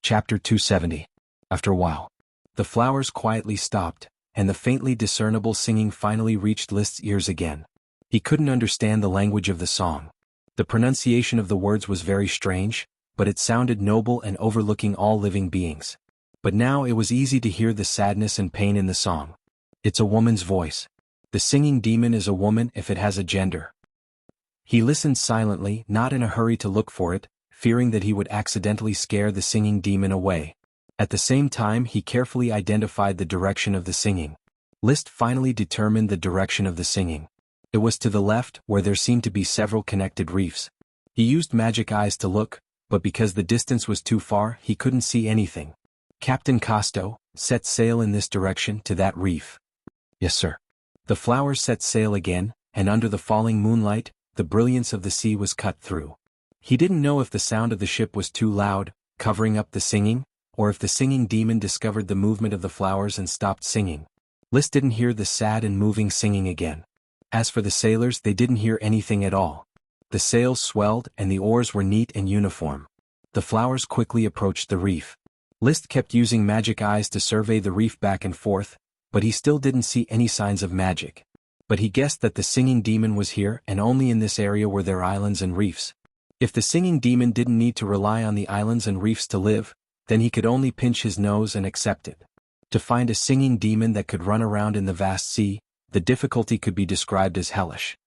Chapter 270. After a while, the flowers quietly stopped, and the faintly discernible singing finally reached List's ears again. He couldn't understand the language of the song. The pronunciation of the words was very strange, but it sounded noble and overlooking all living beings. But now it was easy to hear the sadness and pain in the song. It's a woman's voice. The singing demon is a woman if it has a gender. He listened silently, not in a hurry to look for it, fearing that he would accidentally scare the singing demon away. At the same time, he carefully identified the direction of the singing. List finally determined the direction of the singing. It was to the left, where there seemed to be several connected reefs. He used magic eyes to look, but because the distance was too far, he couldn't see anything. Captain Costo, set sail in this direction to that reef. Yes, sir. The flowers set sail again, and under the falling moonlight, the brilliance of the sea was cut through. He didn't know if the sound of the ship was too loud, covering up the singing, or if the singing demon discovered the movement of the flowers and stopped singing. List didn't hear the sad and moving singing again. As for the sailors, they didn't hear anything at all. The sails swelled and the oars were neat and uniform. The flowers quickly approached the reef. List kept using magic eyes to survey the reef back and forth, but he still didn't see any signs of magic. But he guessed that the singing demon was here, and only in this area were there islands and reefs. If the singing demon didn't need to rely on the islands and reefs to live, then he could only pinch his nose and accept it. To find a singing demon that could run around in the vast sea, the difficulty could be described as hellish.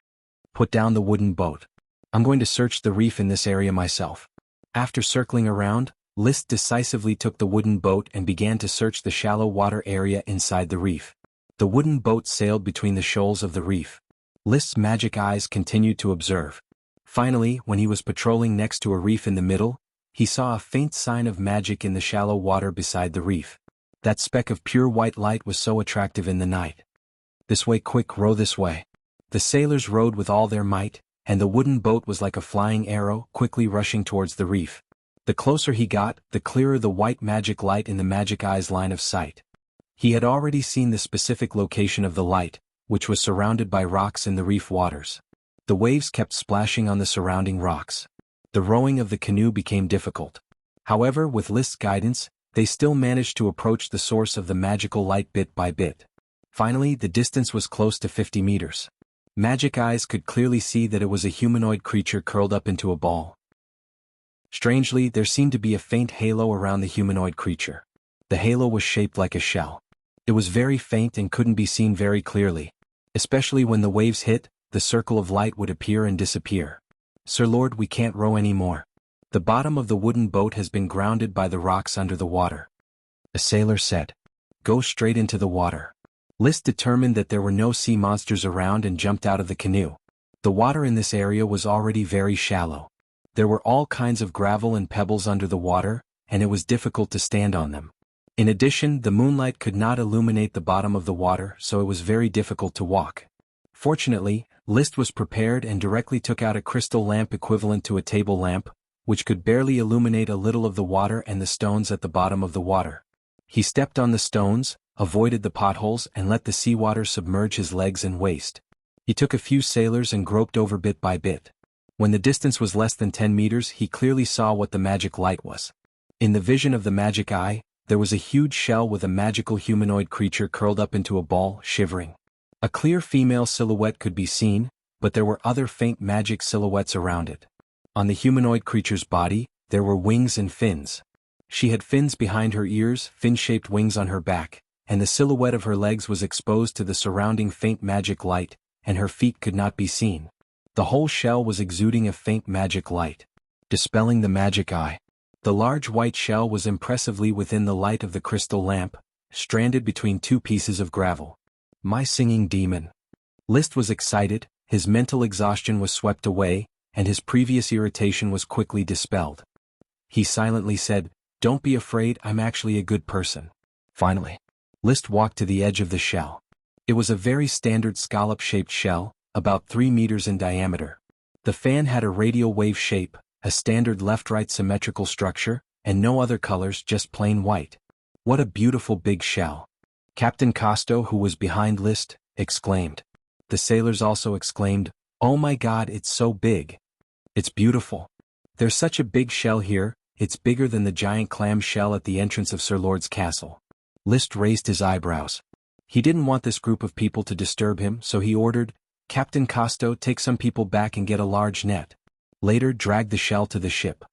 Put down the wooden boat. I'm going to search the reef in this area myself. After circling around, List decisively took the wooden boat and began to search the shallow water area inside the reef. The wooden boat sailed between the shoals of the reef. List's magic eyes continued to observe. Finally, when he was patrolling next to a reef in the middle, he saw a faint sign of magic in the shallow water beside the reef. That speck of pure white light was so attractive in the night. This way, quick, row this way. The sailors rowed with all their might, and the wooden boat was like a flying arrow, quickly rushing towards the reef. The closer he got, the clearer the white magic light in the magic eye's line of sight. He had already seen the specific location of the light, which was surrounded by rocks in the reef waters. The waves kept splashing on the surrounding rocks. The rowing of the canoe became difficult. However, with List's guidance, they still managed to approach the source of the magical light bit by bit. Finally, the distance was close to 50 meters. Magic eyes could clearly see that it was a humanoid creature curled up into a ball. Strangely, there seemed to be a faint halo around the humanoid creature. The halo was shaped like a shell. It was very faint and couldn't be seen very clearly. Especially when the waves hit, the circle of light would appear and disappear. Sir Lord, we can't row any more. The bottom of the wooden boat has been grounded by the rocks under the water. A sailor said. Go straight into the water. List determined that there were no sea monsters around and jumped out of the canoe. The water in this area was already very shallow. There were all kinds of gravel and pebbles under the water, and it was difficult to stand on them. In addition, the moonlight could not illuminate the bottom of the water, so it was very difficult to walk. Fortunately, List was prepared and directly took out a crystal lamp equivalent to a table lamp, which could barely illuminate a little of the water and the stones at the bottom of the water. He stepped on the stones, avoided the potholes, and let the seawater submerge his legs and waist. He took a few sailors and groped over bit by bit. When the distance was less than 10 meters, he clearly saw what the magic light was. In the vision of the magic eye, there was a huge shell with a magical humanoid creature curled up into a ball, shivering. A clear female silhouette could be seen, but there were other faint magic silhouettes around it. On the humanoid creature's body, there were wings and fins. She had fins behind her ears, fin-shaped wings on her back, and the silhouette of her legs was exposed to the surrounding faint magic light, and her feet could not be seen. The whole shell was exuding a faint magic light, dispelling the magic eye. The large white shell was impressively within the light of the crystal lamp, stranded between two pieces of gravel. My singing demon. List was excited, his mental exhaustion was swept away, and his previous irritation was quickly dispelled. He silently said, Don't be afraid, I'm actually a good person. Finally, List walked to the edge of the shell. It was a very standard scallop-shaped shell, about 3 meters in diameter. The fan had a radial wave shape, a standard left-right symmetrical structure, and no other colors, just plain white. What a beautiful big shell. Captain Costo, who was behind List, exclaimed. The sailors also exclaimed, Oh my God, it's so big. It's beautiful. There's such a big shell here, it's bigger than the giant clam shell at the entrance of Sir Lord's castle. List raised his eyebrows. He didn't want this group of people to disturb him, so he ordered, "Captain Costo, take some people back and get a large net. Later, drag the shell to the ship.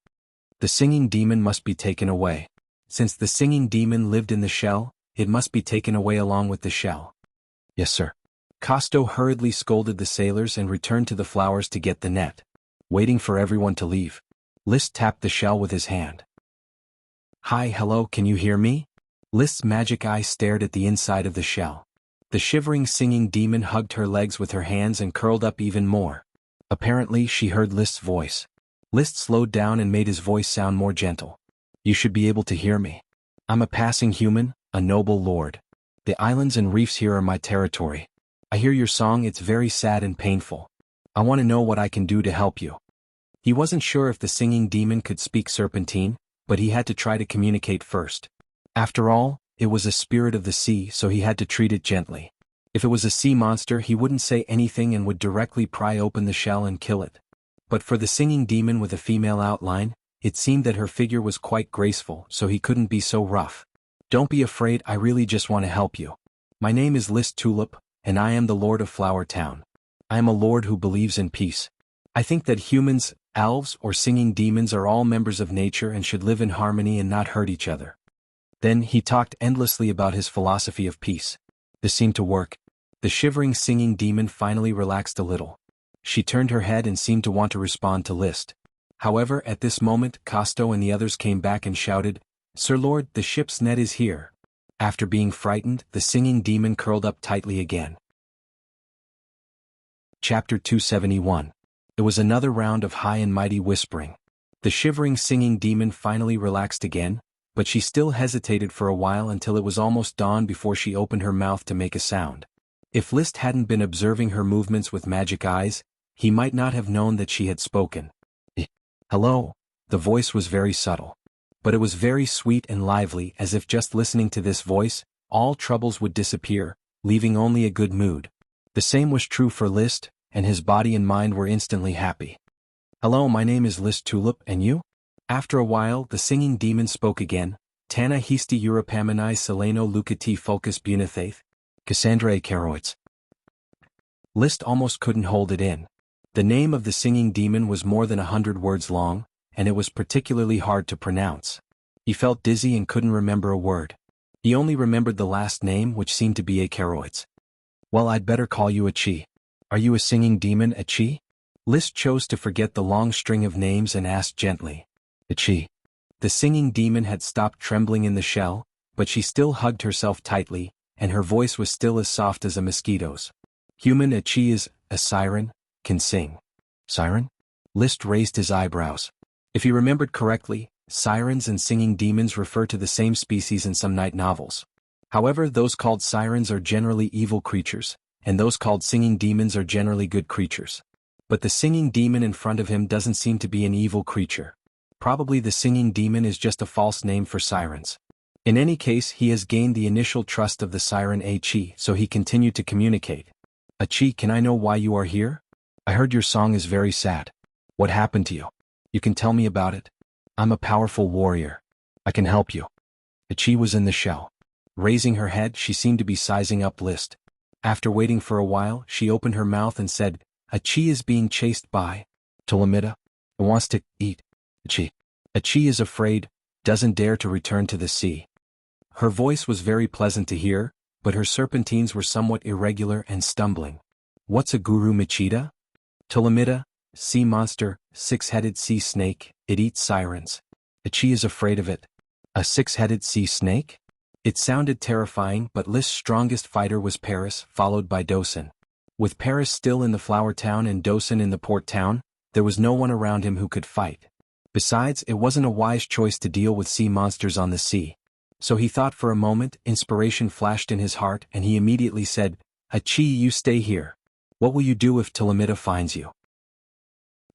The singing demon must be taken away. Since the singing demon lived in the shell, it must be taken away along with the shell." "Yes, sir." Costo hurriedly scolded the sailors and returned to the flowers to get the net. Waiting for everyone to leave, List tapped the shell with his hand. "Hi, hello, can you hear me?" List's magic eye stared at the inside of the shell. The shivering singing demon hugged her legs with her hands and curled up even more. Apparently she heard List's voice. List slowed down and made his voice sound more gentle. "You should be able to hear me. I'm a passing human, a noble lord. The islands and reefs here are my territory. I hear your song, it's very sad and painful. I want to know what I can do to help you." He wasn't sure if the singing demon could speak Serpentine, but he had to try to communicate first. After all, it was a spirit of the sea, so he had to treat it gently. If it was a sea monster, he wouldn't say anything and would directly pry open the shell and kill it. But for the singing demon with a female outline, it seemed that her figure was quite graceful, so he couldn't be so rough. "Don't be afraid, I really just want to help you. My name is List Tulip, and I am the Lord of Flower Town. I am a lord who believes in peace. I think that humans, elves, or singing demons are all members of nature and should live in harmony and not hurt each other." Then he talked endlessly about his philosophy of peace. This seemed to work. The shivering singing demon finally relaxed a little. She turned her head and seemed to want to respond to List. However, at this moment, Costo and the others came back and shouted, "Sir Lord, the ship's net is here." After being frightened, the singing demon curled up tightly again. Chapter 271. It was another round of high and mighty whispering. The shivering singing demon finally relaxed again, but she still hesitated for a while until it was almost dawn before she opened her mouth to make a sound. If List hadn't been observing her movements with magic eyes, he might not have known that she had spoken. "Hello." The voice was very subtle. But it was very sweet and lively, as if just listening to this voice, all troubles would disappear, leaving only a good mood. The same was true for List, and his body and mind were instantly happy. "Hello, my name is List Tulip, and you?" After a while, the singing demon spoke again. "Tana histi Europamini Seleno Lucati Focus Bunithaith, Cassandra Caroids." List almost couldn't hold it in. The name of the singing demon was more than 100 words long, and it was particularly hard to pronounce. He felt dizzy and couldn't remember a word. He only remembered the last name, which seemed to be Acaroids. "Well, I'd better call you Achi. Are you a singing demon, Achi?" List chose to forget the long string of names and asked gently. "Achi." The singing demon had stopped trembling in the shell, but she still hugged herself tightly, and her voice was still as soft as a mosquito's. "Human Achi is a siren, can sing." "Siren?" List raised his eyebrows. If he remembered correctly, sirens and singing demons refer to the same species in some night novels. However, those called sirens are generally evil creatures, and those called singing demons are generally good creatures. But the singing demon in front of him doesn't seem to be an evil creature. Probably the singing demon is just a false name for sirens. In any case, he has gained the initial trust of the siren Achi, so he continued to communicate. "Achi, can I know why you are here? I heard your song is very sad. What happened to you? You can tell me about it. I'm a powerful warrior. I can help you." Achi was in the shell. Raising her head, she seemed to be sizing up List. After waiting for a while, she opened her mouth and said, "Achi is being chased by Tulamita. It wants to eat Achi. Achi is afraid, doesn't dare to return to the sea." Her voice was very pleasant to hear, but her serpentines were somewhat irregular and stumbling. "What's a Guru Machida?" "Tulamita, sea monster, six-headed sea snake, it eats sirens. Achi is afraid of it." "A six-headed sea snake?" It sounded terrifying, but List's strongest fighter was Paris, followed by Dosen. With Paris still in the flower town and Dosen in the port town, there was no one around him who could fight. Besides, it wasn't a wise choice to deal with sea monsters on the sea. So he thought for a moment, inspiration flashed in his heart, and he immediately said, "Achi, you stay here. What will you do if Tulamita finds you?"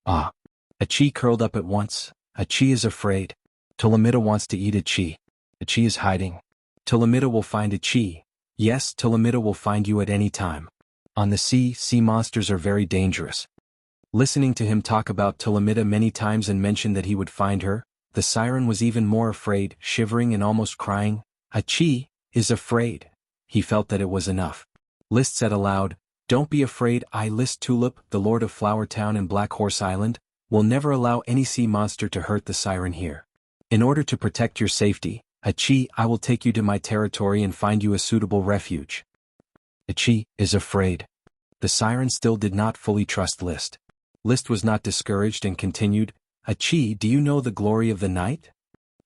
"Ah." Achi curled up at once. "Achi is afraid. Tulamita wants to eat Achi. Achi is hiding. Tulamita will find Achi. Yes, Tulamita will find you at any time. On the sea, sea monsters are very dangerous." Listening to him talk about Tulamita many times and mention that he would find her, The siren was even more afraid, shivering and almost crying. Achie is afraid. He felt that it was enough. List said aloud, "Don't be afraid. I, List Tulip, the Lord of Flower Town and Black Horse Island, will never allow any sea monster to hurt the siren here. In order to protect your safety, Achie, I will take you to my territory and find you a suitable refuge." Achie is afraid. The siren still did not fully trust List. List was not discouraged and continued, "Achie, do you know the glory of the night?"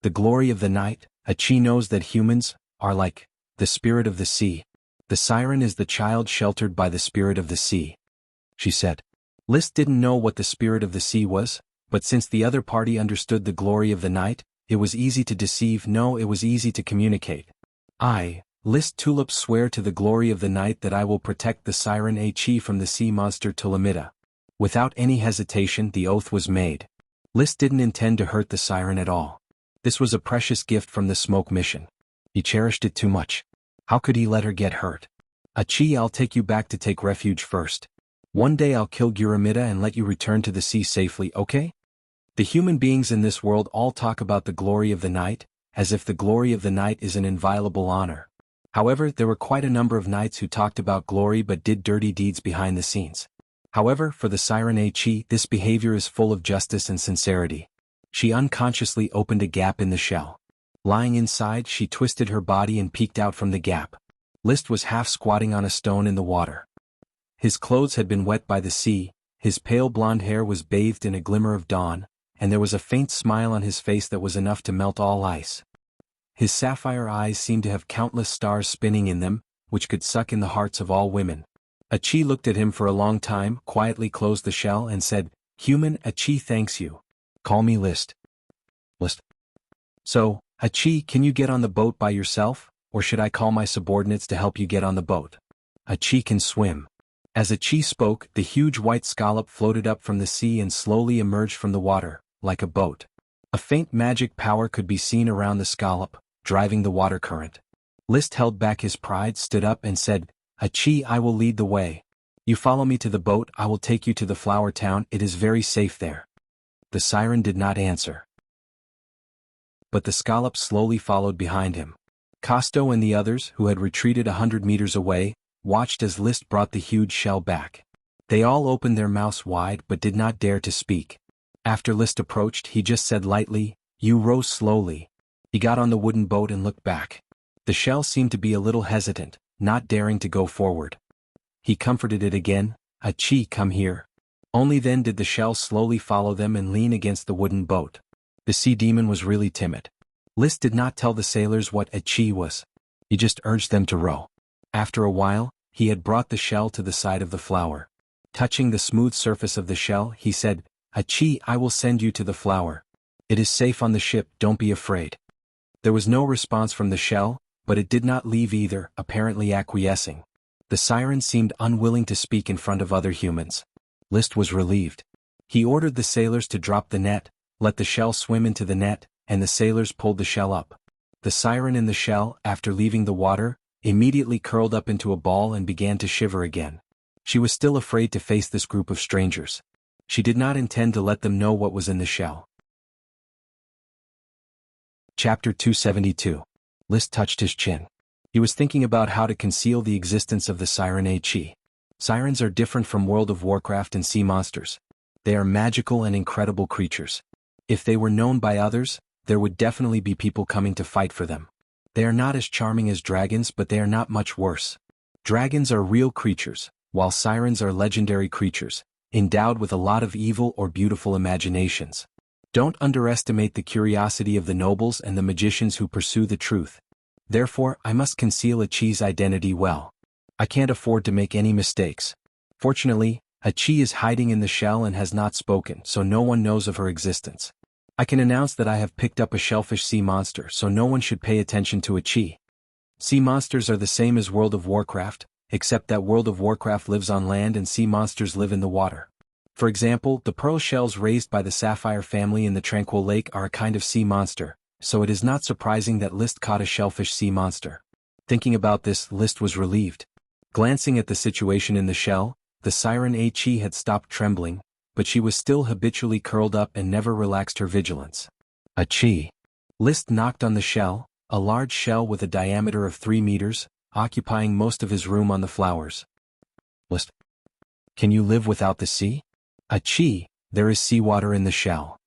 The glory of the night. Achie knows that humans are like the spirit of the sea. The siren is the child sheltered by the spirit of the sea, she said. List didn't know what the spirit of the sea was, but since the other party understood the glory of the night, it was easy to deceive. No, it was easy to communicate. "I, List Tulip, swear to the glory of the night that I will protect the siren Achie from the sea monster Tulamita." Without any hesitation, the oath was made. List didn't intend to hurt the siren at all. This was a precious gift from the Smoke Mission. He cherished it too much. How could he let her get hurt? "Achie, I'll take you back to take refuge first. One day I'll kill Guramita and let you return to the sea safely, okay?" The human beings in this world all talk about the glory of the night, as if the glory of the night is an inviolable honor. However, there were quite a number of knights who talked about glory but did dirty deeds behind the scenes. However, for the siren Achie, this behavior is full of justice and sincerity. She unconsciously opened a gap in the shell. Lying inside, she twisted her body and peeked out from the gap. List was half squatting on a stone in the water. His clothes had been wet by the sea, his pale blonde hair was bathed in a glimmer of dawn, and there was a faint smile on his face that was enough to melt all ice. His sapphire eyes seemed to have countless stars spinning in them, which could suck in the hearts of all women. Achie looked at him for a long time, quietly closed the shell and said, "Human, Achie thanks you. Call me List." List. "So, Achie, can you get on the boat by yourself, or should I call my subordinates to help you get on the boat?" "Achie can swim." As Achie spoke, the huge white scallop floated up from the sea and slowly emerged from the water, like a boat. A faint magic power could be seen around the scallop, driving the water current. List held back his pride, stood up and said, "Achie, I will lead the way. You follow me to the boat, I will take you to the flower town, it is very safe there." The siren did not answer. But the scallop slowly followed behind him. Costo and the others, who had retreated 100 meters away, watched as List brought the huge shell back. They all opened their mouths wide but did not dare to speak. After List approached, he just said lightly, "You row slowly." He got on the wooden boat and looked back. The shell seemed to be a little hesitant, not daring to go forward. He comforted it again, "Achie, come here." Only then did the shell slowly follow them and lean against the wooden boat. The sea demon was really timid. List did not tell the sailors what Achie was. He just urged them to row. After a while, he had brought the shell to the side of the flower. Touching the smooth surface of the shell, he said, "Achie, I will send you to the flower. It is safe on the ship, don't be afraid." There was no response from the shell, but it did not leave either, apparently acquiescing. The siren seemed unwilling to speak in front of other humans. List was relieved. He ordered the sailors to drop the net, let the shell swim into the net, and the sailors pulled the shell up. The siren in the shell, after leaving the water, immediately curled up into a ball and began to shiver again. She was still afraid to face this group of strangers. She did not intend to let them know what was in the shell. Chapter 272. List touched his chin. He was thinking about how to conceal the existence of the siren Achie. Sirens are different from World of Warcraft and sea monsters. They are magical and incredible creatures. If they were known by others, there would definitely be people coming to fight for them. They are not as charming as dragons, but they are not much worse. Dragons are real creatures, while sirens are legendary creatures, endowed with a lot of evil or beautiful imaginations. Don't underestimate the curiosity of the nobles and the magicians who pursue the truth. Therefore, I must conceal Achie's identity well. I can't afford to make any mistakes. Fortunately, Achie is hiding in the shell and has not spoken, so no one knows of her existence. I can announce that I have picked up a shellfish sea monster, so no one should pay attention to Achie. Sea monsters are the same as World of Warcraft, except that World of Warcraft lives on land and sea monsters live in the water. For example, the pearl shells raised by the Sapphire family in the Tranquil Lake are a kind of sea monster, so it is not surprising that List caught a shellfish sea monster. Thinking about this, List was relieved. Glancing at the situation in the shell, the siren Achie had stopped trembling, but she was still habitually curled up and never relaxed her vigilance. Achie. List knocked on the shell, a large shell with a diameter of 3 meters, occupying most of his room on the flowers. List. Can you live without the sea? Achie, there is seawater in the shell.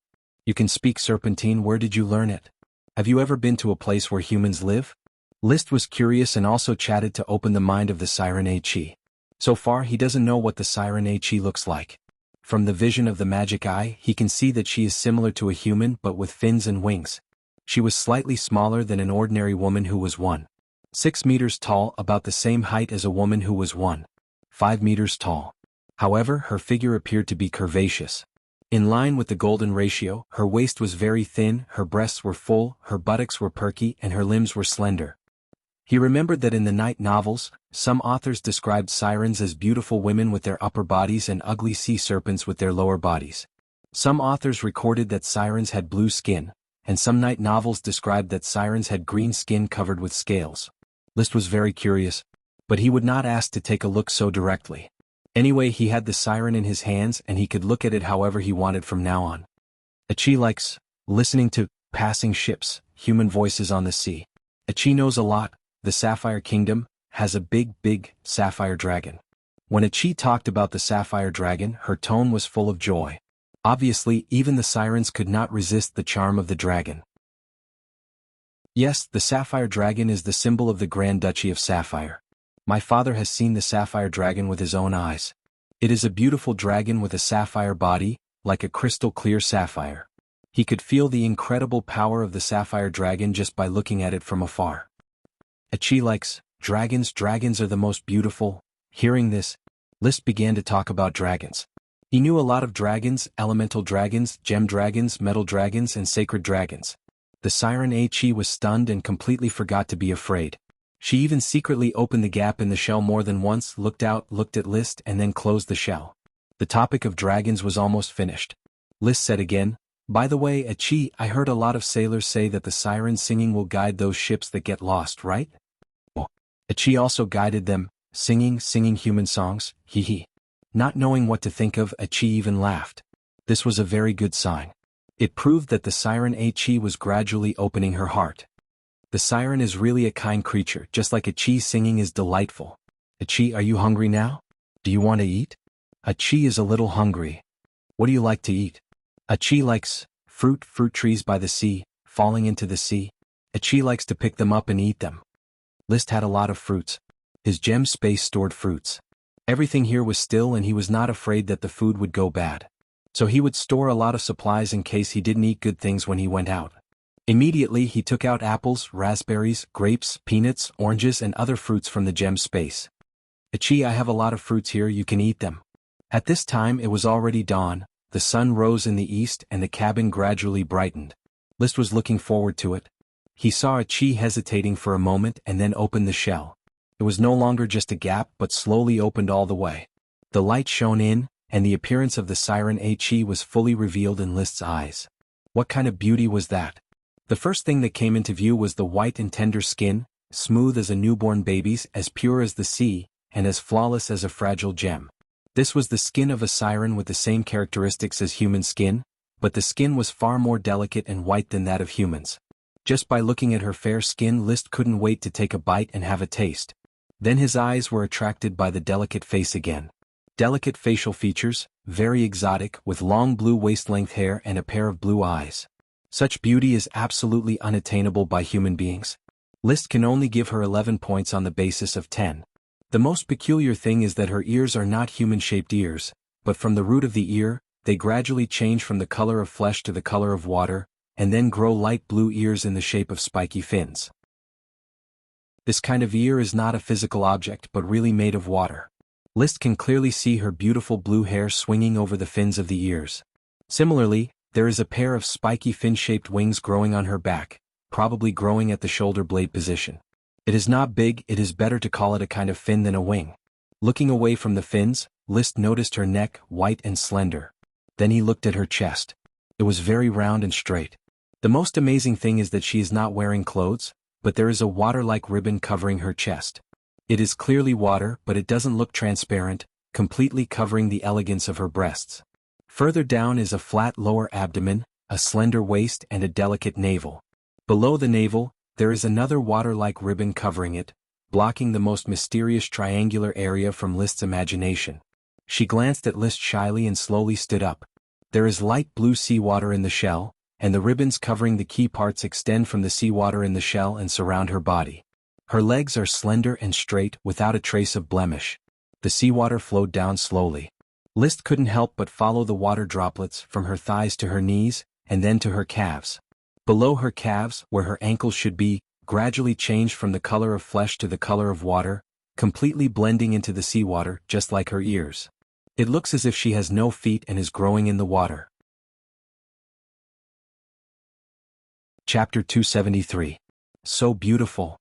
You can speak Serpentine. Where did you learn it? Have you ever been to a place where humans live? List was curious and also chatted to open the mind of the siren Achie. So far he doesn't know what the siren Achie looks like. From the vision of the magic eye, he can see that she is similar to a human but with fins and wings. She was slightly smaller than an ordinary woman who was 1.6 meters tall, about the same height as a woman who was 1.5 meters tall. However, her figure appeared to be curvaceous. In line with the golden ratio, her waist was very thin, her breasts were full, her buttocks were perky, and her limbs were slender. He remembered that in the night novels, some authors described sirens as beautiful women with their upper bodies and ugly sea serpents with their lower bodies. Some authors recorded that sirens had blue skin, and some night novels described that sirens had green skin covered with scales. List was very curious, but he would not ask to take a look so directly. Anyway, he had the siren in his hands and he could look at it however he wanted from now on. Achie likes listening to passing ships, human voices on the sea. Achie knows a lot. The Sapphire Kingdom has a big sapphire dragon. When Achie talked about the sapphire dragon, her tone was full of joy. Obviously, even the sirens could not resist the charm of the dragon. Yes, the sapphire dragon is the symbol of the Grand Duchy of Sapphire. My father has seen the sapphire dragon with his own eyes. It is a beautiful dragon with a sapphire body, like a crystal clear sapphire. He could feel the incredible power of the sapphire dragon just by looking at it from afar. Achie likes dragons. Dragons are the most beautiful. Hearing this, List began to talk about dragons. He knew a lot of dragons: elemental dragons, gem dragons, metal dragons, and sacred dragons. The siren Achie was stunned and completely forgot to be afraid. She even secretly opened the gap in the shell more than once, looked out, looked at List, and then closed the shell. The topic of dragons was almost finished. List said again, "By the way, Achie, I heard a lot of sailors say that the siren singing will guide those ships that get lost, right?" Achie also guided them, singing human songs, hee. Not knowing what to think of, Achie even laughed. This was a very good sign. It proved that the siren Achie was gradually opening her heart. The siren is really a kind creature, just like Achie. Singing is delightful. Achie, are you hungry now? Do you want to eat? Achie is a little hungry. What do you like to eat? Achie likes fruit trees by the sea, falling into the sea. Achie likes to pick them up and eat them. List had a lot of fruits. His gem space stored fruits. Everything here was still and he was not afraid that the food would go bad. So he would store a lot of supplies in case he didn't eat good things when he went out. Immediately he took out apples, raspberries, grapes, peanuts, oranges, and other fruits from the gem space. Achie, I have a lot of fruits here, you can eat them. At this time it was already dawn, the sun rose in the east and the cabin gradually brightened. List was looking forward to it. He saw Achie hesitating for a moment and then opened the shell. It was no longer just a gap but slowly opened all the way. The light shone in, and the appearance of the siren Achie was fully revealed in List's eyes. What kind of beauty was that? The first thing that came into view was the white and tender skin, smooth as a newborn baby's, as pure as the sea, and as flawless as a fragile gem. This was the skin of a siren with the same characteristics as human skin, but the skin was far more delicate and white than that of humans. Just by looking at her fair skin, List couldn't wait to take a bite and have a taste. Then his eyes were attracted by the delicate face again. Delicate facial features, very exotic, with long blue waist-length hair and a pair of blue eyes. Such beauty is absolutely unattainable by human beings. List can only give her 11 points on the basis of 10. The most peculiar thing is that her ears are not human-shaped ears, but from the root of the ear, they gradually change from the color of flesh to the color of water, and then grow light blue ears in the shape of spiky fins. This kind of ear is not a physical object but really made of water. List can clearly see her beautiful blue hair swinging over the fins of the ears. Similarly, there is a pair of spiky fin-shaped wings growing on her back, probably growing at the shoulder blade position. It is not big, it is better to call it a kind of fin than a wing. Looking away from the fins, List noticed her neck, white and slender. Then he looked at her chest. It was very round and straight. The most amazing thing is that she is not wearing clothes, but there is a water-like ribbon covering her chest. It is clearly water, but it doesn't look transparent, completely covering the elegance of her breasts. Further down is a flat lower abdomen, a slender waist and a delicate navel. Below the navel, there is another water-like ribbon covering it, blocking the most mysterious triangular area from List's imagination. She glanced at List shyly and slowly stood up. There is light blue seawater in the shell, and the ribbons covering the key parts extend from the seawater in the shell and surround her body. Her legs are slender and straight without a trace of blemish. The seawater flowed down slowly. List couldn't help but follow the water droplets from her thighs to her knees, and then to her calves. Below her calves, where her ankles should be, gradually changed from the color of flesh to the color of water, completely blending into the seawater just like her ears. It looks as if she has no feet and is growing in the water. Chapter 273. So beautiful.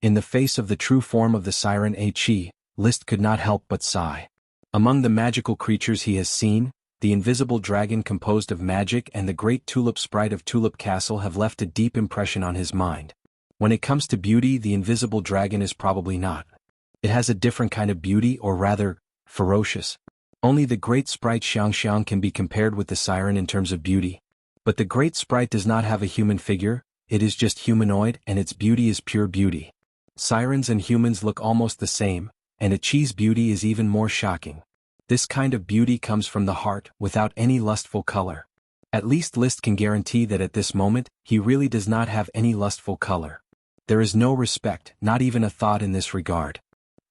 In the face of the true form of the siren Chi, List could not help but sigh. Among the magical creatures he has seen, the invisible dragon composed of magic and the great tulip sprite of Tulip Castle have left a deep impression on his mind. When it comes to beauty, the invisible dragon is probably not. It has a different kind of beauty, or rather, ferocious. Only the great sprite Xiangxiang can be compared with the siren in terms of beauty. But the great sprite does not have a human figure, it is just humanoid, and its beauty is pure beauty. Sirens and humans look almost the same, and Chi's beauty is even more shocking. This kind of beauty comes from the heart, without any lustful color. At least List can guarantee that at this moment, he really does not have any lustful color. There is no respect, not even a thought in this regard.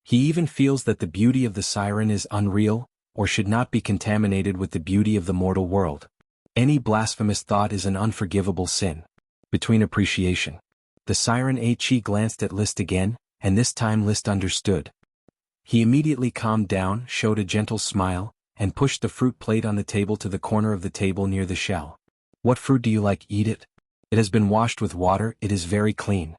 He even feels that the beauty of the siren is unreal, or should not be contaminated with the beauty of the mortal world. Any blasphemous thought is an unforgivable sin. Between appreciation. The siren Chi glanced at List again, and this time List understood. He immediately calmed down, showed a gentle smile, and pushed the fruit plate on the table to the corner of the table near the shell. What fruit do you like? Eat it. It has been washed with water, it is very clean.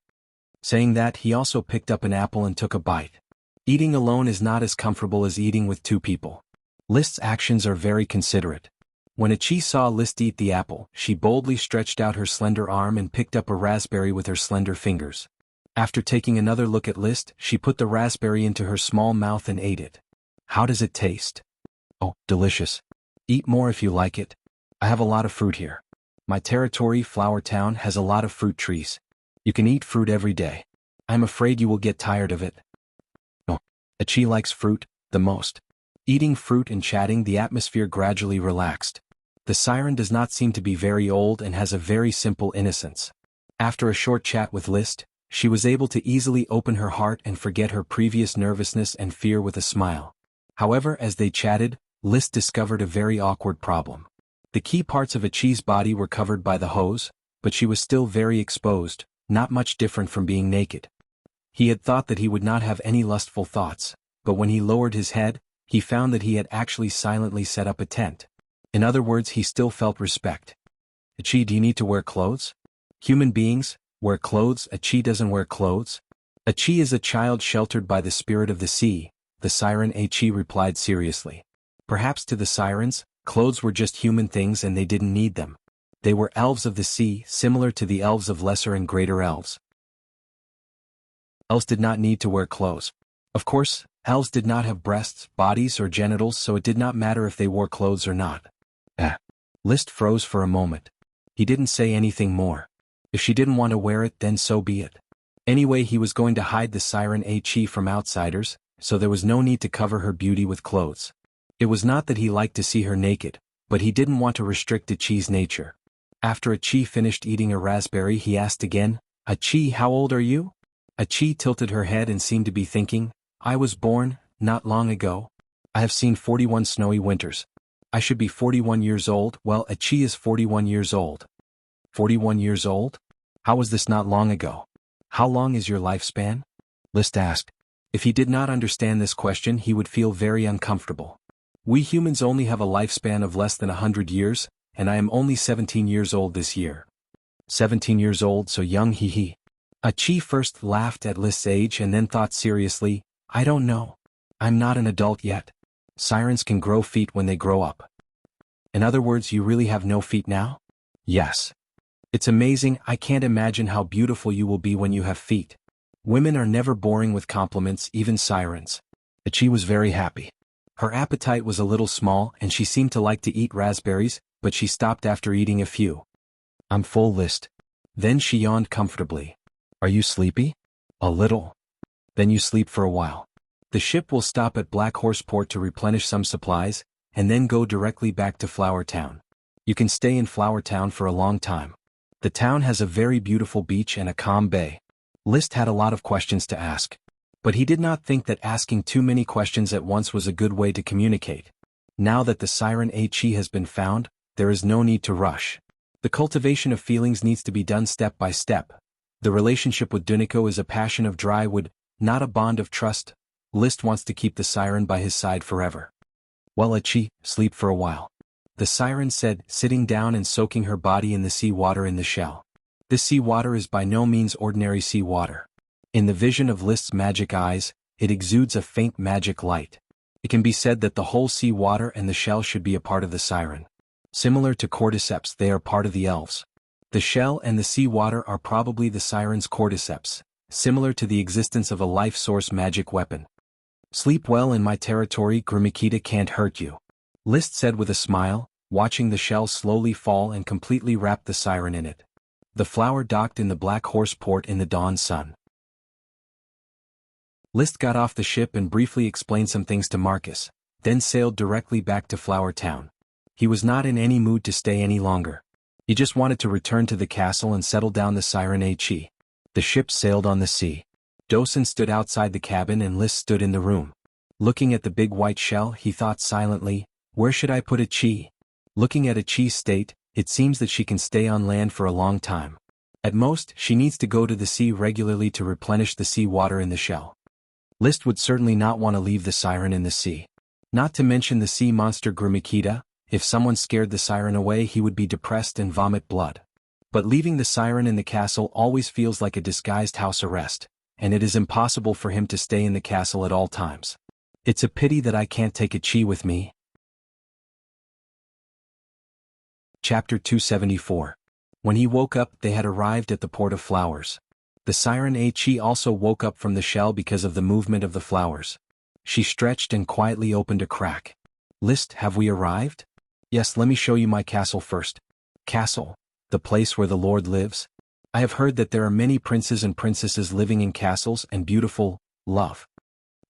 Saying that, he also picked up an apple and took a bite. Eating alone is not as comfortable as eating with two people. List's actions are very considerate. When Chi saw List eat the apple, she boldly stretched out her slender arm and picked up a raspberry with her slender fingers. After taking another look at List, she put the raspberry into her small mouth and ate it. How does it taste? Oh, delicious. Eat more if you like it. I have a lot of fruit here. My territory, Flower Town, has a lot of fruit trees. You can eat fruit every day. I'm afraid you will get tired of it. No. Chi likes fruit, the most. Eating fruit and chatting, the atmosphere gradually relaxed. The siren does not seem to be very old and has a very simple innocence. After a short chat with List, she was able to easily open her heart and forget her previous nervousness and fear with a smile. However, as they chatted, List discovered a very awkward problem. The key parts of Chi's body were covered by the hose, but she was still very exposed, not much different from being naked. He had thought that he would not have any lustful thoughts, but when he lowered his head, he found that he had actually silently set up a tent. In other words, he still felt respect. Chi, do you need to wear clothes? Human beings wear clothes. Chi doesn't wear clothes. Chi is a child sheltered by the spirit of the sea, the siren Chi replied seriously. Perhaps to the sirens, clothes were just human things and they didn't need them. They were elves of the sea, similar to the elves of lesser and greater elves. Elves did not need to wear clothes. Of course, elves did not have breasts, bodies, or genitals, so it did not matter if they wore clothes or not. List froze for a moment. He didn't say anything more. If she didn't want to wear it, then so be it. Anyway, he was going to hide the siren Chi from outsiders, so there was no need to cover her beauty with clothes. It was not that he liked to see her naked, but he didn't want to restrict Chi's nature. After Chi finished eating a raspberry, he asked again, Chi, how old are you? Chi tilted her head and seemed to be thinking, I was born, not long ago. I have seen 41 snowy winters. I should be 41 years old. Well, Chi is 41 years old. 41 years old? How was this not long ago? How long is your lifespan? List asked. If he did not understand this question, he would feel very uncomfortable. We humans only have a lifespan of less than 100 years, and I am only 17 years old this year. 17 years old, so young, he. Chi first laughed at List's age and then thought seriously, I don't know. I'm not an adult yet. Sirens can grow feet when they grow up. In other words, you really have no feet now? Yes. It's amazing. I can't imagine how beautiful you will be when you have feet. Women are never boring with compliments, even sirens. Chi was very happy. Her appetite was a little small and she seemed to like to eat raspberries, but she stopped after eating a few. I'm full, List. Then she yawned comfortably. Are you sleepy? A little. Then you sleep for a while. The ship will stop at Black Horse Port to replenish some supplies, and then go directly back to Flower Town. You can stay in Flower Town for a long time. The town has a very beautiful beach and a calm bay. List had a lot of questions to ask. But he did not think that asking too many questions at once was a good way to communicate. Now that the Siren Chi has been found, there is no need to rush. The cultivation of feelings needs to be done step by step. The relationship with Duniko is a passion of dry wood, not a bond of trust. List wants to keep the Siren by his side forever. Well, Achi, sleep for a while. The Siren said, sitting down and soaking her body in the sea water in the shell. This sea water is by no means ordinary sea water. In the vision of List's magic eyes, it exudes a faint magic light. It can be said that the whole sea water and the shell should be a part of the Siren. Similar to cordyceps, they are part of the elves. The shell and the sea water are probably the Siren's cordyceps, similar to the existence of a life source magic weapon. Sleep well in my territory, Grimikita can't hurt you. List said with a smile, watching the shell slowly fall and completely wrap the Siren in it. The flower docked in the Black Horse Port in the dawn sun. List got off the ship and briefly explained some things to Marcus, then sailed directly back to Flower Town. He was not in any mood to stay any longer. He just wanted to return to the castle and settle down the Siren Chi. The ship sailed on the sea. Dosen stood outside the cabin and List stood in the room. Looking at the big white shell, he thought silently, where should I put Achi? Looking at Achi's state, it seems that she can stay on land for a long time. At most, she needs to go to the sea regularly to replenish the sea water in the shell. List would certainly not want to leave the Siren in the sea. Not to mention the sea monster Grimikita. If someone scared the Siren away, he would be depressed and vomit blood. But leaving the Siren in the castle always feels like a disguised house arrest, and it is impossible for him to stay in the castle at all times. It's a pity that I can't take Achi with me. Chapter 274. When he woke up, they had arrived at the Port of Flowers. The Siren Chi also woke up from the shell because of the movement of the flowers. She stretched and quietly opened a crack. List, have we arrived? Yes, let me show you my castle first. Castle? The place where the Lord lives? I have heard that there are many princes and princesses living in castles and beautiful, love.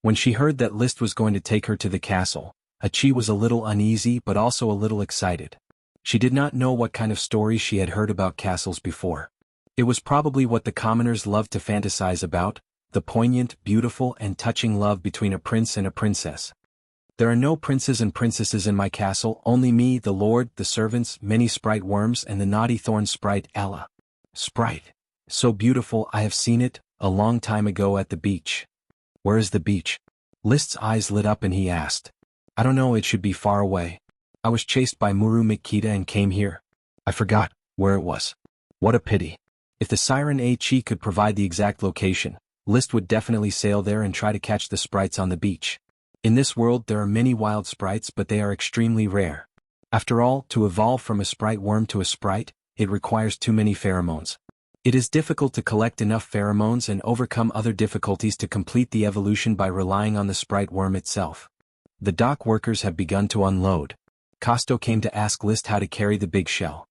When she heard that List was going to take her to the castle, Achi was a little uneasy but also a little excited. She did not know what kind of stories she had heard about castles before. It was probably what the commoners loved to fantasize about, the poignant, beautiful and touching love between a prince and a princess. There are no princes and princesses in my castle, only me, the Lord, the servants, many sprite worms and the naughty thorn sprite Ella. Sprite. So beautiful, I have seen it, a long time ago at the beach. Where is the beach? List's eyes lit up and he asked. I don't know, it should be far away. I was chased by Muru Mikita and came here. I forgot where it was. What a pity. If the Siren Chi could provide the exact location, List would definitely sail there and try to catch the sprites on the beach. In this world there are many wild sprites, but they are extremely rare. After all, to evolve from a sprite worm to a sprite, it requires too many pheromones. It is difficult to collect enough pheromones and overcome other difficulties to complete the evolution by relying on the sprite worm itself. The dock workers have begun to unload. Costo came to ask List how to carry the big shell.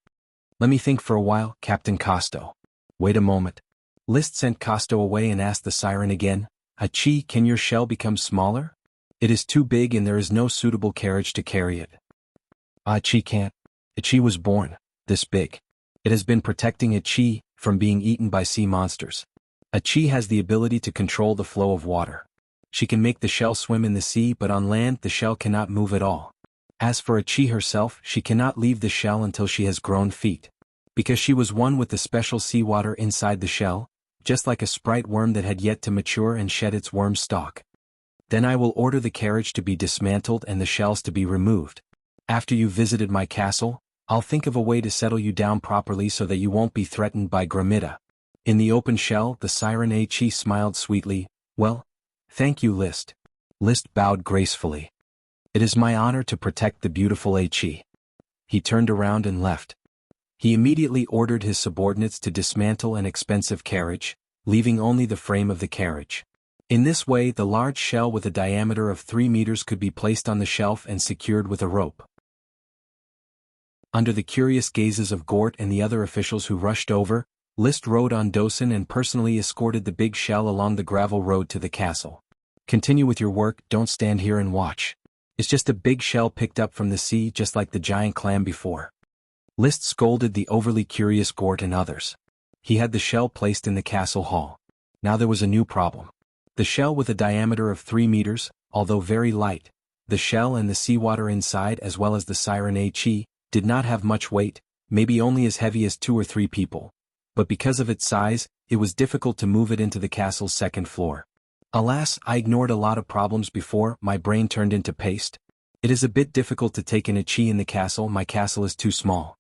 Let me think for a while, Captain Costo. Wait a moment. List sent Costo away and asked the Siren again, Achi, can your shell become smaller? It is too big and there is no suitable carriage to carry it. Achi can't. Achi was born this big. It has been protecting Achi from being eaten by sea monsters. Achi has the ability to control the flow of water. She can make the shell swim in the sea, but on land the shell cannot move at all. As for Achi herself, she cannot leave the shell until she has grown feet. Because she was one with the special seawater inside the shell, just like a sprite worm that had yet to mature and shed its worm stalk. Then I will order the carriage to be dismantled and the shells to be removed. After you've visited my castle, I'll think of a way to settle you down properly so that you won't be threatened by Grimita. In the open shell, the Siren Chi smiled sweetly. Well, thank you, List. List bowed gracefully. It is my honor to protect the beautiful Chi. He turned around and left. He immediately ordered his subordinates to dismantle an expensive carriage, leaving only the frame of the carriage. In this way, the large shell with a diameter of 3 meters could be placed on the shelf and secured with a rope. Under the curious gazes of Gort and the other officials who rushed over, List rode on Dosen and personally escorted the big shell along the gravel road to the castle. Continue with your work, don't stand here and watch. It's just a big shell picked up from the sea just like the giant clam before. List scolded the overly curious Gort and others. He had the shell placed in the castle hall. Now there was a new problem. The shell with a diameter of 3 meters, although very light, the shell and the seawater inside as well as the Siren HE, did not have much weight, maybe only as heavy as 2 or 3 people. But because of its size, it was difficult to move it into the castle's second floor. Alas, I ignored a lot of problems before my brain turned into paste. It is a bit difficult to take an HE in the castle, my castle is too small.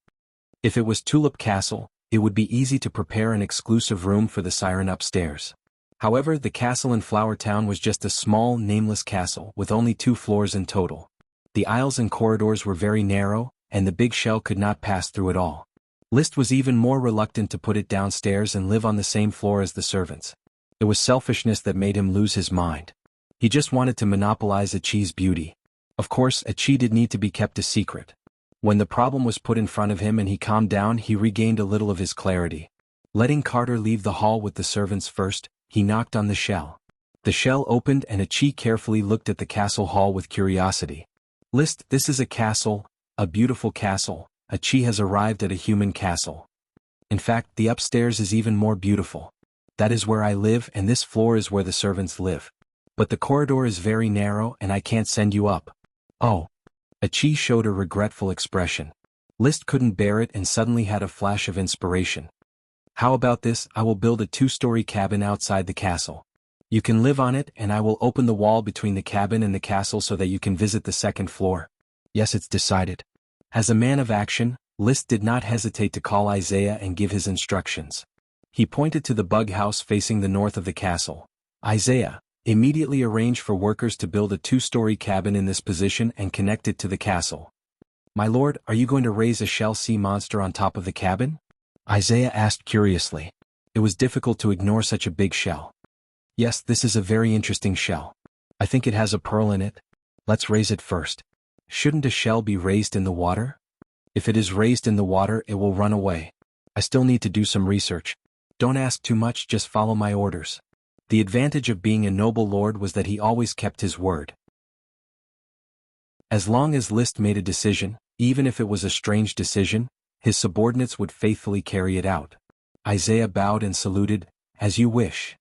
If it was Tulip Castle, it would be easy to prepare an exclusive room for the Siren upstairs. However, the castle in Flower Town was just a small, nameless castle with only 2 floors in total. The aisles and corridors were very narrow, and the big shell could not pass through it all. List was even more reluctant to put it downstairs and live on the same floor as the servants. It was selfishness that made him lose his mind. He just wanted to monopolize HE's beauty. Of course, HE did need to be kept a secret. When the problem was put in front of him and he calmed down, he regained a little of his clarity. Letting Carter leave the hall with the servants first, he knocked on the shell. The shell opened and HE carefully looked at the castle hall with curiosity. List, this is a castle, a beautiful castle. HE has arrived at a human castle. In fact, the upstairs is even more beautiful. That is where I live and this floor is where the servants live. But the corridor is very narrow and I can't send you up. Oh. HE showed a regretful expression. List couldn't bear it and suddenly had a flash of inspiration. How about this? I will build a 2-story cabin outside the castle. You can live on it and I will open the wall between the cabin and the castle so that you can visit the second floor. Yes, it's decided. As a man of action, List did not hesitate to call Isaiah and give his instructions. He pointed to the bug house facing the north of the castle. Isaiah, immediately arrange for workers to build a 2-story cabin in this position and connect it to the castle. My lord, are you going to raise a shell sea monster on top of the cabin? Isaiah asked curiously. It was difficult to ignore such a big shell. Yes, this is a very interesting shell. I think it has a pearl in it. Let's raise it first. Shouldn't a shell be raised in the water? If it is raised in the water, it will run away. I still need to do some research. Don't ask too much, just follow my orders. The advantage of being a noble lord was that he always kept his word. As long as List made a decision, even if it was a strange decision, his subordinates would faithfully carry it out. Isaiah bowed and saluted, as you wish.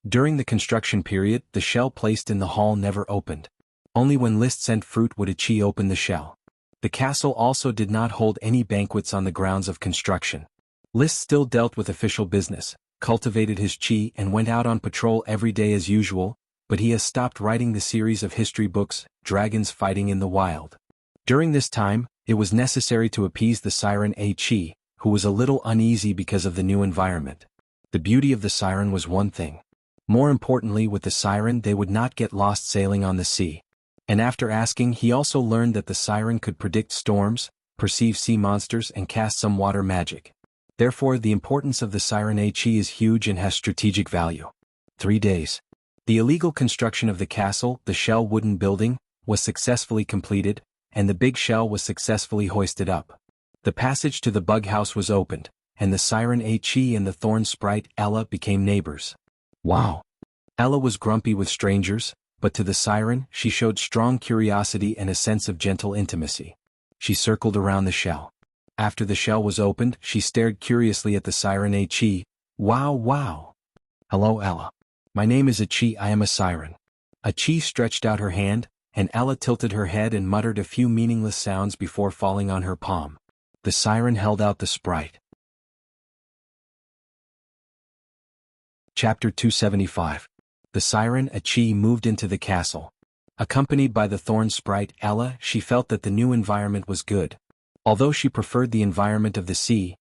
During the construction period, the shell placed in the hall never opened. Only when List sent fruit would HE open the shell. The castle also did not hold any banquets on the grounds of construction. List still dealt with official business, cultivated his chi and went out on patrol every day as usual, but he has stopped writing the series of history books, Dragons Fighting in the Wild. During this time, it was necessary to appease the Siren HE, who was a little uneasy because of the new environment. The beauty of the Siren was one thing. More importantly, with the Siren they would not get lost sailing on the sea. And after asking, he also learned that the Siren could predict storms, perceive sea monsters and cast some water magic. Therefore, the importance of the Siren HE is huge and has strategic value. 3 days. The illegal construction of the castle, the shell wooden building, was successfully completed, and the big shell was successfully hoisted up. The passage to the bug house was opened, and the Siren HE and the thorn sprite Ella became neighbors. Wow! Ella was grumpy with strangers, but to the Siren, she showed strong curiosity and a sense of gentle intimacy. She circled around the shell. After the shell was opened, she stared curiously at the Siren HE. Wow, wow! Hello, Ella. My name is HE, I am a Siren. HE stretched out her hand, and Ella tilted her head and muttered a few meaningless sounds before falling on her palm. The Siren held out the sprite. Chapter 275. The Siren HE moved into the castle. Accompanied by the thorn sprite Ella, she felt that the new environment was good. Although she preferred the environment of the sea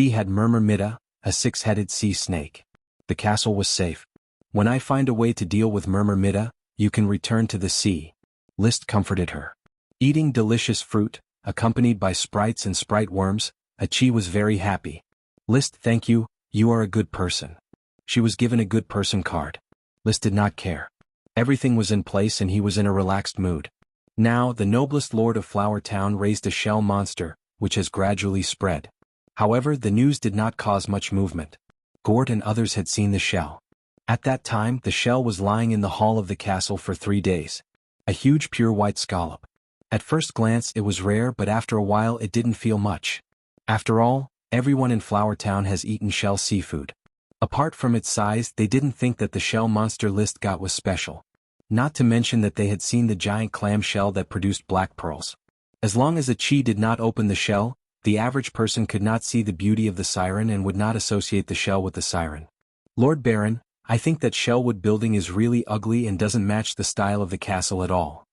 had Murmur-Mitta, a 6-headed sea snake. The castle was safe. When I find a way to deal with Murmur-Mitta, you can return to the sea. List comforted her. Eating delicious fruit, accompanied by sprites and sprite worms, HE was very happy. List, thank you, you are a good person. She was given a good person card. List did not care. Everything was in place and he was in a relaxed mood. Now, the noblest lord of Flower Town raised a shell monster, which has gradually spread. However, the news did not cause much movement. Gort and others had seen the shell. At that time, the shell was lying in the hall of the castle for 3 days. A huge pure white scallop. At first glance it was rare, but after a while it didn't feel much. After all, everyone in Flower Town has eaten shell seafood. Apart from its size, they didn't think that the shell monster List got was special. Not to mention that they had seen the giant clam shell that produced black pearls. As long as Achi did not open the shell, the average person could not see the beauty of the siren and would not associate the shell with the siren. Lord Baron, I think that Shellwood building is really ugly and doesn't match the style of the castle at all.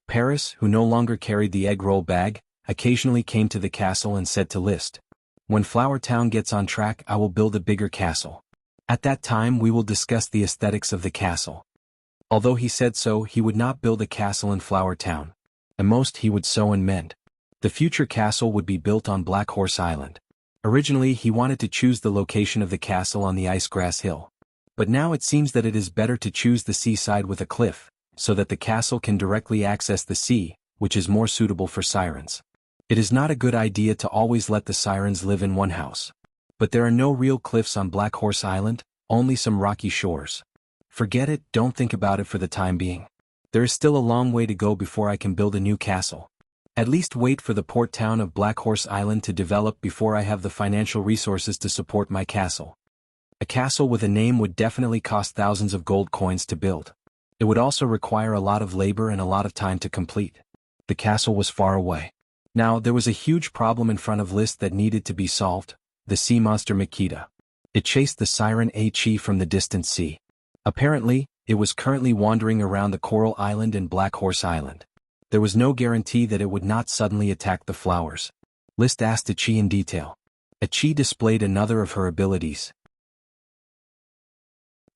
Paris, who no longer carried the egg roll bag, occasionally came to the castle and said to List, "When Flower Town gets on track, I will build a bigger castle. At that time we will discuss the aesthetics of the castle." Although he said so, he would not build a castle in Flower Town. At most he would sew and mend. The future castle would be built on Black Horse Island. Originally he wanted to choose the location of the castle on the Icegrass Hill. But now it seems that it is better to choose the seaside with a cliff, so that the castle can directly access the sea, which is more suitable for sirens. It is not a good idea to always let the sirens live in one house. But there are no real cliffs on Black Horse Island, only some rocky shores. Forget it, don't think about it for the time being. There is still a long way to go before I can build a new castle. At least wait for the port town of Black Horse Island to develop before I have the financial resources to support my castle. A castle with a name would definitely cost thousands of gold coins to build. It would also require a lot of labor and a lot of time to complete. The castle was far away. Now, there was a huge problem in front of List that needed to be solved: the sea monster Makita. It chased the siren Achi from the distant sea. Apparently, it was currently wandering around the Coral Island and Black Horse Island. There was no guarantee that it would not suddenly attack the flowers. List asked Achi in detail. Achi displayed another of her abilities.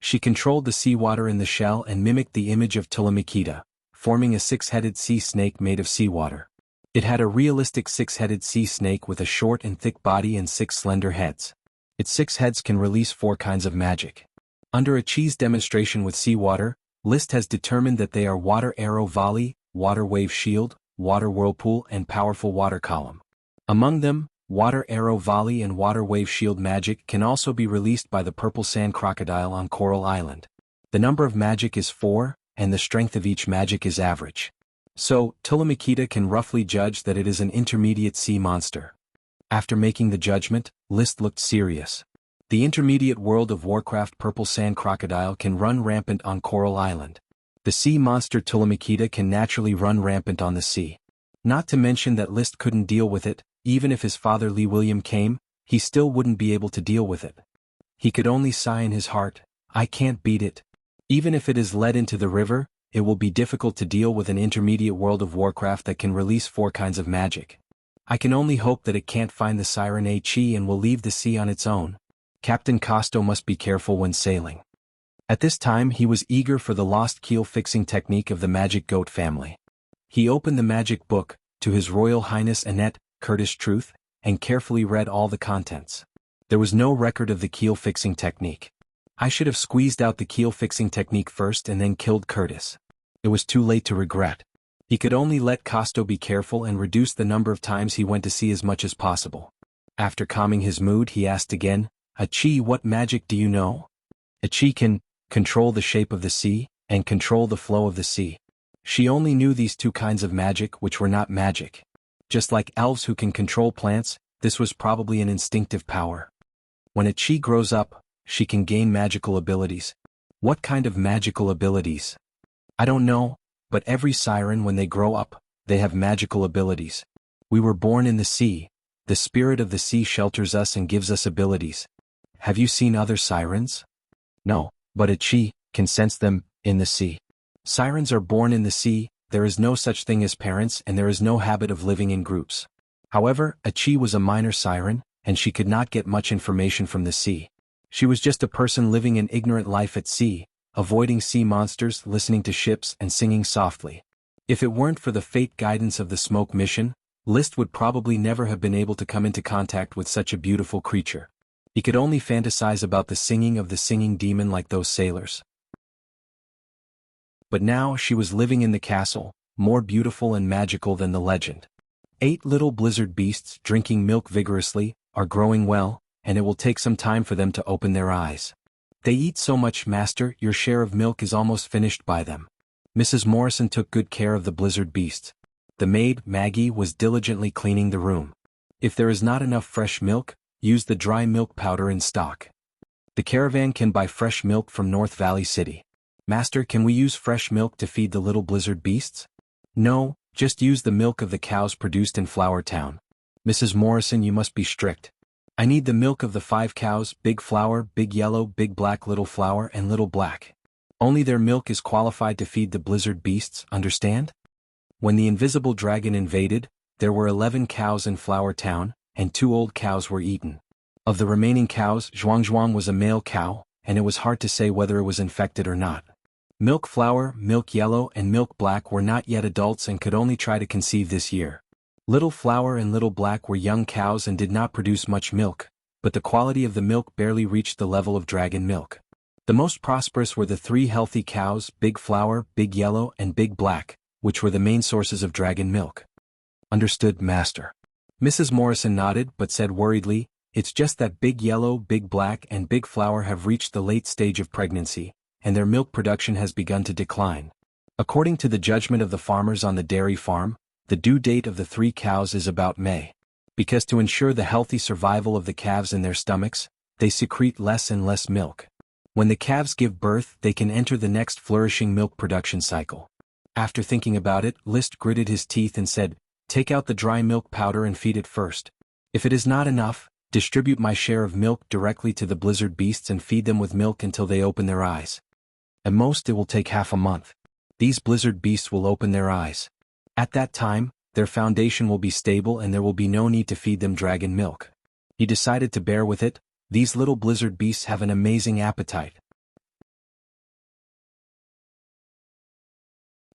She controlled the seawater in the shell and mimicked the image of Tulamikita, forming a 6-headed sea snake made of seawater. It had a realistic 6-headed sea snake with a short and thick body and 6 slender heads. Its 6 heads can release 4 kinds of magic. Under Achi's demonstration with seawater, List has determined that they are Water Arrow Volley, Water Wave Shield, Water Whirlpool, and Powerful Water Column. Among them, Water Arrow Volley and Water Wave Shield magic can also be released by the Purple Sand Crocodile on Coral Island. The number of magic is 4, and the strength of each magic is average. So, Tulamikita can roughly judge that it is an intermediate sea monster. After making the judgment, List looked serious. The intermediate World of Warcraft Purple Sand Crocodile can run rampant on Coral Island. The sea monster Tulamikita can naturally run rampant on the sea. Not to mention that List couldn't deal with it. Even if his father Lee William came, he still wouldn't be able to deal with it. He could only sigh in his heart, "I can't beat it." Even if it is led into the river, it will be difficult to deal with an intermediate World of Warcraft that can release 4 kinds of magic. I can only hope that it can't find the siren Achi and will leave the sea on its own. Captain Costo must be careful when sailing. At this time he was eager for the lost keel fixing technique of the magic goat family. He opened the magic book, To His Royal Highness Annette Curtis Truth, and carefully read all the contents. There was no record of the keel fixing technique. I should have squeezed out the keel fixing technique first and then killed Curtis. It was too late to regret. He could only let Costo be careful and reduce the number of times he went to sea as much as possible. After calming his mood, he asked again, "Achi, what magic do you know?" Achi can control the shape of the sea and control the flow of the sea. She only knew these 2 kinds of magic which were not magic. Just like elves who can control plants, this was probably an instinctive power. When Achi grows up, she can gain magical abilities. What kind of magical abilities? I don't know, but every siren when they grow up, they have magical abilities. We were born in the sea. The spirit of the sea shelters us and gives us abilities. Have you seen other sirens? No, but Achi can sense them in the sea. Sirens are born in the sea. There is no such thing as parents and there is no habit of living in groups. However, Achi was a minor siren, and she could not get much information from the sea. She was just a person living an ignorant life at sea, avoiding sea monsters, listening to ships, and singing softly. If it weren't for the fate guidance of the smoke mission, List would probably never have been able to come into contact with such a beautiful creature. He could only fantasize about the singing of the singing demon like those sailors. But now she was living in the castle, more beautiful and magical than the legend. 8 little blizzard beasts, drinking milk vigorously, are growing well, and it will take some time for them to open their eyes. They eat so much, master, your share of milk is almost finished by them. Mrs. Morrison took good care of the blizzard beasts. The maid, Maggie, was diligently cleaning the room. If there is not enough fresh milk, use the dry milk powder in stock. The caravan can buy fresh milk from North Valley City. Master, can we use fresh milk to feed the little blizzard beasts? No, just use the milk of the cows produced in Flower Town. Mrs. Morrison, you must be strict. I need the milk of the 5 cows, Big Flower, Big Yellow, Big Black, Little Flower, and Little Black. Only their milk is qualified to feed the blizzard beasts, understand? When the invisible dragon invaded, there were 11 cows in Flower Town, and 2 old cows were eaten. Of the remaining cows, Zhuang was a male cow, and it was hard to say whether it was infected or not. Milk Flower, Milk Yellow, and Milk Black were not yet adults and could only try to conceive this year. Little Flower and Little Black were young cows and did not produce much milk, but the quality of the milk barely reached the level of dragon milk. The most prosperous were the 3 healthy cows, Big Flower, Big Yellow, and Big Black, which were the main sources of dragon milk. Understood, master. Mrs. Morrison nodded but said worriedly, it's just that Big Yellow, Big Black, and Big Flower have reached the late stage of pregnancy, and their milk production has begun to decline. According to the judgment of the farmers on the dairy farm, the due date of the 3 cows is about May. Because to ensure the healthy survival of the calves in their stomachs, they secrete less and less milk. When the calves give birth, they can enter the next flourishing milk production cycle. After thinking about it, List gritted his teeth and said, take out the dry milk powder and feed it first. If it is not enough, distribute my share of milk directly to the blizzard beasts and feed them with milk until they open their eyes. At most it will take half a month. These blizzard beasts will open their eyes. At that time, their foundation will be stable and there will be no need to feed them dragon milk. He decided to bear with it. These little blizzard beasts have an amazing appetite.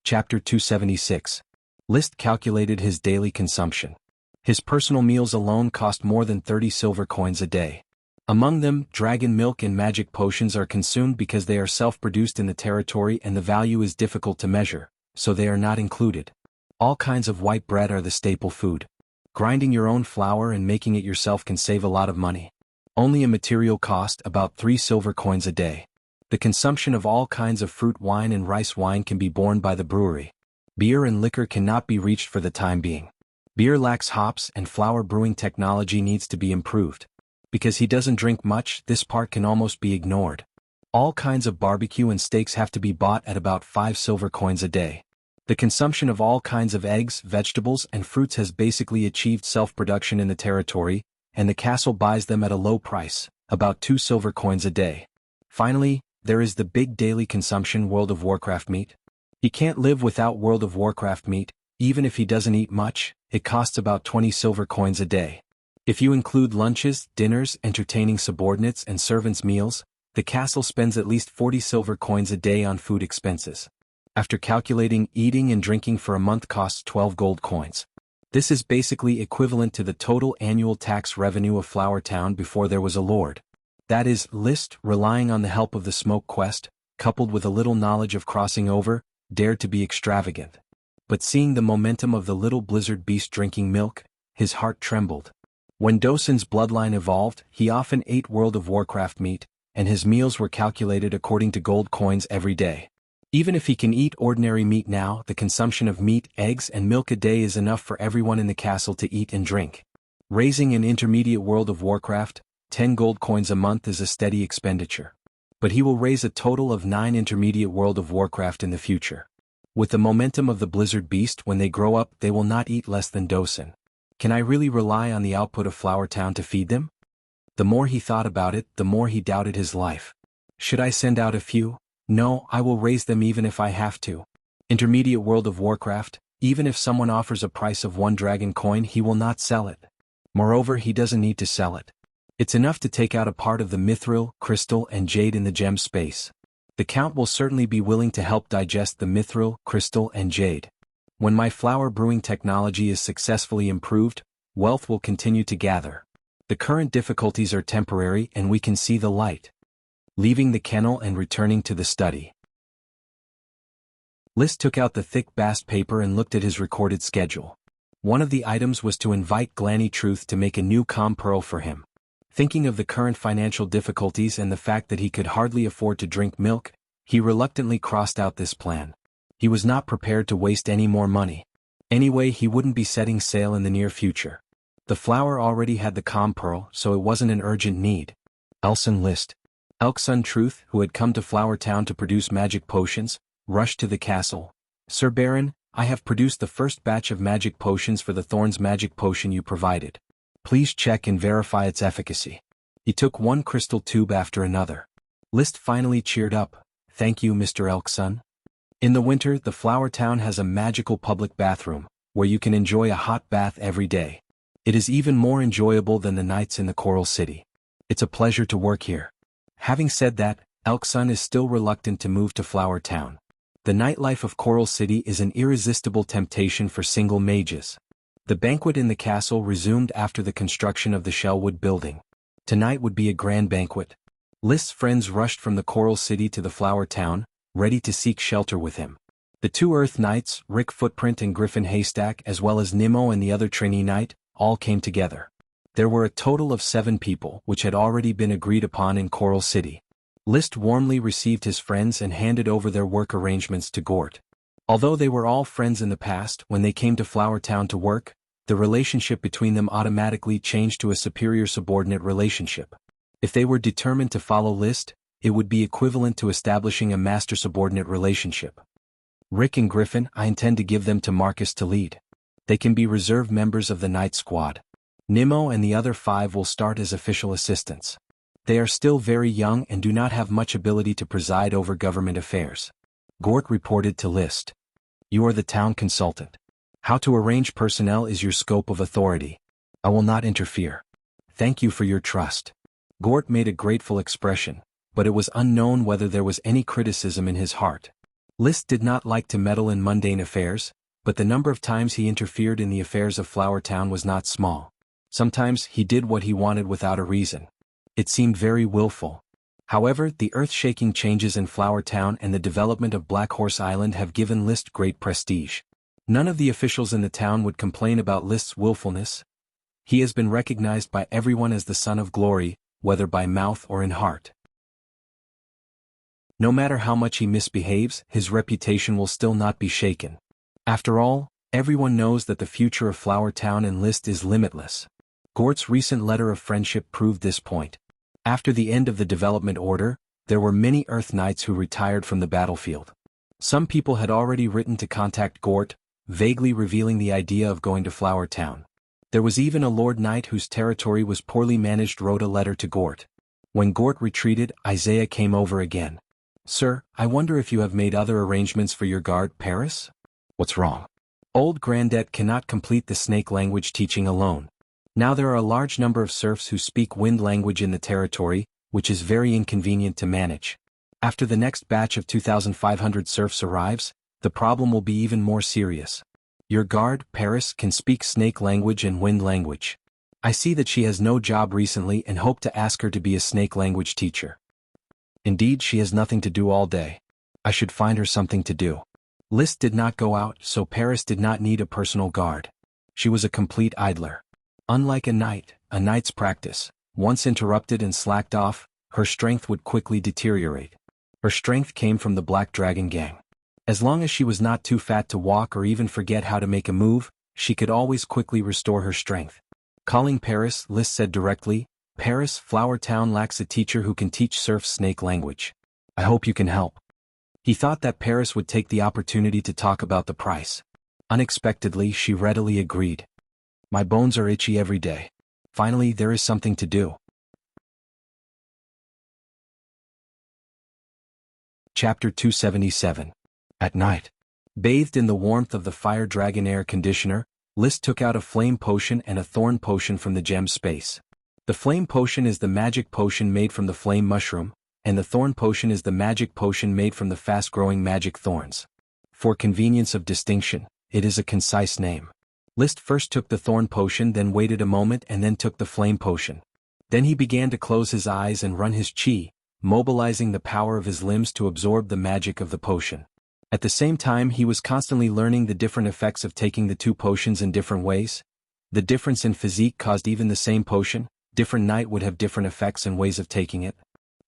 Chapter 276. List calculated his daily consumption. His personal meals alone cost more than 30 silver coins a day. Among them, dragon milk and magic potions are consumed because they are self-produced in the territory and the value is difficult to measure, so they are not included. All kinds of white bread are the staple food. Grinding your own flour and making it yourself can save a lot of money. Only a material cost, about 3 silver coins a day. The consumption of all kinds of fruit wine and rice wine can be borne by the brewery. Beer and liquor cannot be reached for the time being. Beer lacks hops and flour brewing technology needs to be improved. Because he doesn't drink much, this part can almost be ignored. All kinds of barbecue and steaks have to be bought at about 5 silver coins a day. The consumption of all kinds of eggs, vegetables, and fruits has basically achieved self-production in the territory, and the castle buys them at a low price, about 2 silver coins a day. Finally, there is the big daily consumption World of Warcraft meat. He can't live without World of Warcraft meat, even if he doesn't eat much, it costs about 20 silver coins a day. If you include lunches, dinners, entertaining subordinates and servants' meals, the castle spends at least 40 silver coins a day on food expenses. After calculating, eating and drinking for a month costs 12 gold coins. This is basically equivalent to the total annual tax revenue of Flower Town before there was a lord. That is, List, relying on the help of the smoke quest, coupled with a little knowledge of crossing over, dared to be extravagant. But seeing the momentum of the little blizzard beast drinking milk, his heart trembled. When Dosen's bloodline evolved, he often ate World of Warcraft meat, and his meals were calculated according to gold coins every day. Even if he can eat ordinary meat now, the consumption of meat, eggs, and milk a day is enough for everyone in the castle to eat and drink. Raising an intermediate World of Warcraft, 10 gold coins a month is a steady expenditure. But he will raise a total of 9 intermediate World of Warcraft in the future. With the momentum of the blizzard beast, when they grow up, they will not eat less than Dosen. Can I really rely on the output of Flower Town to feed them? The more he thought about it, the more he doubted his life. Should I send out a few? No, I will raise them even if I have to. Intermediate World of Warcraft, even if someone offers a price of 1 dragon coin, he will not sell it. Moreover, he doesn't need to sell it. It's enough to take out a part of the mithril, crystal, and jade in the gem space. The Count will certainly be willing to help digest the mithril, crystal, and jade. When my flour brewing technology is successfully improved, wealth will continue to gather. The current difficulties are temporary and we can see the light. Leaving the kennel and returning to the study. List took out the thick bast paper and looked at his recorded schedule. One of the items was to invite Glanny Truth to make a new calm pearl for him. Thinking of the current financial difficulties and the fact that he could hardly afford to drink milk, he reluctantly crossed out this plan. He was not prepared to waste any more money. Anyway, he wouldn't be setting sail in the near future. The flower already had the calm pearl, so it wasn't an urgent need. Elson List. Elksun Truth, who had come to Flower Town to produce magic potions, rushed to the castle. "Sir Baron, I have produced the first batch of magic potions for the Thorns magic potion you provided. Please check and verify its efficacy." He took one crystal tube after another. List finally cheered up. "Thank you, Mr. Elksun." In the winter, the Flower Town has a magical public bathroom, where you can enjoy a hot bath every day. It is even more enjoyable than the nights in the Coral City. It's a pleasure to work here. Having said that, Elksun is still reluctant to move to Flower Town. The nightlife of Coral City is an irresistible temptation for single mages. The banquet in the castle resumed after the construction of the Shellwood building. Tonight would be a grand banquet. List's friends rushed from the Coral City to the Flower Town, ready to seek shelter with him. The two Earth Knights, Rick Footprint and Griffin Haystack, as well as Nimmo and the other trainee knight, all came together. There were a total of 7 people, which had already been agreed upon in Coral City. List warmly received his friends and handed over their work arrangements to Gort. Although they were all friends in the past, when they came to Flower Town to work, the relationship between them automatically changed to a superior-subordinate relationship. If they were determined to follow List, it would be equivalent to establishing a master-subordinate relationship. Rick and Griffin, I intend to give them to Marcus to lead. They can be reserve members of the Night Squad. Nimmo and the other 5 will start as official assistants. They are still very young and do not have much ability to preside over government affairs. Gort reported to List. "You are the town consultant. How to arrange personnel is your scope of authority. I will not interfere. Thank you for your trust." Gort made a grateful expression, but it was unknown whether there was any criticism in his heart. List did not like to meddle in mundane affairs, but the number of times he interfered in the affairs of Flower Town was not small. Sometimes he did what he wanted without a reason. It seemed very willful. However, the earth-shaking changes in Flower Town and the development of Black Horse Island have given List great prestige. None of the officials in the town would complain about List's willfulness. He has been recognized by everyone as the Son of Glory, whether by mouth or in heart. No matter how much he misbehaves, his reputation will still not be shaken. After all, everyone knows that the future of Flower Town and List is limitless. Gort's recent letter of friendship proved this point. After the end of the development order, there were many Earth Knights who retired from the battlefield. Some people had already written to contact Gort, vaguely revealing the idea of going to Flower Town. There was even a Lord Knight whose territory was poorly managed wrote a letter to Gort. When Gort retreated, Isaiah came over again. "Sir, I wonder if you have made other arrangements for your guard, Paris?" "What's wrong?" "Old Grandet cannot complete the snake language teaching alone. Now there are a large number of serfs who speak wind language in the territory, which is very inconvenient to manage. After the next batch of 2,500 serfs arrives, the problem will be even more serious. Your guard, Paris, can speak snake language and wind language. I see that she has no job recently and hope to ask her to be a snake language teacher. Indeed, she has nothing to do all day. I should find her something to do." List did not go out, so Paris did not need a personal guard. She was a complete idler. Unlike a knight's practice, once interrupted and slacked off, her strength would quickly deteriorate. Her strength came from the Black Dragon gang. As long as she was not too fat to walk or even forget how to make a move, she could always quickly restore her strength. Calling Paris, List said directly, "Paris, Flower Town lacks a teacher who can teach serfs snake language. I hope you can help." He thought that Paris would take the opportunity to talk about the price. Unexpectedly, she readily agreed. "My bones are itchy every day. Finally, there is something to do." Chapter 277. At night. Bathed in the warmth of the Fire Dragon air conditioner, List took out a flame potion and a thorn potion from the gem space. The flame potion is the magic potion made from the flame mushroom, and the thorn potion is the magic potion made from the fast-growing magic thorns. For convenience of distinction, it is a concise name. List first took the thorn potion, then waited a moment and then took the flame potion. Then he began to close his eyes and run his chi, mobilizing the power of his limbs to absorb the magic of the potion. At the same time, he was constantly learning the different effects of taking the two potions in different ways. The difference in physique caused even the same potion, different night would have different effects and ways of taking it.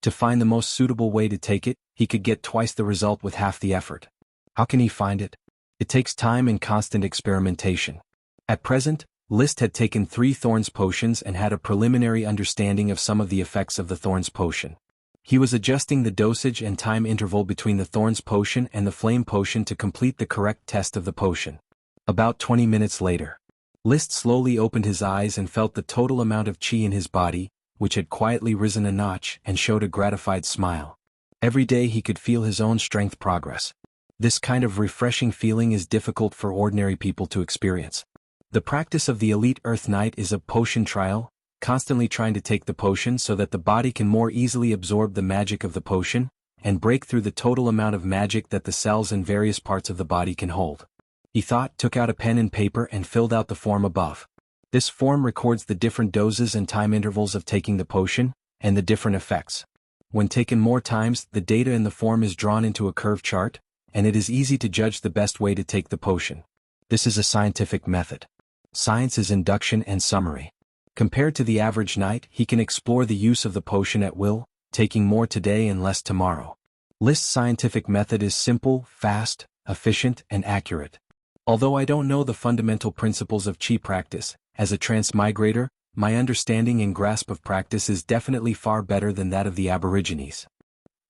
To find the most suitable way to take it, he could get twice the result with half the effort. How can he find it? It takes time and constant experimentation. At present, Liszt had taken 3 Thorns potions and had a preliminary understanding of some of the effects of the Thorns potion. He was adjusting the dosage and time interval between the Thorns potion and the Flame potion to complete the correct test of the potion. About 20 minutes later, Liszt slowly opened his eyes and felt the total amount of qi in his body, which had quietly risen a notch, and showed a gratified smile. Every day he could feel his own strength progress. This kind of refreshing feeling is difficult for ordinary people to experience. The practice of the elite Earth Knight is a potion trial, constantly trying to take the potion so that the body can more easily absorb the magic of the potion, and break through the total amount of magic that the cells in various parts of the body can hold. He thought, took out a pen and paper and filled out the form above. This form records the different doses and time intervals of taking the potion, and the different effects. When taken more times, the data in the form is drawn into a curve chart, and it is easy to judge the best way to take the potion. This is a scientific method. Science is induction and summary. Compared to the average knight, he can explore the use of the potion at will, taking more today and less tomorrow. Liszt's scientific method is simple, fast, efficient, and accurate. Although I don't know the fundamental principles of qi practice, as a transmigrator, my understanding and grasp of practice is definitely far better than that of the Aborigines.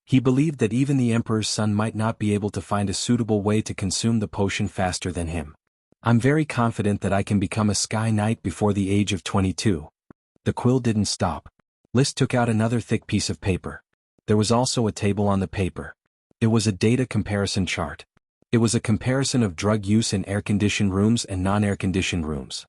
He believed that even the Emperor's son might not be able to find a suitable way to consume the potion faster than him. I'm very confident that I can become a Sky Knight before the age of 22. The quill didn't stop. Liszt took out another thick piece of paper. There was also a table on the paper. It was a data comparison chart. It was a comparison of drug use in air-conditioned rooms and non-air-conditioned rooms.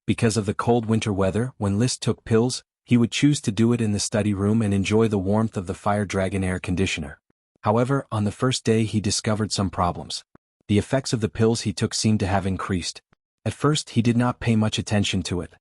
Because of the cold winter weather, when Liszt took pills, he would choose to do it in the study room and enjoy the warmth of the Fire Dragon air conditioner. However, on the first day he discovered some problems. The effects of the pills he took seemed to have increased. At first he did not pay much attention to it.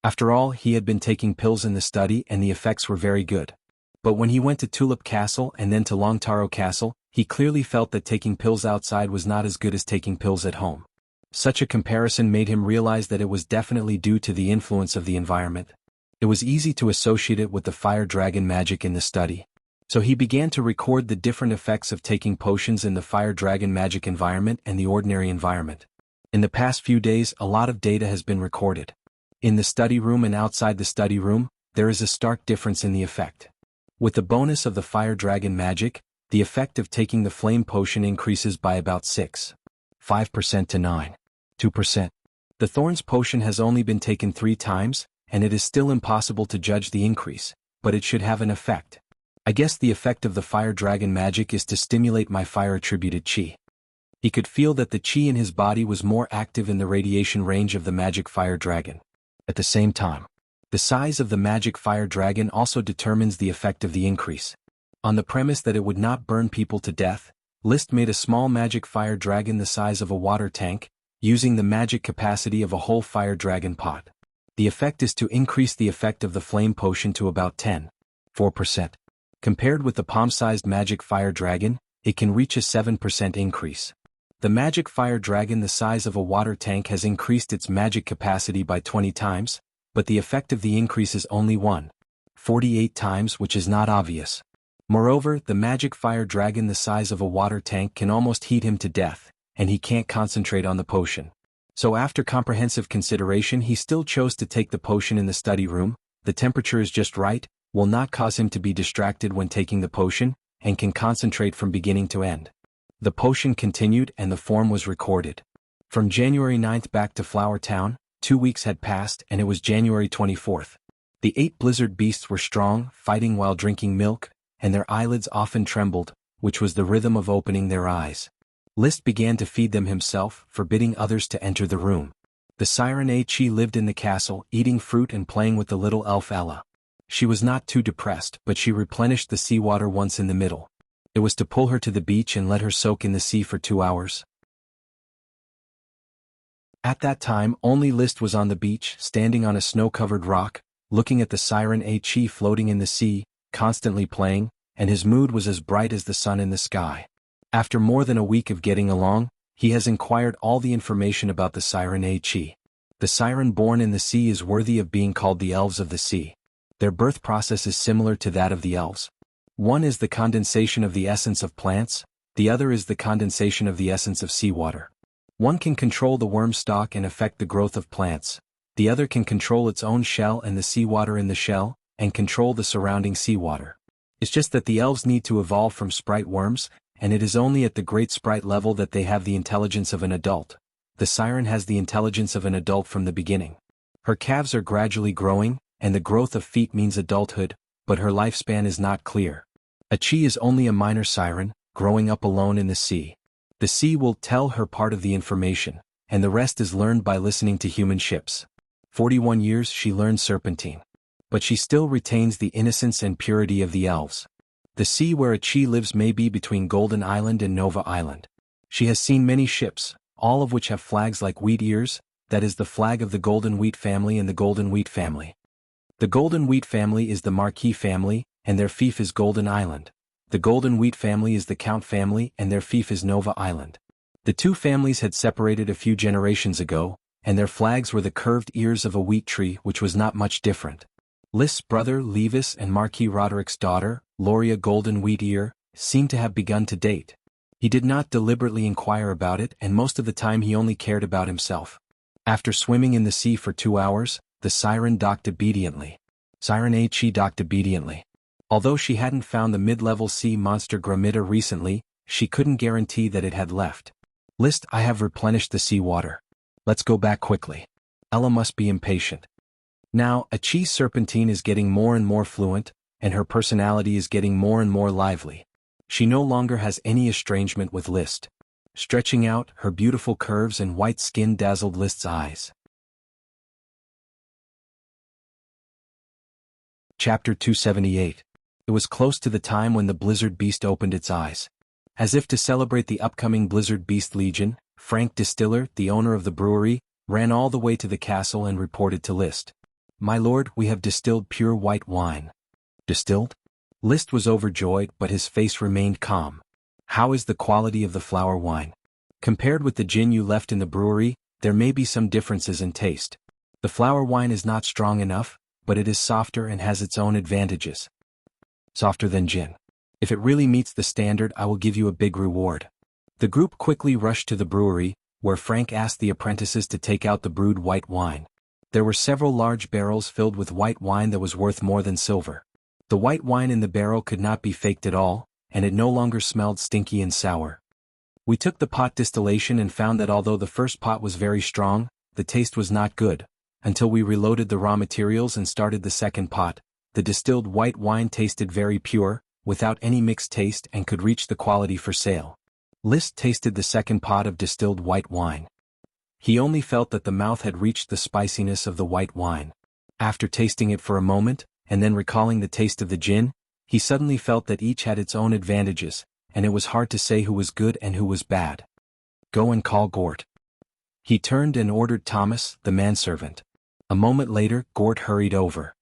After all, he had been taking pills in the study and the effects were very good. But when he went to Tulip Castle and then to Longtaro Castle, he clearly felt that taking pills outside was not as good as taking pills at home. Such a comparison made him realize that it was definitely due to the influence of the environment. It was easy to associate it with the Fire Dragon magic in the study. So he began to record the different effects of taking potions in the Fire Dragon magic environment and the ordinary environment. In the past few days, a lot of data has been recorded. In the study room and outside the study room, there is a stark difference in the effect. With the bonus of the Fire Dragon magic, the effect of taking the Flame potion increases by about 6.5% to 9.2%. The Thorns potion has only been taken 3 times, and it is still impossible to judge the increase, but it should have an effect. I guess the effect of the Fire Dragon magic is to stimulate my fire-attributed qi. He could feel that the qi in his body was more active in the radiation range of the magic Fire Dragon. At the same time, the size of the magic Fire Dragon also determines the effect of the increase. On the premise that it would not burn people to death, Liszt made a small magic Fire Dragon the size of a water tank, using the magic capacity of a whole Fire Dragon pot. The effect is to increase the effect of the Flame potion to about 10.4%. Compared with the palm-sized magic Fire Dragon, it can reach a 7% increase. The magic Fire Dragon the size of a water tank has increased its magic capacity by 20 times, but the effect of the increase is only 1.48 times, which is not obvious. Moreover, the magic Fire Dragon the size of a water tank can almost heat him to death, and he can't concentrate on the potion. So after comprehensive consideration he still chose to take the potion in the study room. The temperature is just right, will not cause him to be distracted when taking the potion, and can concentrate from beginning to end. The potion continued and the form was recorded. From January 9th back to Flower Town, 2 weeks had passed and it was January 24th. The 8 blizzard beasts were strong, fighting while drinking milk, and their eyelids often trembled, which was the rhythm of opening their eyes. Liszt began to feed them himself, forbidding others to enter the room. The siren A-Chi lived in the castle, eating fruit and playing with the little elf Ella. She was not too depressed, but she replenished the seawater once in the middle. It was to pull her to the beach and let her soak in the sea for 2 hours. At that time, only Liszt was on the beach, standing on a snow-covered rock, looking at the siren A-Chi floating in the sea, constantly playing, and his mood was as bright as the sun in the sky. After more than a week of getting along, he has inquired all the information about the siren Chi. The siren born in the sea is worthy of being called the elves of the sea. Their birth process is similar to that of the elves. One is the condensation of the essence of plants, the other is the condensation of the essence of seawater. One can control the worm stalk and affect the growth of plants, the other can control its own shell and the seawater in the shell, and control the surrounding seawater. It's just that the elves need to evolve from sprite worms, and it is only at the great sprite level that they have the intelligence of an adult. The siren has the intelligence of an adult from the beginning. Her calves are gradually growing, and the growth of feet means adulthood, but her lifespan is not clear. A Chi is only a minor siren, growing up alone in the sea. The sea will tell her part of the information, and the rest is learned by listening to human ships. 41 years she learned Serpentine. But she still retains the innocence and purity of the elves. The sea where a Chi lives may be between Golden Island and Nova Island. She has seen many ships, all of which have flags like wheat ears, that is the flag of the Golden Wheat family and the Golden Wheat family. The Golden Wheat family is the Marquis family, and their fief is Golden Island. The Golden Wheat family is the Count family and their fief is Nova Island. The two families had separated a few generations ago, and their flags were the curved ears of a wheat tree which was not much different. List's brother Levis and Marquis Roderick's daughter, Loria Golden Wheat Ear, seemed to have begun to date. He did not deliberately inquire about it and most of the time he only cared about himself. After swimming in the sea for 2 hours, the siren docked obediently. Siren Chi docked obediently. Although she hadn't found the mid-level sea monster Gromita recently, she couldn't guarantee that it had left. List, I have replenished the seawater. Let's go back quickly. Ella must be impatient. Now, a Chi Serpentine is getting more and more fluent, and her personality is getting more and more lively. She no longer has any estrangement with List. Stretching out, her beautiful curves and white skin dazzled List's eyes. Chapter 278. It was close to the time when the Blizzard Beast opened its eyes. As if to celebrate the upcoming Blizzard Beast Legion, Frank Distiller, the owner of the brewery, ran all the way to the castle and reported to List. "My lord, we have distilled pure white wine." Distilled? List was overjoyed, but his face remained calm. "How is the quality of the flower wine? Compared with the gin you left in the brewery, there may be some differences in taste. The flower wine is not strong enough, but it is softer and has its own advantages." "Softer than gin. If it really meets the standard, I will give you a big reward." The group quickly rushed to the brewery, where Frank asked the apprentices to take out the brewed white wine. There were several large barrels filled with white wine that was worth more than silver. The white wine in the barrel could not be faked at all, and it no longer smelled stinky and sour. We took the pot distillation and found that although the first pot was very strong, the taste was not good. Until we reloaded the raw materials and started the second pot, the distilled white wine tasted very pure, without any mixed taste and could reach the quality for sale. List tasted the second pot of distilled white wine. He only felt that the mouth had reached the spiciness of the white wine. After tasting it for a moment, and then recalling the taste of the gin, he suddenly felt that each had its own advantages, and it was hard to say who was good and who was bad. "Go and call Gort." He turned and ordered Thomas, the manservant. A moment later, Gort hurried over.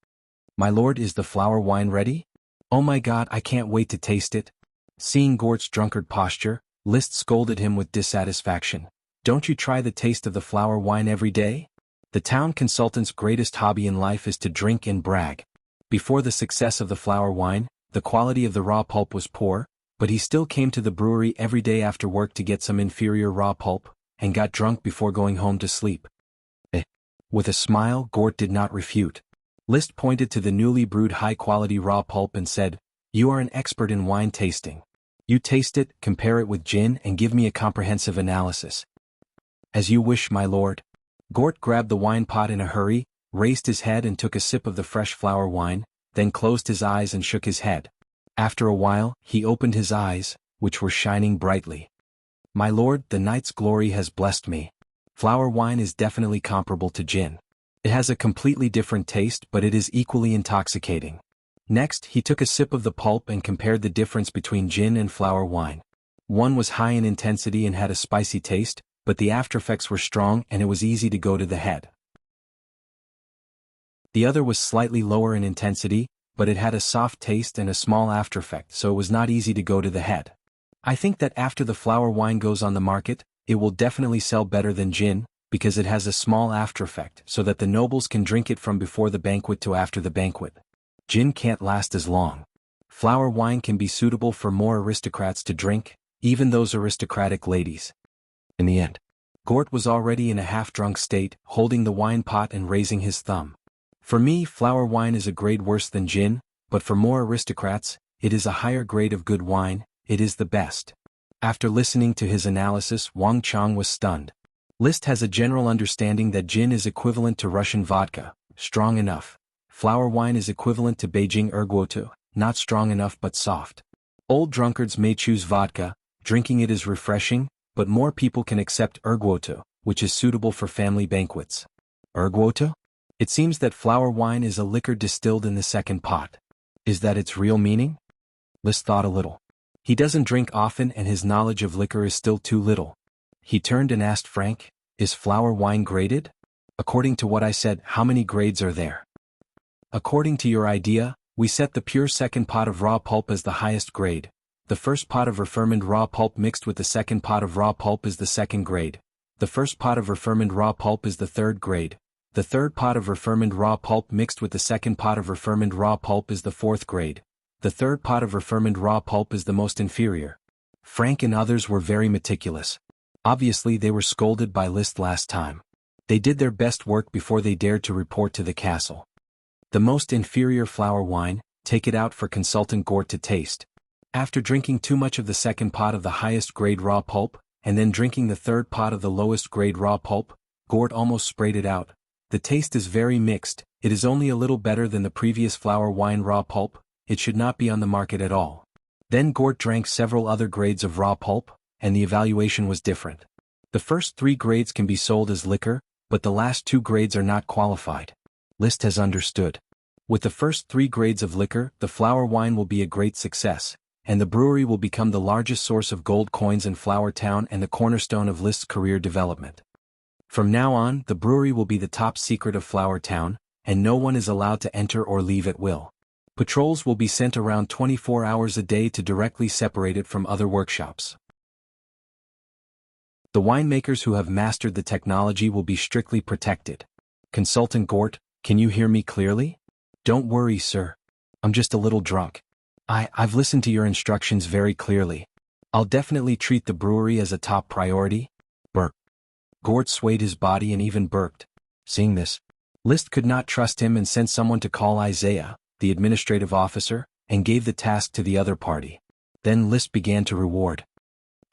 "My lord, is the flower wine ready?" "Oh my God, I can't wait to taste it." Seeing Gort's drunkard posture, List scolded him with dissatisfaction. "Don't you try the taste of the flower wine every day?" The town consultant's greatest hobby in life is to drink and brag. Before the success of the flower wine, the quality of the raw pulp was poor, but he still came to the brewery every day after work to get some inferior raw pulp, and got drunk before going home to sleep. With a smile, Gort did not refute. List pointed to the newly brewed high-quality raw pulp and said, "You are an expert in wine tasting. You taste it, compare it with gin and give me a comprehensive analysis." "As you wish, my lord." Gort grabbed the wine pot in a hurry, raised his head and took a sip of the fresh flower wine, then closed his eyes and shook his head. After a while, he opened his eyes, which were shining brightly. "My lord, the night's glory has blessed me. Flower wine is definitely comparable to gin. It has a completely different taste, but it is equally intoxicating." Next, he took a sip of the pulp and compared the difference between gin and flower wine. One was high in intensity and had a spicy taste, but the aftereffects were strong and it was easy to go to the head. The other was slightly lower in intensity, but it had a soft taste and a small aftereffect, so it was not easy to go to the head. I think that after the flower wine goes on the market, it will definitely sell better than gin, because it has a small after effect so that the nobles can drink it from before the banquet to after the banquet. Gin can't last as long. Flower wine can be suitable for more aristocrats to drink, even those aristocratic ladies. In the end, Gort was already in a half-drunk state, holding the wine pot and raising his thumb. For me, flower wine is a grade worse than gin, but for more aristocrats, it is a higher grade of good wine, it is the best. After listening to his analysis, Wang Chang was stunned. Liszt has a general understanding that gin is equivalent to Russian vodka, strong enough. Flower wine is equivalent to Beijing erguotu, not strong enough but soft. Old drunkards may choose vodka, drinking it is refreshing, but more people can accept erguotu, which is suitable for family banquets. Erguotu? It seems that flower wine is a liquor distilled in the second pot. Is that its real meaning? Liszt thought a little. He doesn't drink often and his knowledge of liquor is still too little. He turned and asked Frank, "Is flower wine graded? According to what I said, how many grades are there?" "According to your idea, we set the pure second pot of raw pulp as the highest grade. The first pot of refermented raw pulp mixed with the second pot of raw pulp is the second grade. The first pot of refermented raw pulp is the third grade. The third pot of refermented raw pulp mixed with the second pot of refermented raw pulp is the fourth grade. The third pot of refermented raw pulp is the most inferior." Frank and others were very meticulous. Obviously they were scolded by Liszt last time. They did their best work before they dared to report to the castle. The most inferior flower wine, take it out for consultant Gort to taste. After drinking too much of the second pot of the highest grade raw pulp, and then drinking the third pot of the lowest grade raw pulp, Gort almost sprayed it out. The taste is very mixed, it is only a little better than the previous flower wine raw pulp, it should not be on the market at all. Then Gort drank several other grades of raw pulp, and the evaluation was different. The first 3 grades can be sold as liquor, but the last 2 grades are not qualified. Liszt has understood. With the first 3 grades of liquor, the flower wine will be a great success, and the brewery will become the largest source of gold coins in Flower Town and the cornerstone of Liszt's career development. From now on, the brewery will be the top secret of Flower Town, and no one is allowed to enter or leave at will. Patrols will be sent around 24 hours a day to directly separate it from other workshops. The winemakers who have mastered the technology will be strictly protected. Consultant Gort, can you hear me clearly? Don't worry, sir. I'm just a little drunk. I've listened to your instructions very clearly. I'll definitely treat the brewery as a top priority. Burp. Gort swayed his body and even burped. Seeing this, Liszt could not trust him and sent someone to call Isaiah, the administrative officer, and gave the task to the other party. Then Liszt began to reward.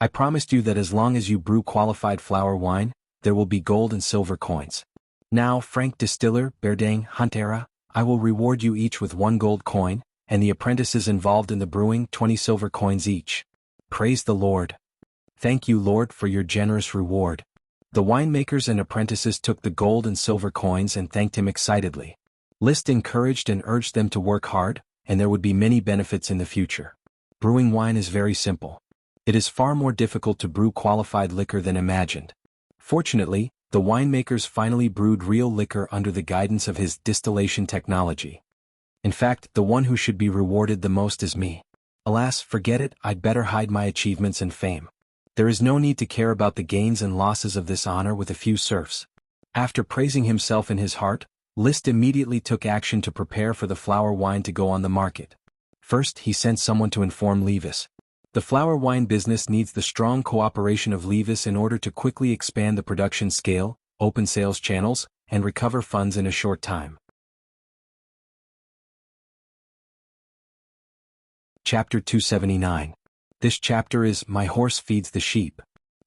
I promised you that as long as you brew qualified flower wine, there will be gold and silver coins. Now, Frank Distiller, Berdang, Huntera, I will reward you each with 1 gold coin, and the apprentices involved in the brewing 20 silver coins each. Praise the Lord. Thank you, Lord, for your generous reward. The winemakers and apprentices took the gold and silver coins and thanked him excitedly. Liszt encouraged and urged them to work hard, and there would be many benefits in the future. Brewing wine is very simple. It is far more difficult to brew qualified liquor than imagined. Fortunately, the winemakers finally brewed real liquor under the guidance of his distillation technology. In fact, the one who should be rewarded the most is me. Alas, forget it, I'd better hide my achievements and fame. There is no need to care about the gains and losses of this honor with a few serfs. After praising himself in his heart, Liszt immediately took action to prepare for the flower wine to go on the market. First, he sent someone to inform Levis. The flower wine business needs the strong cooperation of Levis in order to quickly expand the production scale, open sales channels, and recover funds in a short time. Chapter 279. This chapter is My Horse Feeds the Sheep.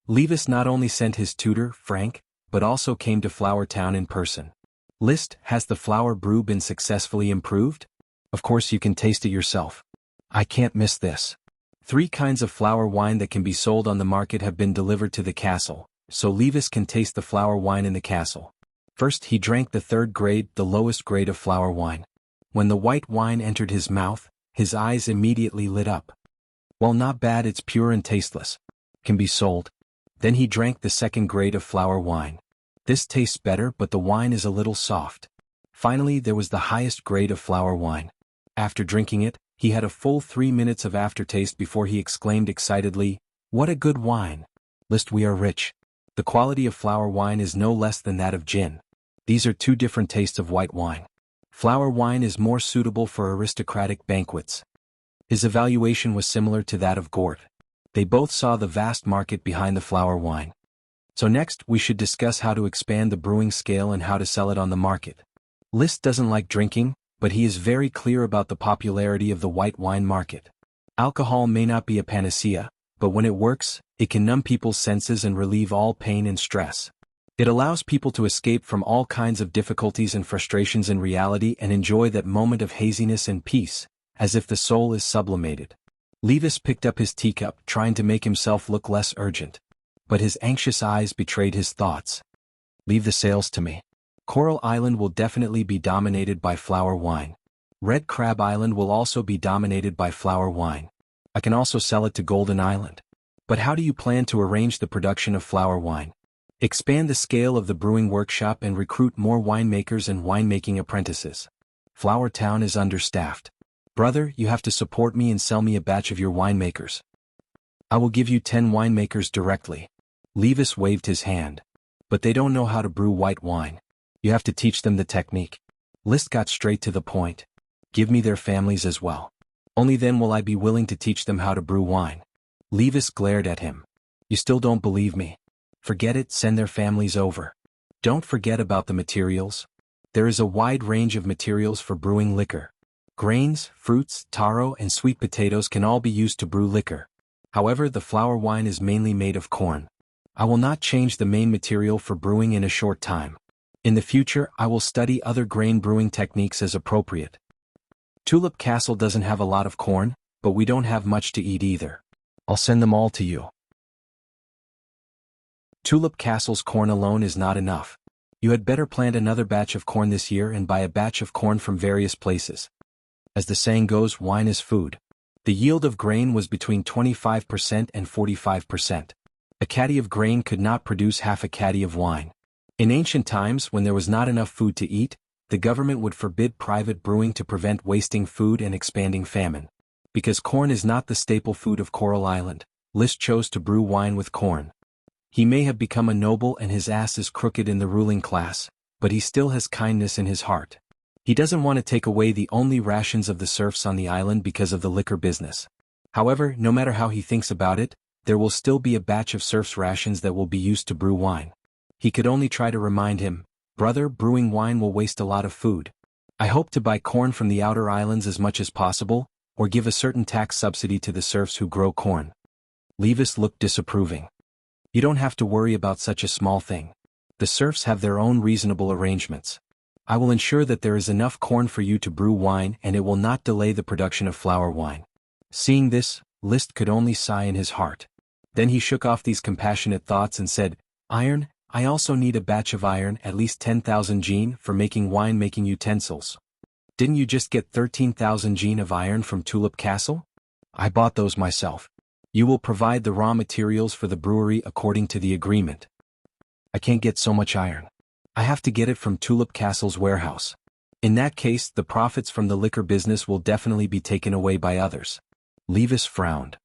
Levis not only sent his tutor, Frank, but also came to Flower Town in person. Liszt, has the flower brew been successfully improved? Of course you can taste it yourself. I can't miss this. 3 kinds of flower wine that can be sold on the market have been delivered to the castle, so Levis can taste the flower wine in the castle. First he drank the 3rd grade, the lowest grade of flower wine. When the white wine entered his mouth, his eyes immediately lit up. While not bad, it's pure and tasteless. Can be sold. Then he drank the 2nd grade of flower wine. This tastes better, but the wine is a little soft. Finally there was the highest grade of flower wine. After drinking it, He had a full 3 minutes of aftertaste before he exclaimed excitedly, "What a good wine! List, we are rich. The quality of flower wine is no less than that of gin. These are two different tastes of white wine. Flower wine is more suitable for aristocratic banquets." His evaluation was similar to that of Gort. They both saw the vast market behind the flower wine. So next, we should discuss how to expand the brewing scale and how to sell it on the market. List doesn't like drinking, but he is very clear about the popularity of the white wine market. Alcohol may not be a panacea, but when it works, it can numb people's senses and relieve all pain and stress. It allows people to escape from all kinds of difficulties and frustrations in reality and enjoy that moment of haziness and peace, as if the soul is sublimated. Levis picked up his teacup, trying to make himself look less urgent. But his anxious eyes betrayed his thoughts. "Leave the sales to me. Coral Island will definitely be dominated by flower wine. Red Crab Island will also be dominated by flower wine. I can also sell it to Golden Island. But how do you plan to arrange the production of flower wine? Expand the scale of the brewing workshop and recruit more winemakers and winemaking apprentices. Flower Town is understaffed. Brother, you have to support me and sell me a batch of your winemakers. I will give you 10 winemakers directly." Levis waved his hand. "But they don't know how to brew white wine. You have to teach them the technique." List got straight to the point. "Give me their families as well. Only then will I be willing to teach them how to brew wine." Levis glared at him. "You still don't believe me? Forget it, send their families over. Don't forget about the materials. There is a wide range of materials for brewing liquor. Grains, fruits, taro, and sweet potatoes can all be used to brew liquor. However, the flower wine is mainly made of corn. I will not change the main material for brewing in a short time. In the future, I will study other grain brewing techniques as appropriate. Tulip Castle doesn't have a lot of corn, but we don't have much to eat either. I'll send them all to you." Tulip Castle's corn alone is not enough. You had better plant another batch of corn this year and buy a batch of corn from various places. As the saying goes, wine is food. The yield of grain was between 25% and 45%. A caddy of grain could not produce half a caddy of wine. In ancient times, when there was not enough food to eat, the government would forbid private brewing to prevent wasting food and expanding famine. Because corn is not the staple food of Coral Island, List chose to brew wine with corn. He may have become a noble and his ass is crooked in the ruling class, but he still has kindness in his heart. He doesn't want to take away the only rations of the serfs on the island because of the liquor business. However, no matter how he thinks about it, there will still be a batch of serfs' rations that will be used to brew wine. He could only try to remind him, "Brother, brewing wine will waste a lot of food. I hope to buy corn from the outer islands as much as possible, or give a certain tax subsidy to the serfs who grow corn." Levis looked disapproving. "You don't have to worry about such a small thing. The serfs have their own reasonable arrangements. I will ensure that there is enough corn for you to brew wine and it will not delay the production of flower wine." Seeing this, List could only sigh in his heart. Then he shook off these compassionate thoughts and said, "Iron, I also need a batch of iron, at least 10,000 gene, for making wine-making utensils. Didn't you just get 13,000 gene of iron from Tulip Castle? I bought those myself. You will provide the raw materials for the brewery according to the agreement." "I can't get so much iron. I have to get it from Tulip Castle's warehouse. In that case, the profits from the liquor business will definitely be taken away by others." Levis frowned.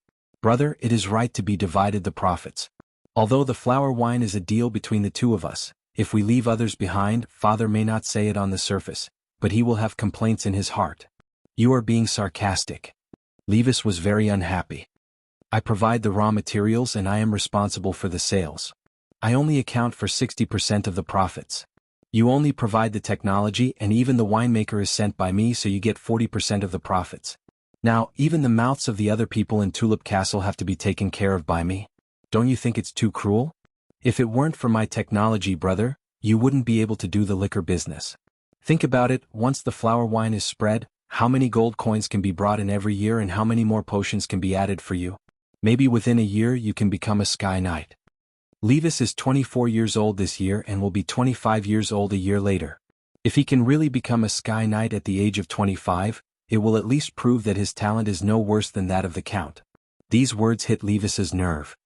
"Brother, it is right to be divided the profits. Although the flower wine is a deal between the two of us, if we leave others behind, Father may not say it on the surface, but he will have complaints in his heart." "You are being sarcastic." Levis was very unhappy. "I provide the raw materials and I am responsible for the sales. I only account for 60% of the profits. You only provide the technology and even the winemaker is sent by me, so you get 40% of the profits. Now, even the mouths of the other people in Tulip Castle have to be taken care of by me. Don't you think it's too cruel? If it weren't for my technology, brother, you wouldn't be able to do the liquor business. Think about it, once the flower wine is spread, how many gold coins can be brought in every year and how many more potions can be added for you? Maybe within a year you can become a Sky Knight." Levis is 24 years old this year and will be 25 years old a year later. If he can really become a Sky Knight at the age of 25, it will at least prove that his talent is no worse than that of the Count. These words hit Levis's nerve.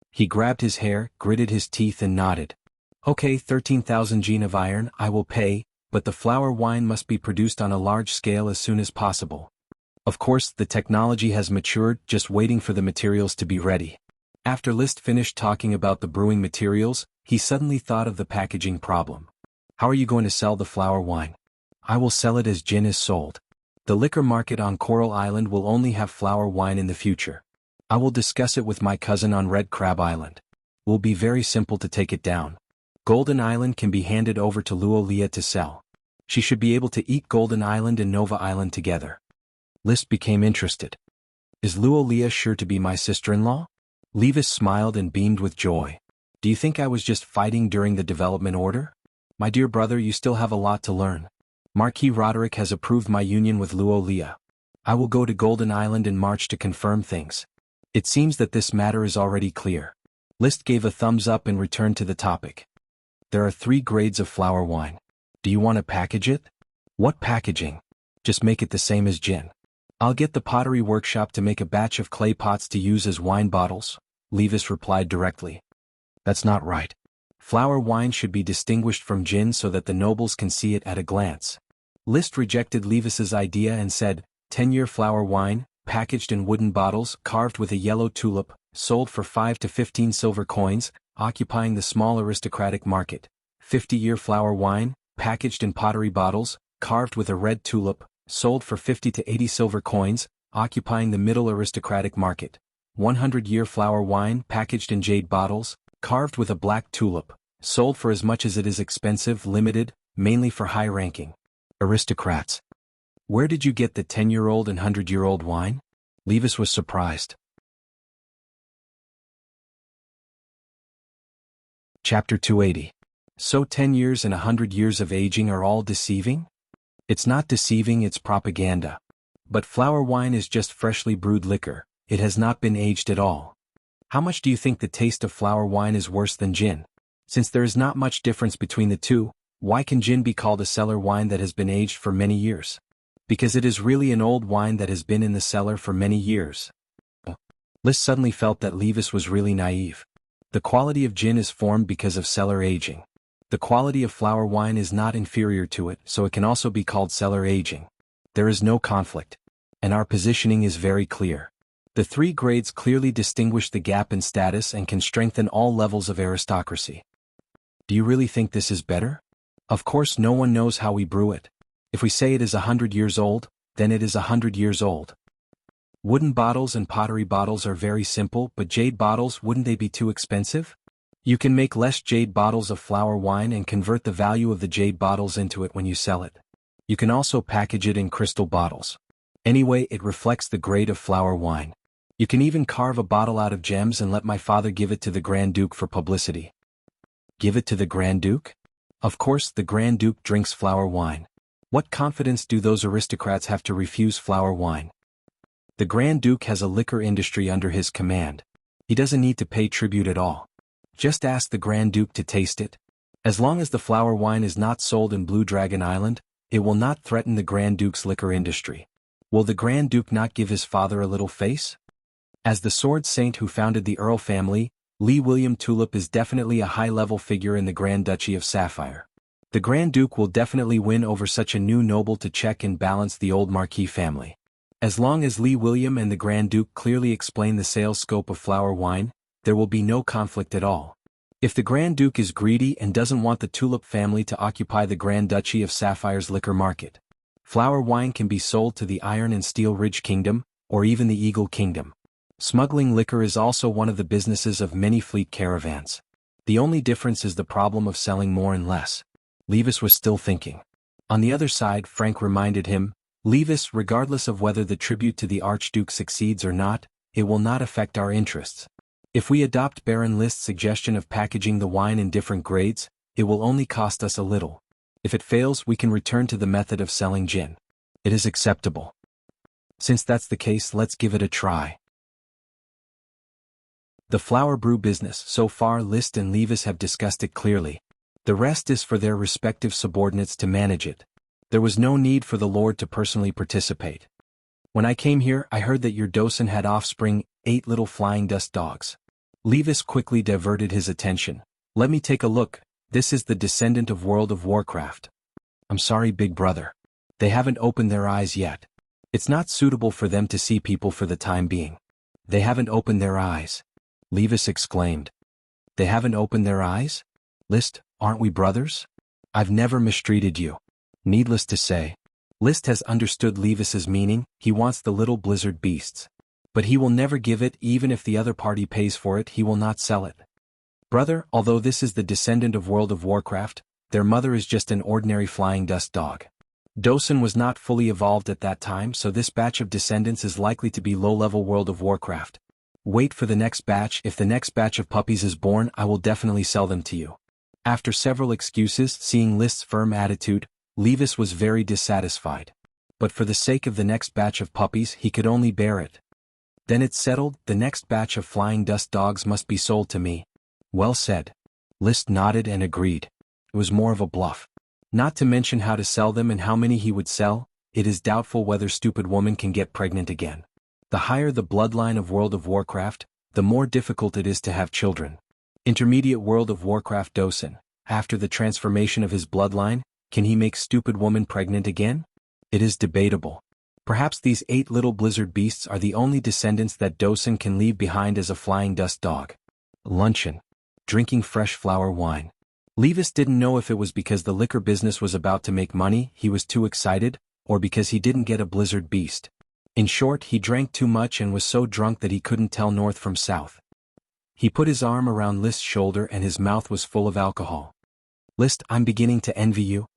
He grabbed his hair, gritted his teeth and nodded. "Okay, 13,000 gene of iron, I will pay, but the flower wine must be produced on a large scale as soon as possible. Of course, the technology has matured, just waiting for the materials to be ready. After Liszt finished talking about the brewing materials, he suddenly thought of the packaging problem. How are you going to sell the flower wine? I will sell it as gin is sold. The liquor market on Coral Island will only have flower wine in the future. I will discuss it with my cousin on Red Crab Island. Will be very simple to take it down. Golden Island can be handed over to Luolia to sell. She should be able to eat Golden Island and Nova Island together. Liszt became interested. Is Luolia sure to be my sister-in-law? Levis smiled and beamed with joy. Do you think I was just fighting during the development order? My dear brother, you still have a lot to learn. Marquis Roderick has approved my union with Luolia. I will go to Golden Island in March to confirm things. It seems that this matter is already clear. Liszt gave a thumbs up and returned to the topic. There are 3 grades of flower wine. Do you want to package it? What packaging? Just make it the same as gin. I'll get the pottery workshop to make a batch of clay pots to use as wine bottles, Levis replied directly. That's not right. Flower wine should be distinguished from gin so that the nobles can see it at a glance. Liszt rejected Levis's idea and said, 10-year flower wine, packaged in wooden bottles, carved with a yellow tulip, sold for 5 to 15 silver coins, occupying the small aristocratic market. 50-year flower wine, packaged in pottery bottles, carved with a red tulip, sold for 50 to 80 silver coins, occupying the middle aristocratic market. 100-year flower wine, packaged in jade bottles, carved with a black tulip, sold for as much as it is expensive, limited, mainly for high-ranking aristocrats. Where did you get the 10-year-old and 100-year-old wine? Levis was surprised. Chapter 280. So 10 years and 100 years of aging are all deceiving? It's not deceiving, it's propaganda. But flower wine is just freshly brewed liquor, it has not been aged at all. How much do you think the taste of flower wine is worse than gin? Since there is not much difference between the two, why can gin be called a cellar wine that has been aged for many years? Because it is really an old wine that has been in the cellar for many years. Liszt suddenly felt that Levis was really naive. The quality of gin is formed because of cellar aging. The quality of flower wine is not inferior to it, so it can also be called cellar aging. There is no conflict. And our positioning is very clear. The 3 grades clearly distinguish the gap in status and can strengthen all levels of aristocracy. Do you really think this is better? Of course, no one knows how we brew it. If we say it is 100 years old, then it is 100 years old. Wooden bottles and pottery bottles are very simple, but jade bottles, wouldn't they be too expensive? You can make less jade bottles of flower wine and convert the value of the jade bottles into it when you sell it. You can also package it in crystal bottles. Anyway, it reflects the grade of flower wine. You can even carve a bottle out of gems and let my father give it to the Grand Duke for publicity. Give it to the Grand Duke? Of course, the Grand Duke drinks flower wine. What confidence do those aristocrats have to refuse flower wine? The Grand Duke has a liquor industry under his command. He doesn't need to pay tribute at all. Just ask the Grand Duke to taste it. As long as the flower wine is not sold in Blue Dragon Island, it will not threaten the Grand Duke's liquor industry. Will the Grand Duke not give his father a little face? As the sword saint who founded the Earl family, Lee William Tulip is definitely a high-level figure in the Grand Duchy of Sapphire. The Grand Duke will definitely win over such a new noble to check and balance the old Marquis family. As long as Lee William and the Grand Duke clearly explain the sales scope of flower wine, there will be no conflict at all. If the Grand Duke is greedy and doesn't want the Tulip family to occupy the Grand Duchy of Sapphire's liquor market, flower wine can be sold to the Iron and Steel Ridge Kingdom, or even the Eagle Kingdom. Smuggling liquor is also one of the businesses of many fleet caravans. The only difference is the problem of selling more and less. Levis was still thinking. On the other side, Frank reminded him, Levis, regardless of whether the tribute to the Archduke succeeds or not, it will not affect our interests. If we adopt Baron Liszt's suggestion of packaging the wine in different grades, it will only cost us a little. If it fails, we can return to the method of selling gin. It is acceptable. Since that's the case, let's give it a try. The flower brew business, so far Liszt and Levis have discussed it clearly. The rest is for their respective subordinates to manage it. There was no need for the Lord to personally participate. When I came here, I heard that your docent had offspring, 8 little flying dust dogs. Levis quickly diverted his attention. Let me take a look. This is the descendant of World of Warcraft. I'm sorry, big brother. They haven't opened their eyes yet. It's not suitable for them to see people for the time being. They haven't opened their eyes. Levis exclaimed. They haven't opened their eyes? List, aren't we brothers? I've never mistreated you. Needless to say, List has understood Levis's meaning. He wants the little blizzard beasts. But he will never give it. Even if the other party pays for it, he will not sell it. Brother, although this is the descendant of World of Warcraft, their mother is just an ordinary flying dust dog. Dosen was not fully evolved at that time, so this batch of descendants is likely to be low-level World of Warcraft. Wait for the next batch. If the next batch of puppies is born, I will definitely sell them to you. After several excuses, seeing List's firm attitude, Levis was very dissatisfied. But for the sake of the next batch of puppies, he could only bear it. Then it's settled, the next batch of flying dust dogs must be sold to me. Well said. List nodded and agreed. It was more of a bluff. Not to mention how to sell them and how many he would sell, it is doubtful whether stupid woman can get pregnant again. The higher the bloodline of World of Warcraft, the more difficult it is to have children. Intermediate World of Warcraft Dosen, after the transformation of his bloodline, can he make stupid woman pregnant again? It is debatable. Perhaps these 8 little blizzard beasts are the only descendants that Dosen can leave behind as a flying dust dog. Luncheon. Drinking fresh flower wine. Levis didn't know if it was because the liquor business was about to make money, he was too excited, or because he didn't get a blizzard beast. In short, he drank too much and was so drunk that he couldn't tell north from south. He put his arm around List's shoulder and his mouth was full of alcohol. List, I'm beginning to envy you.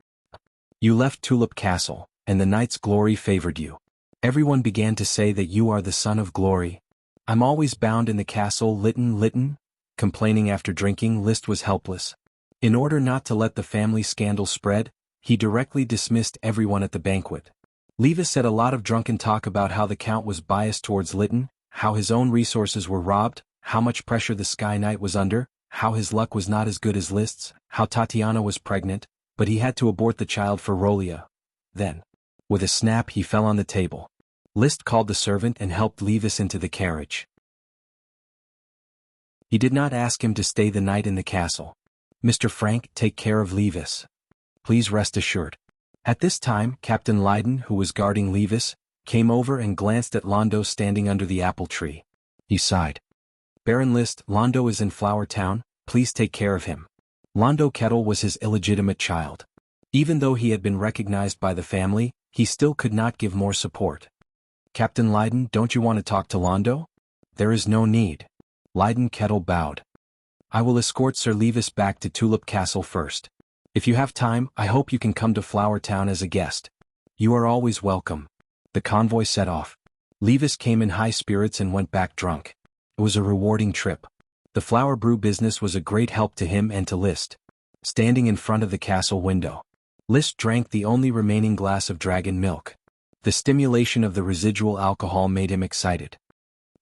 You left Tulip Castle, and the night's glory favored you. Everyone began to say that you are the son of glory. I'm always bound in the castle, Litten. Complaining after drinking, List was helpless. In order not to let the family scandal spread, he directly dismissed everyone at the banquet. Levis said a lot of drunken talk about how the Count was biased towards Litten, how his own resources were robbed, how much pressure the Sky Knight was under, how his luck was not as good as List's, how Tatiana was pregnant, but he had to abort the child for Rolia. Then, with a snap, he fell on the table. List called the servant and helped Levis into the carriage. He did not ask him to stay the night in the castle. Mr. Frank, take care of Levis. Please rest assured. At this time, Captain Lydon, who was guarding Levis, came over and glanced at Londo standing under the apple tree. He sighed. Baron List, Londo is in Flower Town, please take care of him. Londo Kettle was his illegitimate child. Even though he had been recognized by the family, he still could not give more support. Captain Lydon, don't you want to talk to Londo? There is no need. Lydon Kettle bowed. I will escort Sir Levis back to Tulip Castle first. If you have time, I hope you can come to Flower Town as a guest. You are always welcome. The convoy set off. Levis came in high spirits and went back drunk. It was a rewarding trip. The flower brew business was a great help to him and to List. Standing in front of the castle window, List drank the only remaining glass of dragon milk. The stimulation of the residual alcohol made him excited.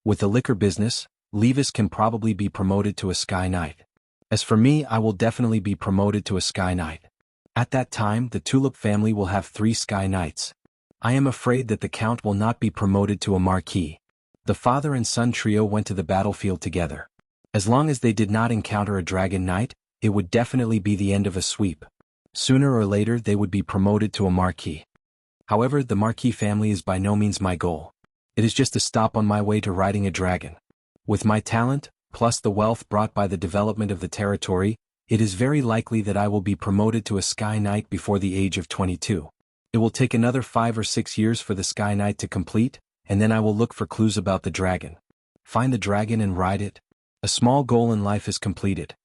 With the liquor business, Levis can probably be promoted to a Sky Knight. As for me, I will definitely be promoted to a Sky Knight. At that time, the Tulip family will have 3 Sky Knights. I am afraid that the Count will not be promoted to a Marquis. The father and son trio went to the battlefield together. As long as they did not encounter a Dragon Knight, it would definitely be the end of a sweep. Sooner or later they would be promoted to a Marquis. However, the Marquis family is by no means my goal. It is just a stop on my way to riding a dragon. With my talent, plus the wealth brought by the development of the territory, it is very likely that I will be promoted to a Sky Knight before the age of 22. It will take another 5 or 6 years for the Sky Knight to complete, and then I will look for clues about the dragon. Find the dragon and ride it. A small goal in life is completed.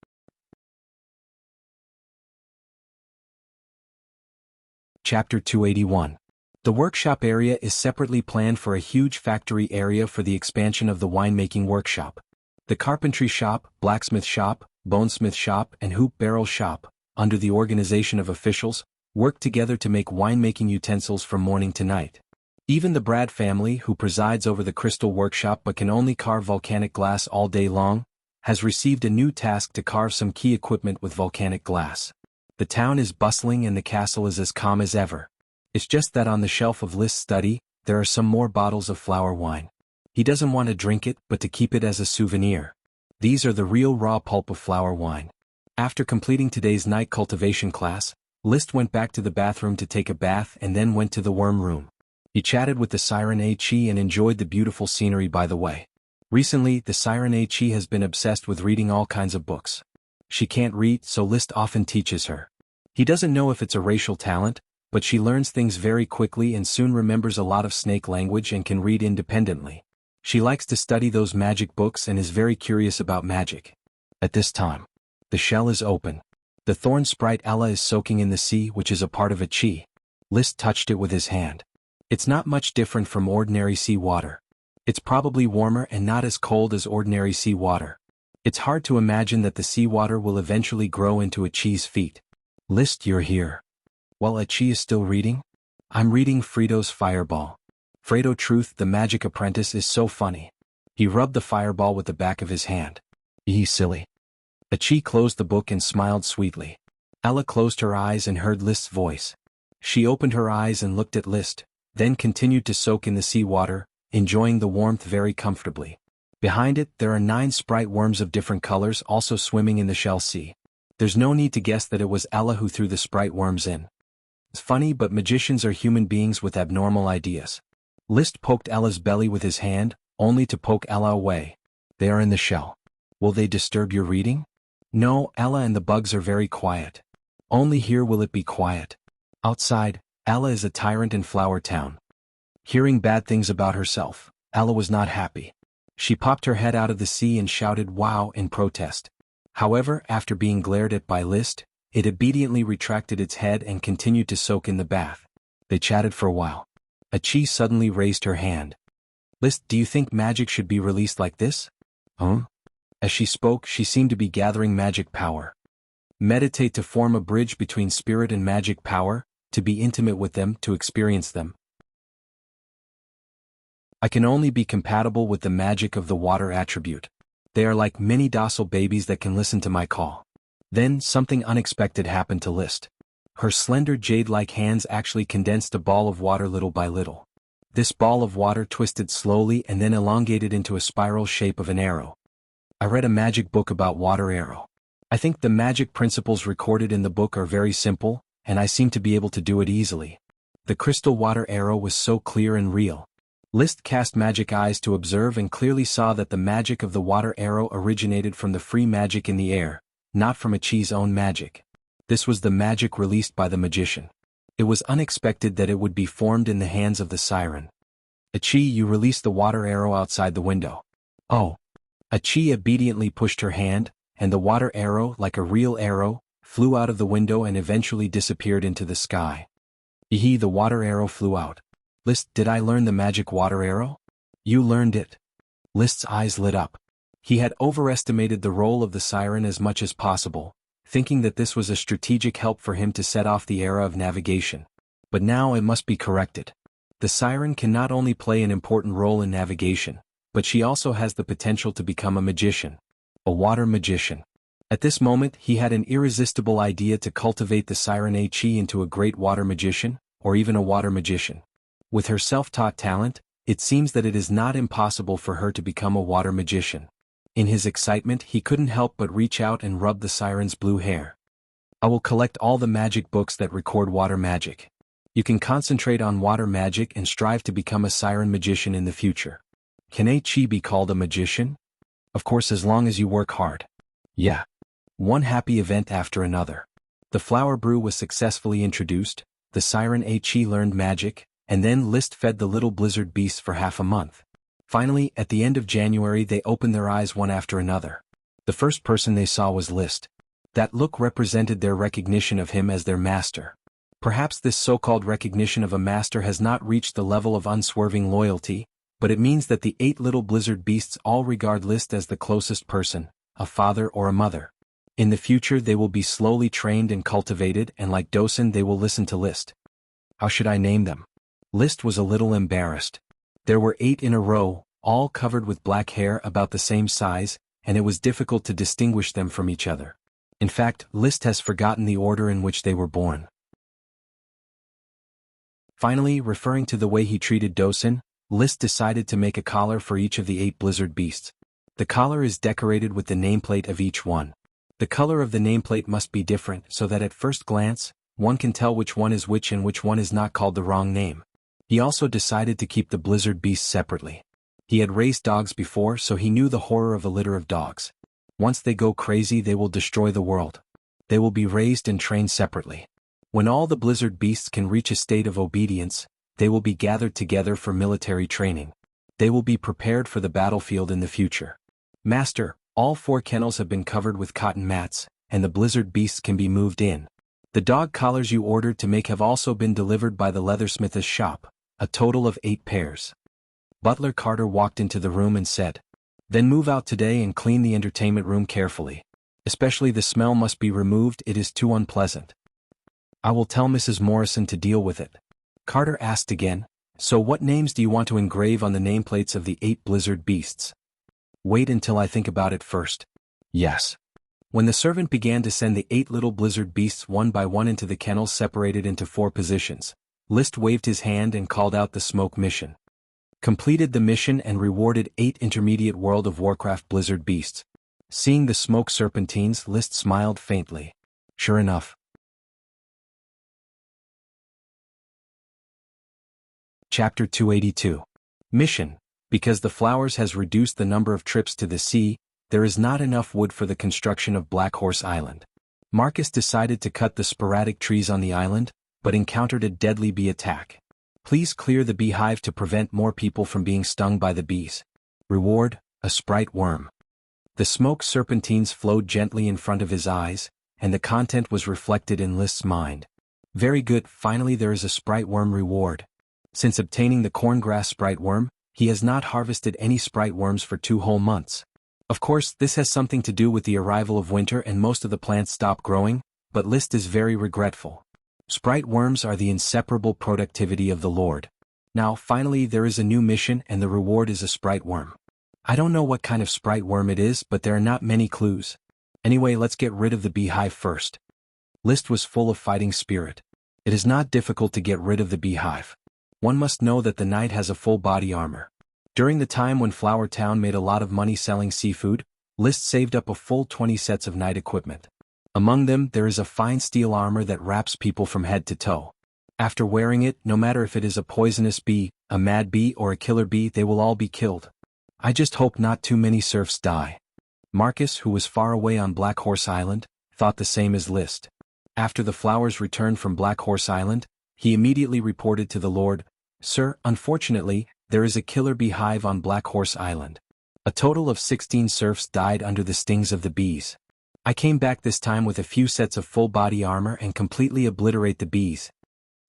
Chapter 281. The workshop area is separately planned for a huge factory area for the expansion of the winemaking workshop. The carpentry shop, blacksmith shop, bonesmith shop, and hoop barrel shop, under the organization of officials, work together to make winemaking utensils from morning to night. Even the Brad family, who presides over the crystal workshop but can only carve volcanic glass all day long, has received a new task to carve some key equipment with volcanic glass. The town is bustling and the castle is as calm as ever. It's just that on the shelf of List's study, there are some more bottles of flower wine. He doesn't want to drink it, but to keep it as a souvenir. These are the real raw pulp of flower wine. After completing today's night cultivation class, List went back to the bathroom to take a bath and then went to the worm room. He chatted with the Siren A-Chi and enjoyed the beautiful scenery by the way. Recently, the Siren A-Chi has been obsessed with reading all kinds of books. She can't read, so List often teaches her. He doesn't know if it's a racial talent, but she learns things very quickly and soon remembers a lot of snake language and can read independently. She likes to study those magic books and is very curious about magic. At this time, the shell is open. The thorn sprite Ella is soaking in the sea, which is a part of a chi. List touched it with his hand. It's not much different from ordinary sea water. It's probably warmer and not as cold as ordinary sea water. It's hard to imagine that the seawater will eventually grow into a chi's feet. List, you're here. While a chi is still reading? I'm reading Fredo's Fireball. Fredo Truth, the magic apprentice, is so funny. He rubbed the fireball with the back of his hand. He's silly. A chi closed the book and smiled sweetly. Ella closed her eyes and heard List's voice. She opened her eyes and looked at List, then continued to soak in the seawater, enjoying the warmth very comfortably. Behind it, there are 9 sprite worms of different colors also swimming in the shell sea. There's no need to guess that it was Ella who threw the sprite worms in. It's funny, but magicians are human beings with abnormal ideas. List poked Ella's belly with his hand, only to poke Ella away. They are in the shell. Will they disturb your reading? No, Ella and the bugs are very quiet. Only here will it be quiet. Outside, Ella is a tyrant in Flower Town. Hearing bad things about herself, Ella was not happy. She popped her head out of the sea and shouted "wow" in protest. However, after being glared at by List, it obediently retracted its head and continued to soak in the bath. They chatted for a while. A chi suddenly raised her hand. List, do you think magic should be released like this? As she spoke, she seemed to be gathering magic power. Meditate to form a bridge between spirit and magic power, to be intimate with them, to experience them. I can only be compatible with the magic of the water attribute. They are like mini docile babies that can listen to my call. Then, something unexpected happened to List. Her slender jade-like hands actually condensed a ball of water little by little. This ball of water twisted slowly and then elongated into a spiral shape of an arrow. I read a magic book about water arrow. I think the magic principles recorded in the book are very simple, and I seem to be able to do it easily. The crystal water arrow was so clear and real. List cast magic eyes to observe and clearly saw that the magic of the water arrow originated from the free magic in the air, not from a chi's own magic. This was the magic released by the magician. It was unexpected that it would be formed in the hands of the siren. A chi, you released the water arrow outside the window. Oh. A chi obediently pushed her hand, and the water arrow, like a real arrow, flew out of the window and eventually disappeared into the sky. The water arrow flew out. List, did I learn the magic water arrow? You learned it. List's eyes lit up. He had overestimated the role of the siren as much as possible, thinking that this was a strategic help for him to set off the era of navigation. But now it must be corrected. The siren can not only play an important role in navigation, but she also has the potential to become a magician. A water magician. At this moment, he had an irresistible idea to cultivate the Siren A-Chi into a great water magician, or even a water magician. With her self-taught talent, it seems that it is not impossible for her to become a water magician. In his excitement, he couldn't help but reach out and rub the siren's blue hair. I will collect all the magic books that record water magic. You can concentrate on water magic and strive to become a siren magician in the future. Can A-Chi be called a magician? Of course, as long as you work hard. Yeah. One happy event after another. The flower brew was successfully introduced, the siren A-Chi learned magic, and then List fed the little blizzard beasts for half a month. Finally, at the end of January, they opened their eyes one after another. The first person they saw was List. That look represented their recognition of him as their master. Perhaps this so-called recognition of a master has not reached the level of unswerving loyalty, but it means that the 8 little blizzard beasts all regard List as the closest person, a father or a mother. In the future they will be slowly trained and cultivated, and like Dosen they will listen to List. How should I name them? List was a little embarrassed. There were 8 in a row, all covered with black hair about the same size, and it was difficult to distinguish them from each other. In fact, List has forgotten the order in which they were born. Finally, referring to the way he treated Dosen, List decided to make a collar for each of the 8 blizzard beasts. The collar is decorated with the nameplate of each one. The color of the nameplate must be different so that at first glance, one can tell which one is which and which one is not called the wrong name. He also decided to keep the blizzard beasts separately. He had raised dogs before, so he knew the horror of a litter of dogs. Once they go crazy, they will destroy the world. They will be raised and trained separately. When all the blizzard beasts can reach a state of obedience, they will be gathered together for military training. They will be prepared for the battlefield in the future. Master, all 4 kennels have been covered with cotton mats, and the blizzard beasts can be moved in. The dog collars you ordered to make have also been delivered by the leathersmith's shop, a total of 8 pairs. Butler Carter walked into the room and said, "Then move out today and clean the entertainment room carefully. Especially the smell must be removed, it is too unpleasant." "I will tell Mrs. Morrison to deal with it." Carter asked again, "So what names do you want to engrave on the nameplates of the 8 blizzard beasts?" "Wait until I think about it first." "Yes." When the servant began to send the 8 little blizzard beasts one by one into the kennels separated into 4 positions, List waved his hand and called out the smoke mission. Completed the mission and rewarded 8 intermediate World of Warcraft blizzard beasts. Seeing the smoke serpentines, List smiled faintly. Sure enough. Chapter 282. Mission. Because the flowers has reduced the number of trips to the sea, there is not enough wood for the construction of Black Horse Island. Marcus decided to cut the sporadic trees on the island, but encountered a deadly bee attack. Please clear the beehive to prevent more people from being stung by the bees. Reward, a sprite worm. The smoke serpentines flowed gently in front of his eyes, and the content was reflected in List's mind. Very good, finally there is a sprite worm reward. Since obtaining the corngrass sprite worm, he has not harvested any sprite worms for 2 whole months. Of course, this has something to do with the arrival of winter and most of the plants stop growing, but List is very regretful. Sprite worms are the inseparable productivity of the Lord. Now, finally there is a new mission and the reward is a sprite worm. I don't know what kind of sprite worm it is, but there are not many clues. Anyway, let's get rid of the beehive first. List was full of fighting spirit. It is not difficult to get rid of the beehive. One must know that the knight has a full body armor. During the time when Flower Town made a lot of money selling seafood, List saved up a full 20 sets of knight equipment. Among them, there is a fine steel armor that wraps people from head to toe. After wearing it, no matter if it is a poisonous bee, a mad bee or a killer bee, they will all be killed. I just hope not too many serfs die. Marcus, who was far away on Black Horse Island, thought the same as List. After the flowers returned from Black Horse Island, he immediately reported to the Lord, "Sir, unfortunately, there is a killer bee hive on Black Horse Island. A total of 16 serfs died under the stings of the bees. I came back this time with a few sets of full body armor and completely obliterate the bees."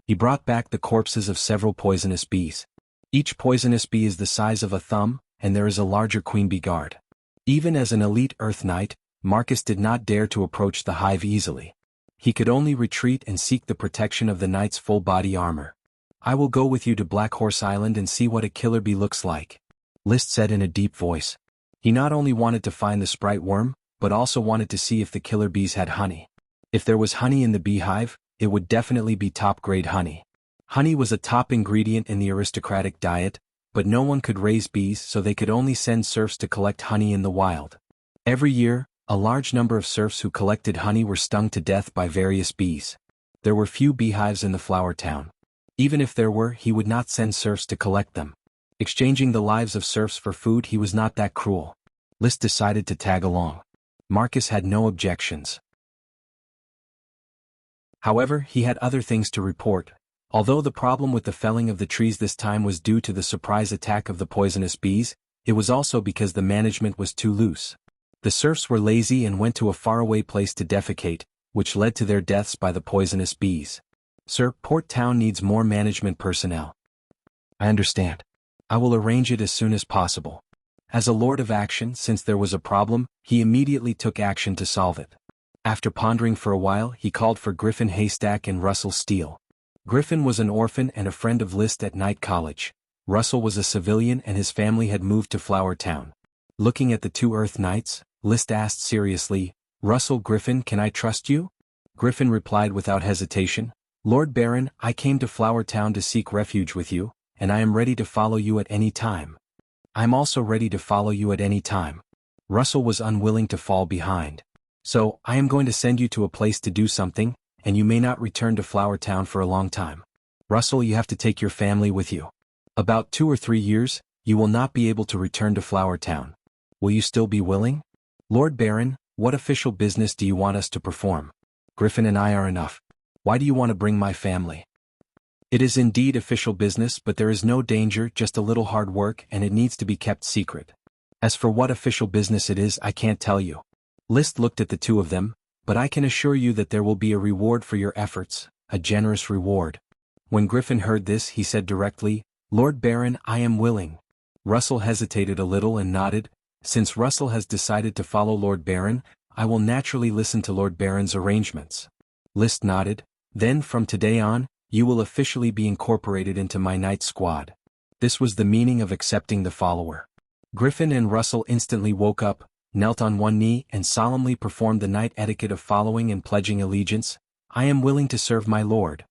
He brought back the corpses of several poisonous bees. Each poisonous bee is the size of a thumb, and there is a larger queen bee guard. Even as an elite Earth Knight, Marcus did not dare to approach the hive easily. He could only retreat and seek the protection of the knight's full body armor. "I will go with you to Black Horse Island and see what a killer bee looks like," List said in a deep voice. He not only wanted to find the sprite worm, but also wanted to see if the killer bees had honey. If there was honey in the beehive, it would definitely be top-grade honey. Honey was a top ingredient in the aristocratic diet, but no one could raise bees, so they could only send serfs to collect honey in the wild. Every year, a large number of serfs who collected honey were stung to death by various bees. There were few beehives in the Flower Town. Even if there were, he would not send serfs to collect them. Exchanging the lives of serfs for food, he was not that cruel. List decided to tag along. Marcus had no objections. However, he had other things to report. Although the problem with the felling of the trees this time was due to the surprise attack of the poisonous bees, it was also because the management was too loose. The serfs were lazy and went to a faraway place to defecate, which led to their deaths by the poisonous bees. "Sir, Port Town needs more management personnel." "I understand. I will arrange it as soon as possible." As a lord of action, since there was a problem, he immediately took action to solve it. After pondering for a while, he called for Griffin Haystack and Russell Steele. Griffin was an orphan and a friend of List at Knight College. Russell was a civilian and his family had moved to Flower Town. Looking at the 2 Earth Knights, List asked seriously, "Russell, Griffin, can I trust you?" Griffin replied without hesitation, "Lord Baron, I came to Flower Town to seek refuge with you, and I am ready to follow you at any time." "I am also ready to follow you at any time." Russell was unwilling to fall behind. "So, I am going to send you to a place to do something, and you may not return to Flower Town for a long time. Russell, you have to take your family with you. About 2 or 3 years, you will not be able to return to Flower Town. Will you still be willing? Lord Baron, what official business do you want us to perform? Griffin and I are enough. Why do you want to bring my family? It is indeed official business, but there is no danger, just a little hard work, and it needs to be kept secret. As for what official business it is, I can't tell you. List looked at the two of them, but I can assure you that there will be a reward for your efforts, a generous reward. When Griffin heard this, he said directly, Lord Baron, I am willing. Russell hesitated a little and nodded. Since Russell has decided to follow Lord Baron, I will naturally listen to Lord Baron's arrangements. List nodded. Then from today on, you will officially be incorporated into my night squad. This was the meaning of accepting the follower. Griffin and Russell instantly woke up, knelt on one knee and solemnly performed the night etiquette of following and pledging allegiance. I am willing to serve my lord.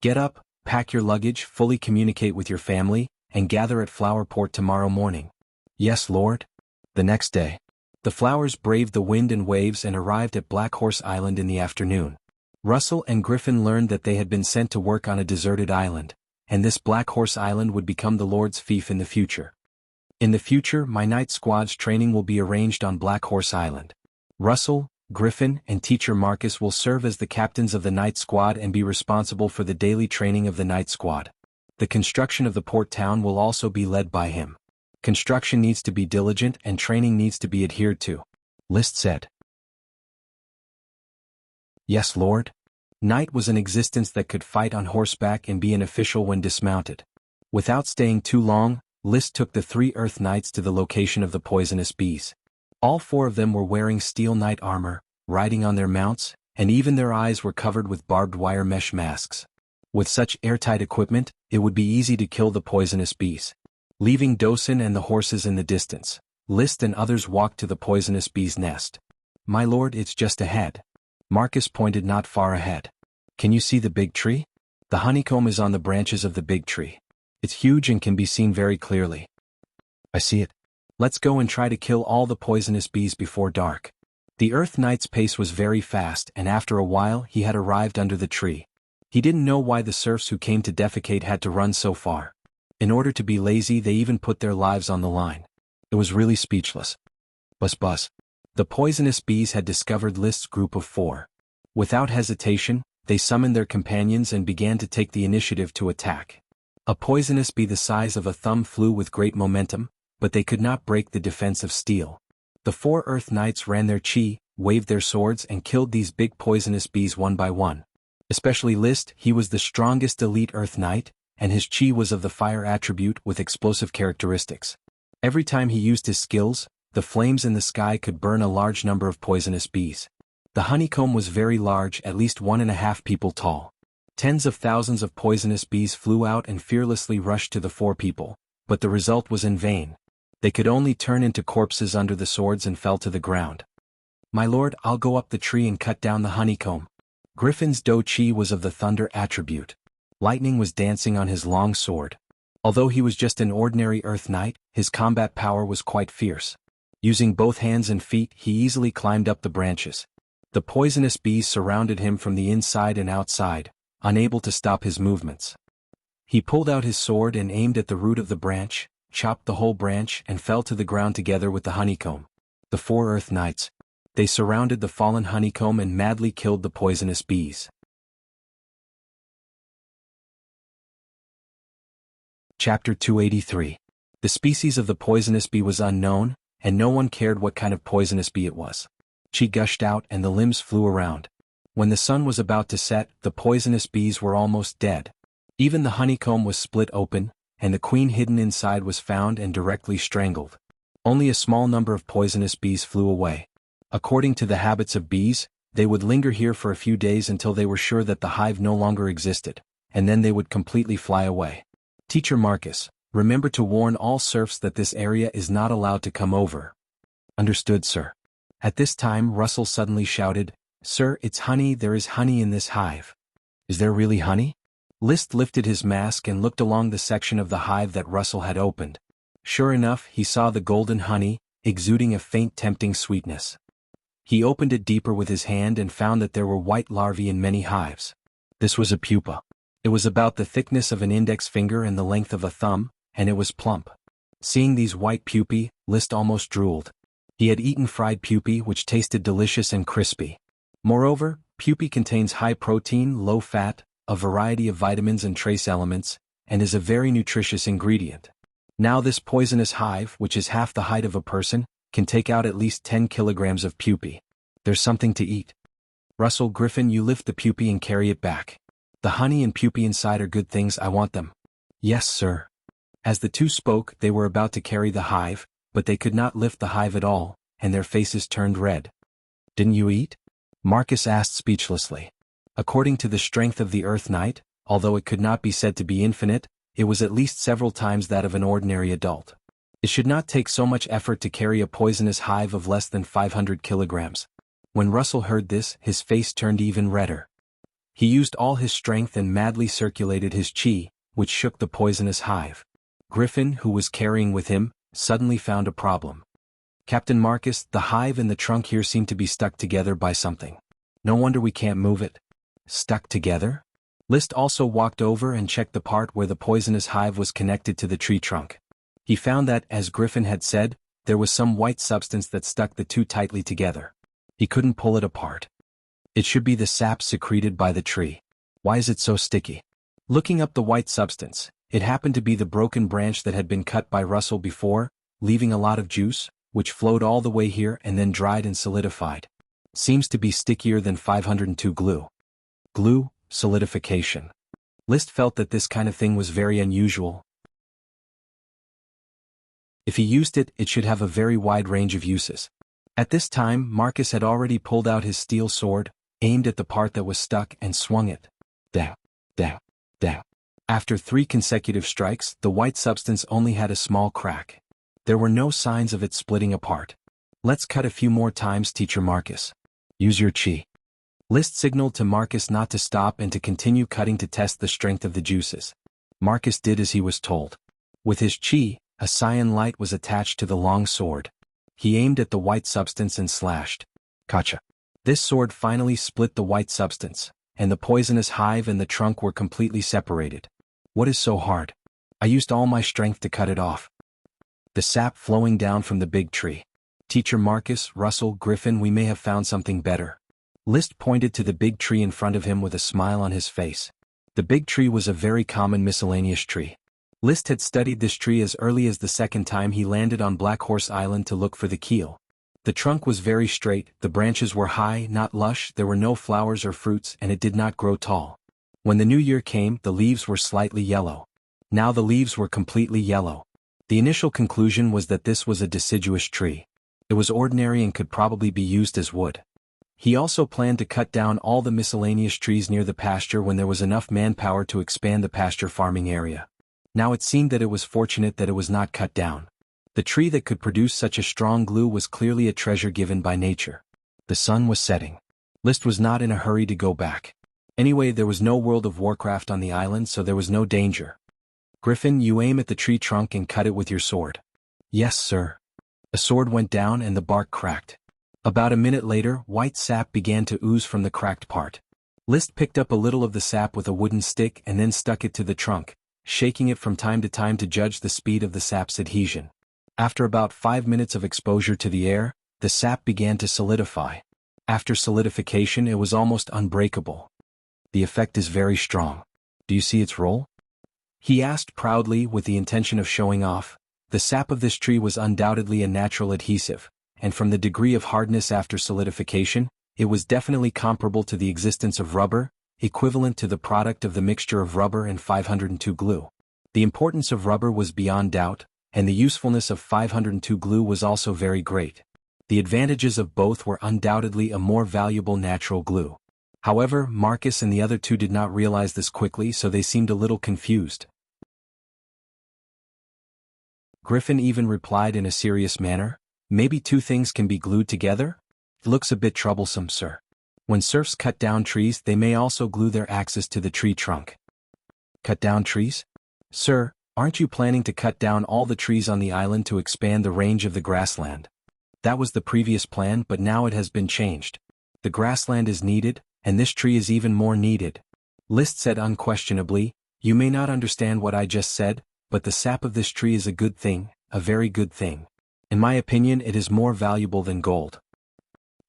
Get up, pack your luggage, fully communicate with your family, and gather at Flowerport tomorrow morning. Yes, Lord. The next day, the flowers braved the wind and waves and arrived at Black Horse Island in the afternoon. Russell and Griffin learned that they had been sent to work on a deserted island, and this Black Horse Island would become the Lord's fief in the future. In the future, my night squad's training will be arranged on Black Horse Island. Russell, Griffin, and Teacher Marcus will serve as the captains of the night squad and be responsible for the daily training of the night squad. The construction of the port town will also be led by him. Construction needs to be diligent and training needs to be adhered to. List said. Yes, Lord. Knight was an existence that could fight on horseback and be an official when dismounted. Without staying too long, List took the 3 Earth Knights to the location of the poisonous bees. All 4 of them were wearing steel knight armor, riding on their mounts, and even their eyes were covered with barbed wire mesh masks. With such airtight equipment, it would be easy to kill the poisonous bees. Leaving Dosen and the horses in the distance, List and others walked to the poisonous bee's nest. My lord, it's just ahead. Marcus pointed not far ahead. Can you see the big tree? The honeycomb is on the branches of the big tree. It's huge and can be seen very clearly. I see it. Let's go and try to kill all the poisonous bees before dark. The Earth Knight's pace was very fast, and after a while he had arrived under the tree. He didn't know why the serfs who came to defecate had to run so far. In order to be lazy, they even put their lives on the line. It was really speechless. Buzz buzz. The poisonous bees had discovered List's group of 4. Without hesitation, they summoned their companions and began to take the initiative to attack. A poisonous bee the size of a thumb flew with great momentum, but they could not break the defense of steel. The 4 Earth Knights ran their chi, waved their swords and killed these big poisonous bees one by one. Especially List, he was the strongest elite Earth Knight, and his chi was of the fire attribute with explosive characteristics. Every time he used his skills, the flames in the sky could burn a large number of poisonous bees. The honeycomb was very large, at least 1.5 people tall. Tens of thousands of poisonous bees flew out and fearlessly rushed to the 4 people, but the result was in vain. They could only turn into corpses under the swords and fell to the ground. My lord, I'll go up the tree and cut down the honeycomb. Griffin's Do Chi was of the thunder attribute. Lightning was dancing on his long sword. Although he was just an ordinary Earth Knight, his combat power was quite fierce. Using both hands and feet, he easily climbed up the branches. The poisonous bees surrounded him from the inside and outside, unable to stop his movements. He pulled out his sword and aimed at the root of the branch, chopped the whole branch and fell to the ground together with the honeycomb. The 4 Earth Knights. They surrounded the fallen honeycomb and madly killed the poisonous bees. Chapter 283. The species of the poisonous bee was unknown, and no one cared what kind of poisonous bee it was. Chi gushed out and the limbs flew around. When the sun was about to set, the poisonous bees were almost dead. Even the honeycomb was split open, and the queen hidden inside was found and directly strangled. Only a small number of poisonous bees flew away. According to the habits of bees, they would linger here for a few days until they were sure that the hive no longer existed, and then they would completely fly away. Teacher Marcus, remember to warn all serfs that this area is not allowed to come over. Understood, sir. At this time Russell suddenly shouted, Sir, it's honey, there is honey in this hive. Is there really honey? List lifted his mask and looked along the section of the hive that Russell had opened. Sure enough, he saw the golden honey, exuding a faint tempting sweetness. He opened it deeper with his hand and found that there were white larvae in many hives. This was a pupa. It was about the thickness of an index finger and the length of a thumb, and it was plump. Seeing these white pupae, List almost drooled. He had eaten fried pupae which tasted delicious and crispy. Moreover, pupae contains high protein, low fat, a variety of vitamins and trace elements, and is a very nutritious ingredient. Now this poisonous hive, which is half the height of a person, can take out at least 10 kilograms of pupae. There's something to eat. Russell Griffin, you lift the pupae and carry it back. The honey and pupae inside are good things, I want them. Yes, sir. As the two spoke, they were about to carry the hive, but they could not lift the hive at all, and their faces turned red. Didn't you eat? Marcus asked speechlessly. According to the strength of the Earth Knight, although it could not be said to be infinite, it was at least several times that of an ordinary adult. It should not take so much effort to carry a poisonous hive of less than 500 kilograms. When Russell heard this, his face turned even redder. He used all his strength and madly circulated his chi, which shook the poisonous hive. Griffin, who was carrying with him, suddenly found a problem. Captain Marcus, the hive and the trunk here seem to be stuck together by something. No wonder we can't move it. Stuck together? List also walked over and checked the part where the poisonous hive was connected to the tree trunk. He found that, as Griffin had said, there was some white substance that stuck the two tightly together. He couldn't pull it apart. It should be the sap secreted by the tree. Why is it so sticky? Looking up the white substance, it happened to be the broken branch that had been cut by Russell before, leaving a lot of juice, which flowed all the way here and then dried and solidified. Seems to be stickier than 502 glue. Glue, solidification. List felt that this kind of thing was very unusual. If he used it, it should have a very wide range of uses. At this time, Marcus had already pulled out his steel sword, aimed at the part that was stuck and swung it. Down, down, down. After 3 consecutive strikes, the white substance only had a small crack. There were no signs of it splitting apart. Let's cut a few more times, Teacher Marcus. Use your chi. List signaled to Marcus not to stop and to continue cutting to test the strength of the juices. Marcus did as he was told. With his chi, a cyan light was attached to the long sword. He aimed at the white substance and slashed. Gotcha. This sword finally split the white substance, and the poisonous hive and the trunk were completely separated. What is so hard? I used all my strength to cut it off. The sap flowing down from the big tree. Teacher Marcus, Russell, Griffin, we may have found something better. List pointed to the big tree in front of him with a smile on his face. The big tree was a very common miscellaneous tree. List had studied this tree as early as the second time he landed on Black Horse Island to look for the keel. The trunk was very straight, the branches were high, not lush, there were no flowers or fruits, and it did not grow tall. When the new year came, the leaves were slightly yellow. Now the leaves were completely yellow. The initial conclusion was that this was a deciduous tree. It was ordinary and could probably be used as wood. He also planned to cut down all the miscellaneous trees near the pasture when there was enough manpower to expand the pasture farming area. Now it seemed that it was fortunate that it was not cut down. The tree that could produce such a strong glue was clearly a treasure given by nature. The sun was setting. List was not in a hurry to go back. Anyway, there was no World of Warcraft on the island, so there was no danger. Griffin, you aim at the tree trunk and cut it with your sword. Yes, sir. A sword went down and the bark cracked. About a minute later, white sap began to ooze from the cracked part. List picked up a little of the sap with a wooden stick and then stuck it to the trunk, shaking it from time to judge the speed of the sap's adhesion. After about 5 minutes of exposure to the air, the sap began to solidify. After solidification, it was almost unbreakable. The effect is very strong. Do you see its role? He asked proudly with the intention of showing off. The sap of this tree was undoubtedly a natural adhesive, and from the degree of hardness after solidification, it was definitely comparable to the existence of rubber, equivalent to the product of the mixture of rubber and 502 glue. The importance of rubber was beyond doubt, and the usefulness of 502 glue was also very great. The advantages of both were undoubtedly a more valuable natural glue. However, Marcus and the other two did not realize this quickly, so they seemed a little confused. Griffin even replied in a serious manner, "Maybe two things can be glued together? It looks a bit troublesome, sir. When serfs cut down trees, they may also glue their axes to the tree trunk." Cut down trees? Sir, aren't you planning to cut down all the trees on the island to expand the range of the grassland? That was the previous plan, but now it has been changed. The grassland is needed, and this tree is even more needed. Liszt said unquestionably, "You may not understand what I just said, but the sap of this tree is a good thing, a very good thing. In my opinion, it is more valuable than gold."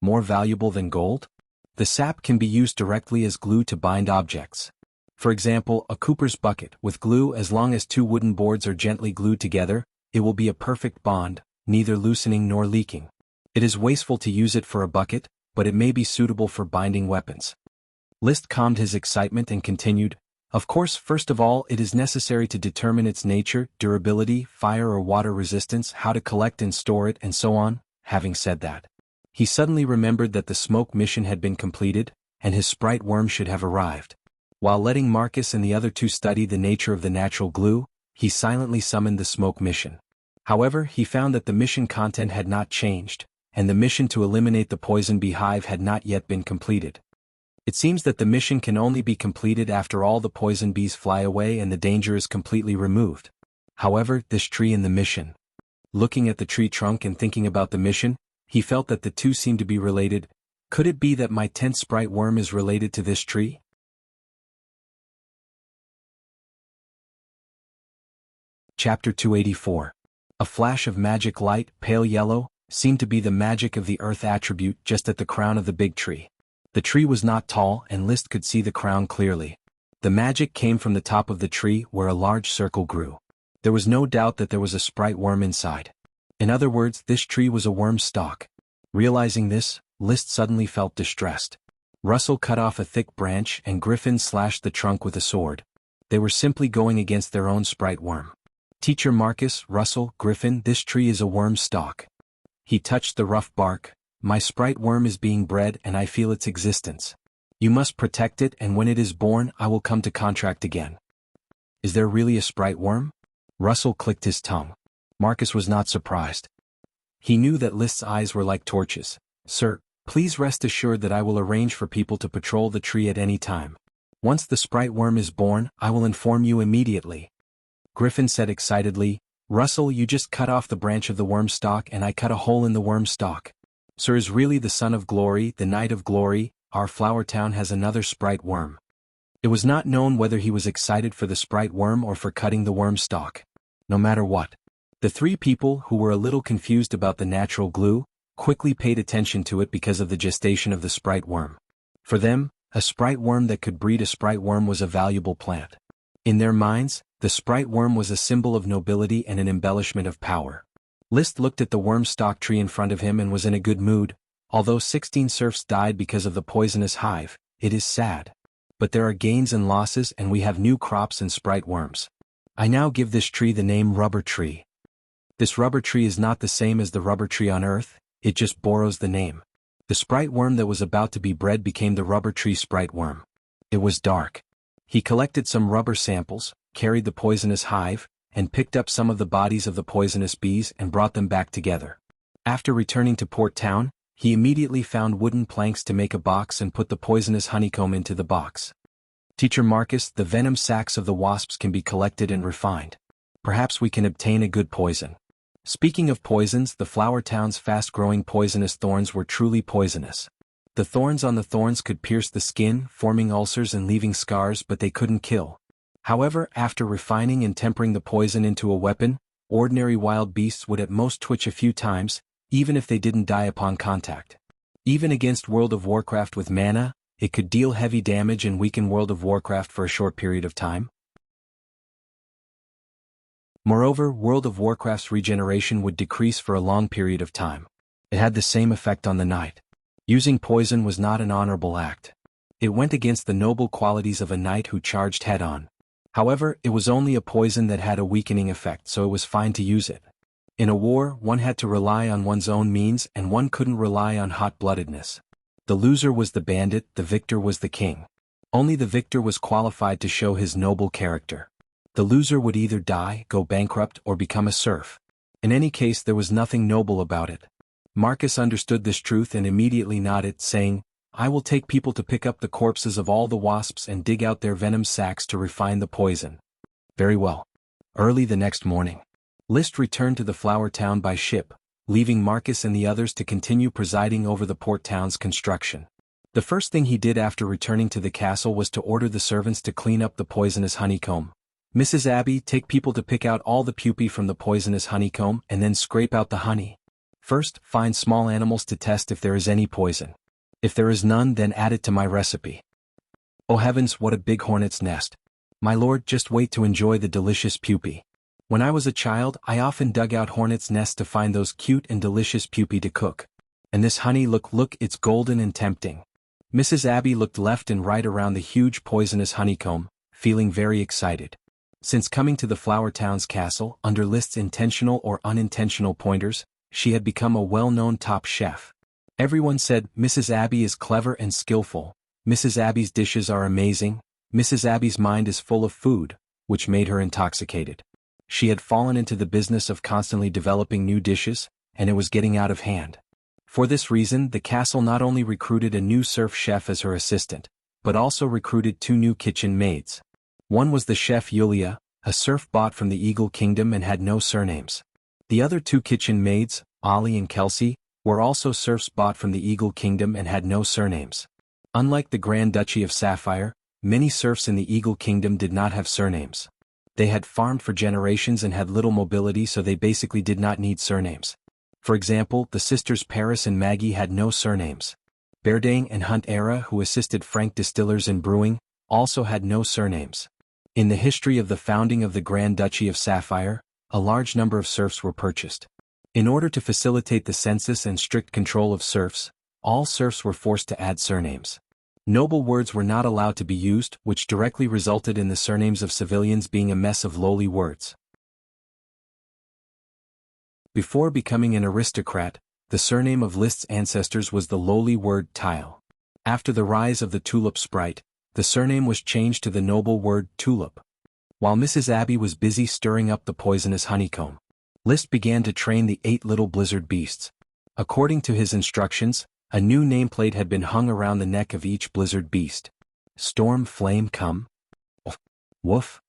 More valuable than gold? The sap can be used directly as glue to bind objects. For example, a cooper's bucket with glue. As long as two wooden boards are gently glued together, it will be a perfect bond, neither loosening nor leaking. It is wasteful to use it for a bucket, but it may be suitable for binding weapons. Liszt calmed his excitement and continued, "Of course, first of all, it is necessary to determine its nature, durability, fire or water resistance, how to collect and store it, and so on." Having said that, he suddenly remembered that the smoke mission had been completed, and his sprite worm should have arrived. While letting Marcus and the other two study the nature of the natural glue, he silently summoned the smoke mission. However, he found that the mission content had not changed, and the mission to eliminate the poison beehive had not yet been completed. It seems that the mission can only be completed after all the poison bees fly away and the danger is completely removed. However, this tree in the mission. Looking at the tree trunk and thinking about the mission, he felt that the two seemed to be related. Could it be that my 10th sprite worm is related to this tree? Chapter 284. A flash of magic light, pale yellow, seemed to be the magic of the earth attribute just at the crown of the big tree. The tree was not tall and Liszt could see the crown clearly. The magic came from the top of the tree where a large circle grew. There was no doubt that there was a sprite worm inside. In other words, this tree was a worm stalk. Realizing this, Liszt suddenly felt distressed. Russell cut off a thick branch and Griffin slashed the trunk with a sword. They were simply going against their own sprite worm. "Teacher Marcus, Russell, Griffin, this tree is a worm stalk." He touched the rough bark. "My sprite worm is being bred and I feel its existence. You must protect it, and when it is born I will come to contract again." "Is there really a sprite worm?" Russell clicked his tongue. Marcus was not surprised. He knew that Liszt's eyes were like torches. "Sir, please rest assured that I will arrange for people to patrol the tree at any time. Once the sprite worm is born, I will inform you immediately." Griffin said excitedly, "Russell, you just cut off the branch of the worm stalk and I cut a hole in the worm stalk. Sir is really the son of glory, the knight of glory. Our flower town has another sprite worm." It was not known whether he was excited for the sprite worm or for cutting the worm stalk. No matter what, the three people, who were a little confused about the natural glue, quickly paid attention to it because of the gestation of the sprite worm. For them, a sprite worm that could breed a sprite worm was a valuable plant. In their minds, the sprite worm was a symbol of nobility and an embellishment of power. Liszt looked at the worm stalk tree in front of him and was in a good mood. Although 16 serfs died because of the poisonous hive, it is sad. But there are gains and losses, and we have new crops and sprite worms. I now give this tree the name rubber tree. This rubber tree is not the same as the rubber tree on Earth, it just borrows the name. The sprite worm that was about to be bred became the rubber tree sprite worm. It was dark. He collected some rubber samples, carried the poisonous hive, and picked up some of the bodies of the poisonous bees and brought them back together. After returning to Port Town, he immediately found wooden planks to make a box and put the poisonous honeycomb into the box. "Teacher Marcus, the venom sacs of the wasps can be collected and refined. Perhaps we can obtain a good poison." Speaking of poisons, the flower town's fast-growing poisonous thorns were truly poisonous. The thorns on the thorns could pierce the skin, forming ulcers and leaving scars, but they couldn't kill. However, after refining and tempering the poison into a weapon, ordinary wild beasts would at most twitch a few times, even if they didn't die upon contact. Even against World of Warcraft with mana, it could deal heavy damage and weaken World of Warcraft for a short period of time. Moreover, World of Warcraft's regeneration would decrease for a long period of time. It had the same effect on the knight. Using poison was not an honorable act. It went against the noble qualities of a knight who charged head-on. However, it was only a poison that had a weakening effect, so it was fine to use it. In a war, one had to rely on one's own means and one couldn't rely on hot-bloodedness. The loser was the bandit, the victor was the king. Only the victor was qualified to show his noble character. The loser would either die, go bankrupt, or become a serf. In any case, there was nothing noble about it. Marcus understood this truth and immediately nodded, saying, "I will take people to pick up the corpses of all the wasps and dig out their venom sacs to refine the poison." Very well. Early the next morning, Liszt returned to the flower town by ship, leaving Marcus and the others to continue presiding over the port town's construction. The first thing he did after returning to the castle was to order the servants to clean up the poisonous honeycomb. Mrs. Abby, take people to pick out all the pupae from the poisonous honeycomb and then scrape out the honey. First, find small animals to test if there is any poison. If there is none, then add it to my recipe. Oh heavens, what a big hornet's nest. My lord, just wait to enjoy the delicious pupae. When I was a child, I often dug out hornets' nests to find those cute and delicious pupae to cook. And this honey, look, it's golden and tempting. Mrs. Abby looked left and right around the huge poisonous honeycomb, feeling very excited. Since coming to the Flower Town's castle, under List's intentional or unintentional pointers, she had become a well-known top chef. Everyone said, Mrs. Abby is clever and skillful, Mrs. Abby's dishes are amazing, Mrs. Abby's mind is full of food, which made her intoxicated. She had fallen into the business of constantly developing new dishes, and it was getting out of hand. For this reason, the castle not only recruited a new surf chef as her assistant, but also recruited 2 new kitchen maids. One was the chef Yulia, a serf bought from the Eagle Kingdom and had no surnames. The other 2 kitchen maids, Ollie and Kelsey, were also serfs bought from the Eagle Kingdom and had no surnames. Unlike the Grand Duchy of Sapphire, many serfs in the Eagle Kingdom did not have surnames. They had farmed for generations and had little mobility, so they basically did not need surnames. For example, the sisters Paris and Maggie had no surnames. Berdang and Hunt Era, who assisted Frank distillers in brewing, also had no surnames. In the history of the founding of the Grand Duchy of Sapphire, a large number of serfs were purchased. In order to facilitate the census and strict control of serfs, all serfs were forced to add surnames. Noble words were not allowed to be used, which directly resulted in the surnames of civilians being a mess of lowly words. Before becoming an aristocrat, the surname of List's ancestors was the lowly word Tile. After the rise of the tulip sprite, the surname was changed to the noble word Tulip. While Mrs. Abby was busy stirring up the poisonous honeycomb, List began to train the 8 little blizzard beasts. According to his instructions, a new nameplate had been hung around the neck of each blizzard beast. Storm, flame, come. Woof.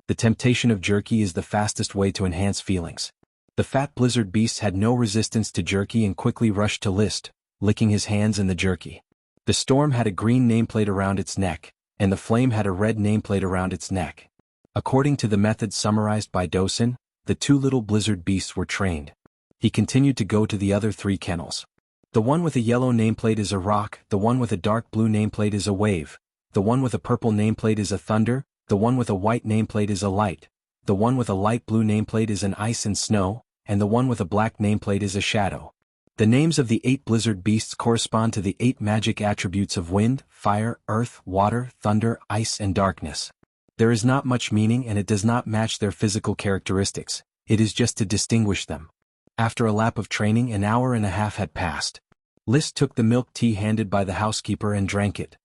The temptation of jerky is the fastest way to enhance feelings. The fat blizzard beast had no resistance to jerky and quickly rushed to List, licking his hands in the jerky. The storm had a green nameplate around its neck, and the flame had a red nameplate around its neck. According to the method summarized by Dosen, the 2 little blizzard beasts were trained. He continued to go to the other 3 kennels. The one with a yellow nameplate is a rock, the one with a dark blue nameplate is a wave, the one with a purple nameplate is a thunder, the one with a white nameplate is a light, the one with a light blue nameplate is an ice and snow, and the one with a black nameplate is a shadow. The names of the 8 blizzard beasts correspond to the 8 magic attributes of wind, fire, earth, water, thunder, ice, and darkness. There is not much meaning and it does not match their physical characteristics, it is just to distinguish them. After a lap of training, an hour and a half had passed. List took the milk tea handed by the housekeeper and drank it.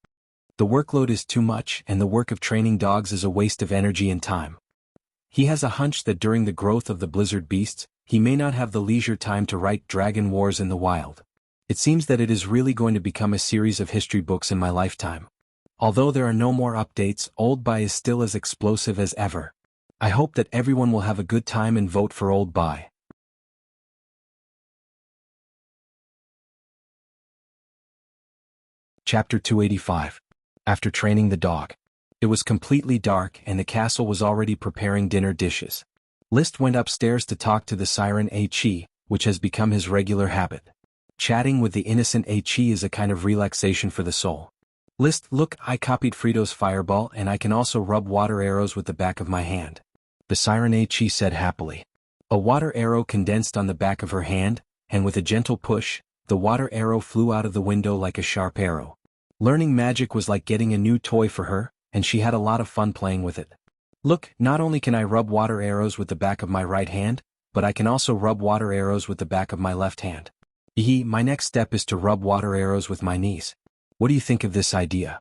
The workload is too much and the work of training dogs is a waste of energy and time. He has a hunch that during the growth of the blizzard beasts, he may not have the leisure time to write Dragon Wars in the Wild. It seems that it is really going to become a series of history books in my lifetime. Although there are no more updates, Old Bye is still as explosive as ever. I hope that everyone will have a good time and vote for Old Bye. Chapter 285. After training the dog. It was completely dark and the castle was already preparing dinner dishes. List went upstairs to talk to the siren A-Chi, which has become his regular habit. Chatting with the innocent A-Chi is a kind of relaxation for the soul. List, look, I copied Frito's fireball and I can also rub water arrows with the back of my hand. The siren A-Chi said happily. A water arrow condensed on the back of her hand, and with a gentle push, the water arrow flew out of the window like a sharp arrow. Learning magic was like getting a new toy for her, and she had a lot of fun playing with it. Look, not only can I rub water arrows with the back of my right hand, but I can also rub water arrows with the back of my left hand. My next step is to rub water arrows with my knees. What do you think of this idea?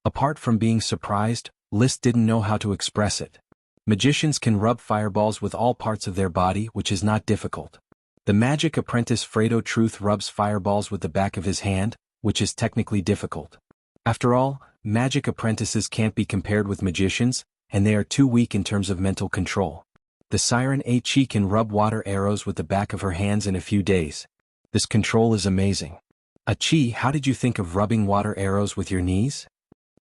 Apart from being surprised, List didn't know how to express it. Magicians can rub fireballs with all parts of their body, which is not difficult. The magic apprentice Fredo Truth rubs fireballs with the back of his hand, which is technically difficult. After all, magic apprentices can't be compared with magicians, and they are too weak in terms of mental control. The Siren Chi can rub water arrows with the back of her hands in a few days. This control is amazing. Chi, how did you think of rubbing water arrows with your knees?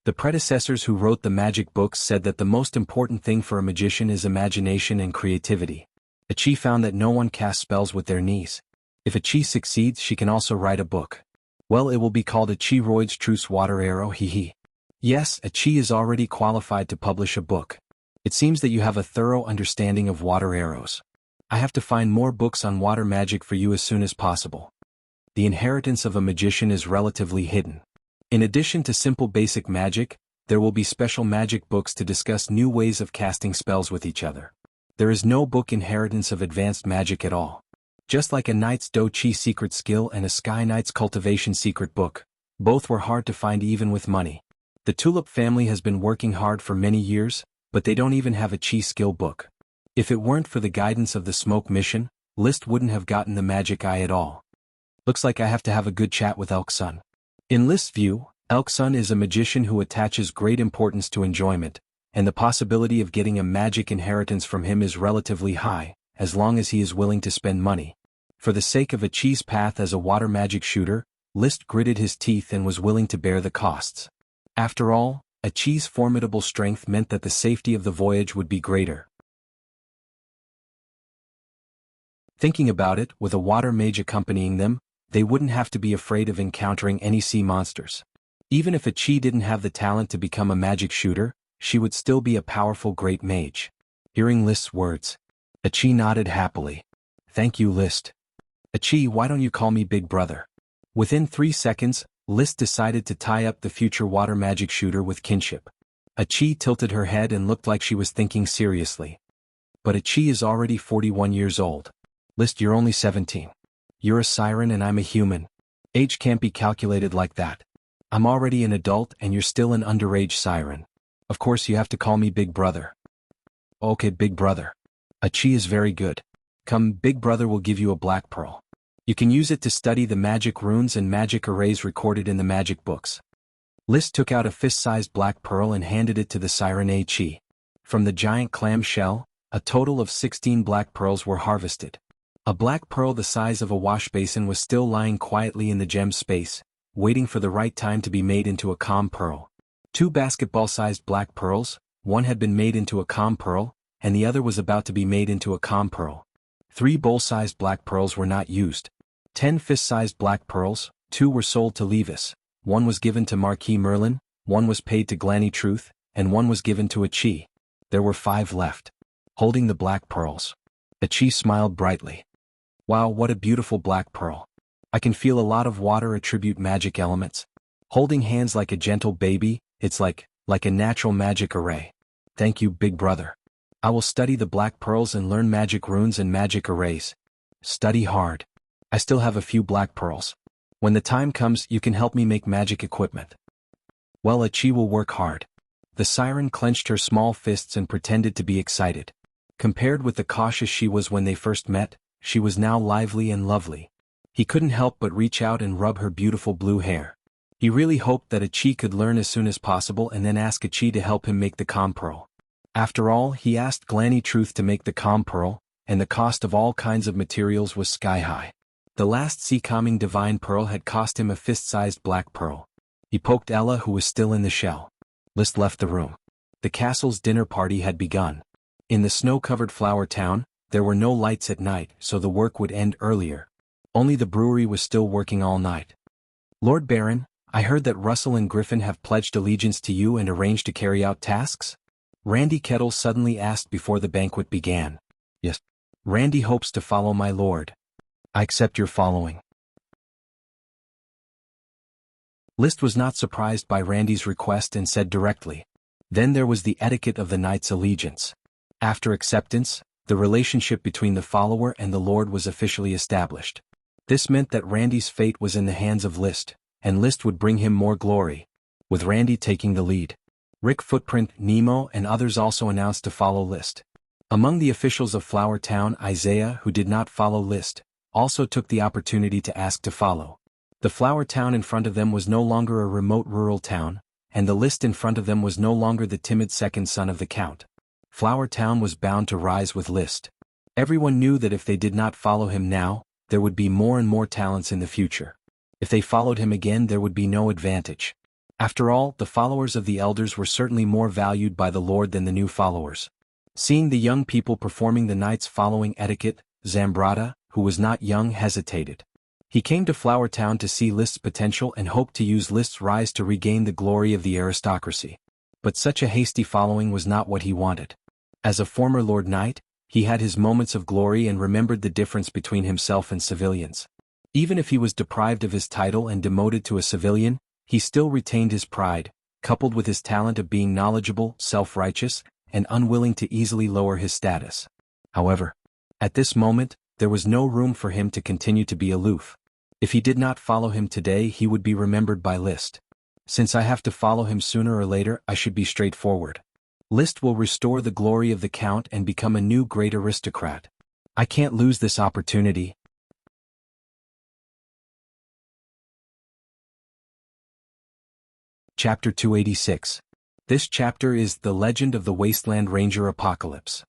The predecessors who wrote the magic books said that the most important thing for a magician is imagination and creativity. Chi found that no one casts spells with their knees. If Chi succeeds, she can also write a book. Well, it will be called Chiroid's Truce Water Arrow, hee. Yes, Chi is already qualified to publish a book. It seems that you have a thorough understanding of water arrows. I have to find more books on water magic for you as soon as possible. The inheritance of a magician is relatively hidden. In addition to simple basic magic, there will be special magic books to discuss new ways of casting spells with each other. There is no book inheritance of advanced magic at all. Just like a Knight's Do Chi secret skill and a Sky Knight's cultivation secret book, both were hard to find even with money. The Tulip family has been working hard for many years, but they don't even have a Chi skill book. If it weren't for the guidance of the Smoke Mission, List wouldn't have gotten the magic eye at all. Looks like I have to have a good chat with Elk Sun. In List's view, Elk Sun is a magician who attaches great importance to enjoyment, and the possibility of getting a magic inheritance from him is relatively high, as long as he is willing to spend money. For the sake of Chi's path as a water magic shooter, List gritted his teeth and was willing to bear the costs. After all, Chi's formidable strength meant that the safety of the voyage would be greater. Thinking about it, with a water mage accompanying them, they wouldn't have to be afraid of encountering any sea monsters. Even if Chi didn't have the talent to become a magic shooter, she would still be a powerful great mage. Hearing List's words, Chi nodded happily. Thank you, List. Chi, why don't you call me Big Brother? Within 3 seconds, List decided to tie up the future water magic shooter with kinship. Chi tilted her head and looked like she was thinking seriously. But Chi is already 41 years old. List, you're only 17. You're a siren and I'm a human. Age can't be calculated like that. I'm already an adult and you're still an underage siren. Of course you have to call me Big Brother. Okay, Big Brother. Chi is very good. Come, Big Brother will give you a black pearl. You can use it to study the magic runes and magic arrays recorded in the magic books. List took out a fist-sized black pearl and handed it to the Siren Chi. From the giant clam shell, a total of 16 black pearls were harvested. A black pearl the size of a wash basin was still lying quietly in the gem space, waiting for the right time to be made into a calm pearl. 2 basketball-sized black pearls, one had been made into a calm pearl, and the other was about to be made into a calm pearl. 3 bowl-sized black pearls were not used. 10 fist-sized black pearls, 2 were sold to Levis, 1 was given to Marquis Merlin, 1 was paid to Glanny Truth, and 1 was given to Chi. There were 5 left. Holding the black pearls, Chi smiled brightly. Wow, what a beautiful black pearl. I can feel a lot of water attribute magic elements. Holding hands like a gentle baby, it's like a natural magic array. Thank you, Big Brother. I will study the black pearls and learn magic runes and magic arrays. Study hard. I still have a few black pearls. When the time comes, you can help me make magic equipment. Well, Chi will work hard. The siren clenched her small fists and pretended to be excited. Compared with the cautious she was when they first met, she was now lively and lovely. He couldn't help but reach out and rub her beautiful blue hair. He really hoped that Chi could learn as soon as possible and then ask Chi to help him make the calm pearl. After all, he asked Glanny Truth to make the calm pearl, and the cost of all kinds of materials was sky-high. The last sea-calming divine pearl had cost him a fist-sized black pearl. He poked Ella, who was still in the shell. List left the room. The castle's dinner party had begun. In the snow-covered flower town, there were no lights at night, so the work would end earlier. Only the brewery was still working all night. Lord Baron, I heard that Russell and Griffin have pledged allegiance to you and arranged to carry out tasks? Randy Kettle suddenly asked before the banquet began. Yes. Randy hopes to follow my lord. I accept your following. List was not surprised by Randy's request and said directly. Then there was the etiquette of the knight's allegiance. After acceptance, the relationship between the follower and the lord was officially established. This meant that Randy's fate was in the hands of List, and List would bring him more glory, with Randy taking the lead. Rick Footprint, Nemo and others also announced to follow List. Among the officials of Flower Town, Isaiah, who did not follow List, also took the opportunity to ask to follow. The Flower Town in front of them was no longer a remote rural town, and the List in front of them was no longer the timid second son of the Count. Flower Town was bound to rise with List. Everyone knew that if they did not follow him now, there would be more and more talents in the future. If they followed him again, there would be no advantage. After all, the followers of the elders were certainly more valued by the Lord than the new followers. Seeing the young people performing the knights following etiquette, Zambrata, who was not young, hesitated. He came to Flower Town to see List's potential and hoped to use List's rise to regain the glory of the aristocracy. But such a hasty following was not what he wanted. As a former Lord Knight, he had his moments of glory and remembered the difference between himself and civilians. Even if he was deprived of his title and demoted to a civilian, he still retained his pride, coupled with his talent of being knowledgeable, self-righteous, and unwilling to easily lower his status. However, at this moment, there was no room for him to continue to be aloof. If he did not follow him today, he would be remembered by List. Since I have to follow him sooner or later, I should be straightforward. List will restore the glory of the Count and become a new great aristocrat. I can't lose this opportunity. Chapter 286. This chapter is The Legend of the Wasteland Ranger Apocalypse.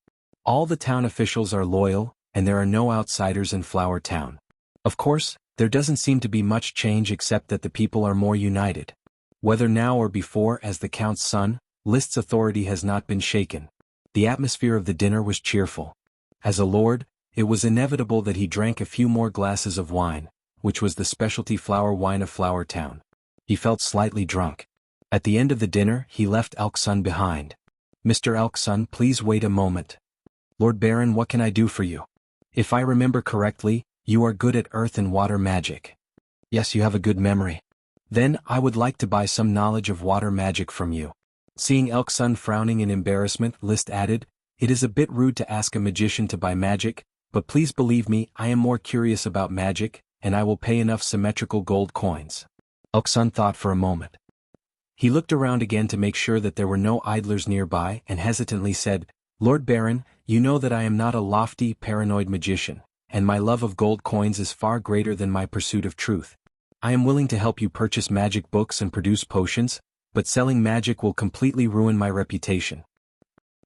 All the town officials are loyal, and there are no outsiders in Flower Town. Of course, there doesn't seem to be much change except that the people are more united. Whether now or before as the Count's son, List's authority has not been shaken. The atmosphere of the dinner was cheerful. As a lord, it was inevitable that he drank a few more glasses of wine, which was the specialty flower wine of Flower Town. He felt slightly drunk. At the end of the dinner, he left Elksun behind. "Mr. Elksun, please wait a moment." "Lord Baron, what can I do for you?" "If I remember correctly, you are good at earth and water magic." "Yes, you have a good memory." "Then, I would like to buy some knowledge of water magic from you." Seeing Elksun frowning in embarrassment, List added, "It is a bit rude to ask a magician to buy magic, but please believe me, I am more curious about magic, and I will pay enough symmetrical gold coins." Elksun thought for a moment. He looked around again to make sure that there were no idlers nearby and hesitantly said, "Lord Baron, you know that I am not a lofty, paranoid magician, and my love of gold coins is far greater than my pursuit of truth. I am willing to help you purchase magic books and produce potions, but selling magic will completely ruin my reputation.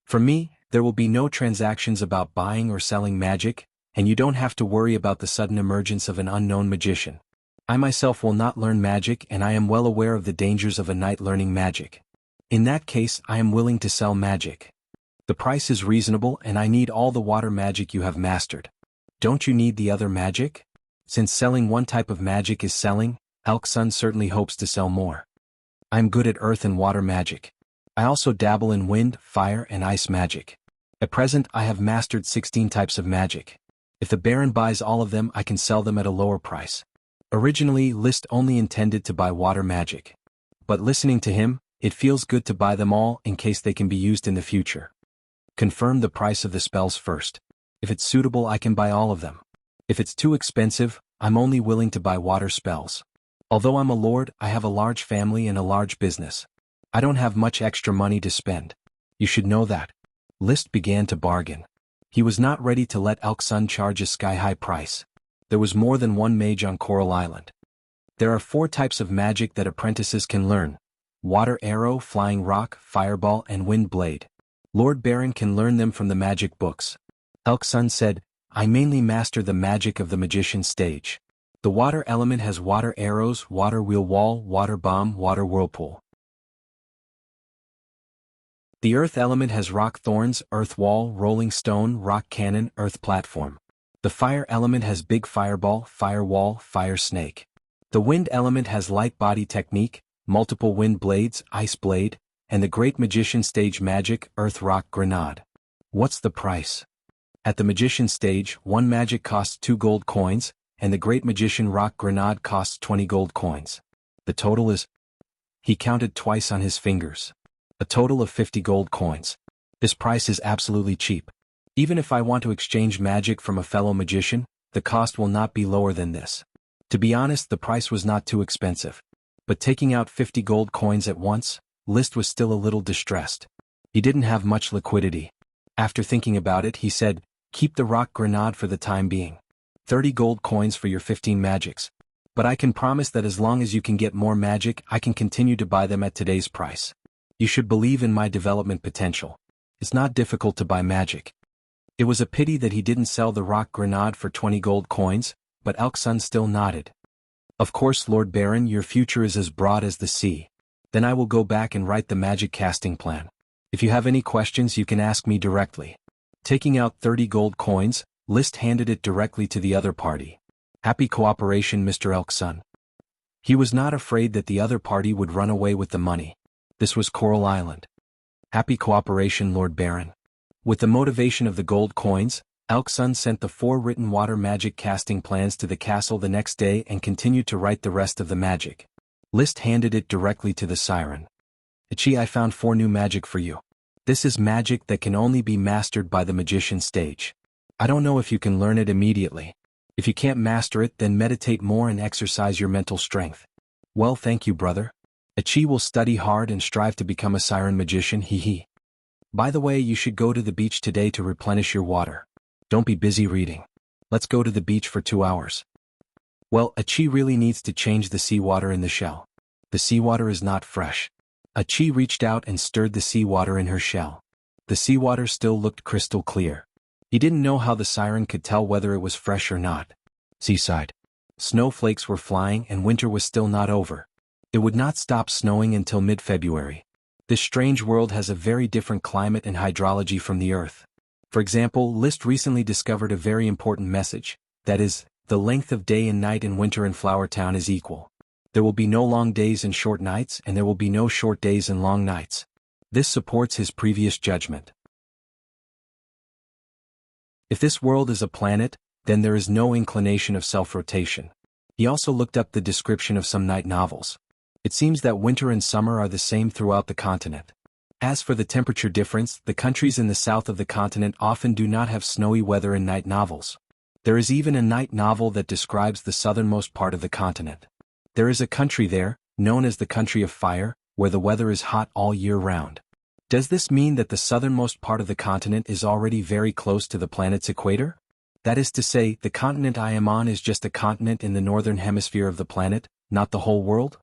For me, there will be no transactions about buying or selling magic, and you don't have to worry about the sudden emergence of an unknown magician. I myself will not learn magic, and I am well aware of the dangers of a knight learning magic. In that case, I am willing to sell magic. The price is reasonable, and I need all the water magic you have mastered. Don't you need the other magic?" Since selling one type of magic is selling, Elksun certainly hopes to sell more. "I am good at earth and water magic. I also dabble in wind, fire, and ice magic. At present, I have mastered 16 types of magic. If the Baron buys all of them, I can sell them at a lower price." Originally, List only intended to buy water magic. But listening to him, it feels good to buy them all in case they can be used in the future. "Confirm the price of the spells first. If it's suitable, I can buy all of them. If it's too expensive, I'm only willing to buy water spells. Although I'm a lord, I have a large family and a large business. I don't have much extra money to spend. You should know that." List began to bargain. He was not ready to let Elksun charge a sky-high price. There was more than one mage on Coral Island. There are 4 types of magic that apprentices can learn: water arrow, flying rock, fireball, and wind blade. Lord Baron can learn them from the magic books. Elksun said, "I mainly master the magic of the magician stage. The water element has water arrows, water wheel wall, water bomb, water whirlpool. The earth element has rock thorns, earth wall, rolling stone, rock cannon, earth platform. The fire element has big fireball, fire wall, fire snake. The wind element has light body technique, multiple wind blades, ice blade, and the great magician stage magic, earth rock grenade." "What's the price?" "At the magician stage, one magic costs 2 gold coins, and the great magician rock grenade costs 20 gold coins. The total is..." He counted twice on his fingers. "A total of 50 gold coins. This price is absolutely cheap. Even if I want to exchange magic from a fellow magician, the cost will not be lower than this." To be honest, the price was not too expensive. But taking out 50 gold coins at once, List was still a little distressed. He didn't have much liquidity. After thinking about it, he said, "Keep the rock grenade for the time being. 30 gold coins for your 15 magics. But I can promise that as long as you can get more magic, I can continue to buy them at today's price. You should believe in my development potential. It's not difficult to buy magic. It was a pity that he didn't sell the rock grenade for 20 gold coins, but Alksun still nodded. Of course, Lord Baron, your future is as broad as the sea. Then I will go back and write the magic casting plan. If you have any questions, you can ask me directly. Taking out 30 gold coins, List handed it directly to the other party. Happy cooperation, Mr. Alksun. He was not afraid that the other party would run away with the money. This was Coral Island. Happy cooperation, Lord Baron. With the motivation of the gold coins, Alksun sent the 4 written water magic casting plans to the castle the next day and continued to write the rest of the magic. List handed it directly to the siren. Ichi, I found 4 new magic for you. This is magic that can only be mastered by the magician stage. I don't know if you can learn it immediately. If you can't master it, then meditate more and exercise your mental strength. Well, thank you, brother. Ichi will study hard and strive to become a siren magician, hee. By the way, you should go to the beach today to replenish your water. Don't be busy reading. Let's go to the beach for 2 hours. Well, Ichi really needs to change the seawater in the shell. The seawater is not fresh. Ichi reached out and stirred the seawater in her shell. The seawater still looked crystal clear. He didn't know how the siren could tell whether it was fresh or not. Seaside. Snowflakes were flying and winter was still not over. It would not stop snowing until mid-February. This strange world has a very different climate and hydrology from the Earth. For example, List recently discovered a very important message, that is, the length of day and night in winter in Flower Town is equal. There will be no long days and short nights, and there will be no short days and long nights. This supports his previous judgment. If this world is a planet, then there is no inclination of self-rotation. He also looked up the description of some night novels. It seems that winter and summer are the same throughout the continent. As for the temperature difference, the countries in the south of the continent often do not have snowy weather in night novels. There is even a night novel that describes the southernmost part of the continent. There is a country there, known as the Country of Fire, where the weather is hot all year round. Does this mean that the southernmost part of the continent is already very close to the planet's equator? That is to say, the continent I am on is just a continent in the northern hemisphere of the planet, not the whole world?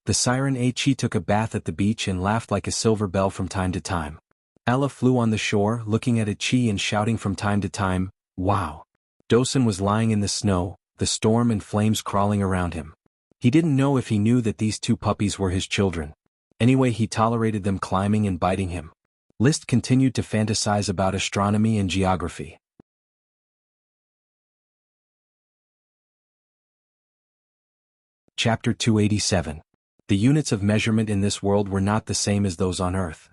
The siren Ichi took a bath at the beach and laughed like a silver bell from time to time. Ella flew on the shore, looking at Ichi and shouting from time to time, "Wow!" Dosen was lying in the snow, the storm and flames crawling around him. He didn't know if he knew that these 2 puppies were his children. Anyway, he tolerated them climbing and biting him. List continued to fantasize about astronomy and geography. Chapter 287. The units of measurement in this world were not the same as those on Earth.